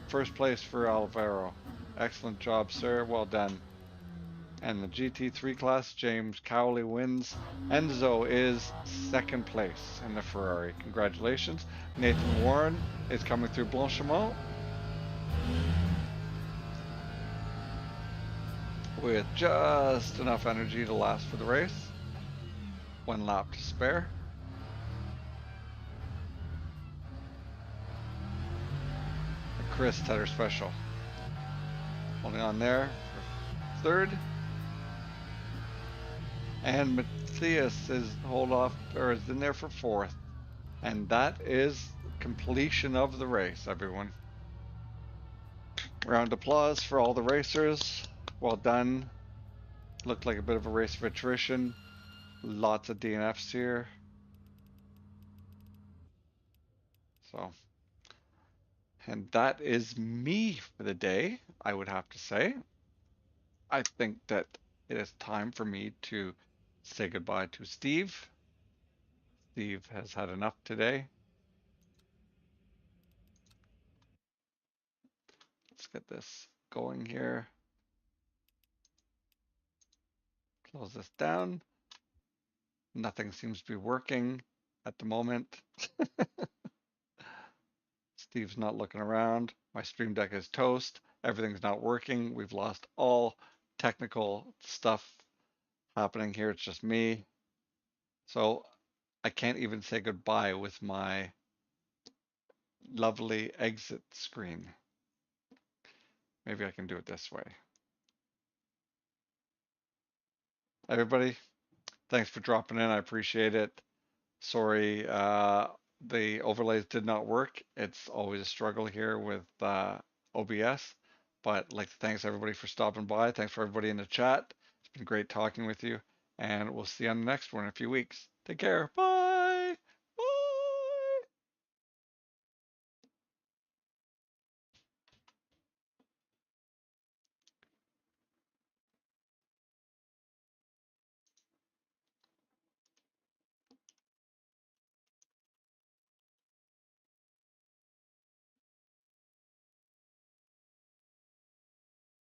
1st place for Alvaro. Excellent job, sir. Well done. And the GT3 class, James Cowley wins. Enzo is 2nd place in the Ferrari. Congratulations. Nathan Warren is coming through Blanchimont with just enough energy to last for the race. 1 lap to spare. Chris Tedder Special holding on there for 3rd. And Matthias is is in there for 4th. And that is completion of the race, everyone. Round of applause for all the racers. Well done. Looked like a bit of a race of attrition. Lots of DNFs here. So And that is me for the day, I would have to say. I think that it is time for me to say goodbye to Steve. Steve has had enough today. Let's get this going here. Close this down. Nothing seems to be working at the moment. Steve's not looking around. My stream deck is toast. Everything's not working. We've lost all technical stuff happening here. It's just me. So I can't even say goodbye with my lovely exit screen. Maybe I can do it this way. Everybody, thanks for dropping in. I appreciate it. Sorry, the overlays did not work. It's always a struggle here with OBS. But like, thanks everybody for stopping by. Thanks for everybody in the chat. It's been great talking with you. And we'll see you on the next one in a few weeks. Take care. Bye.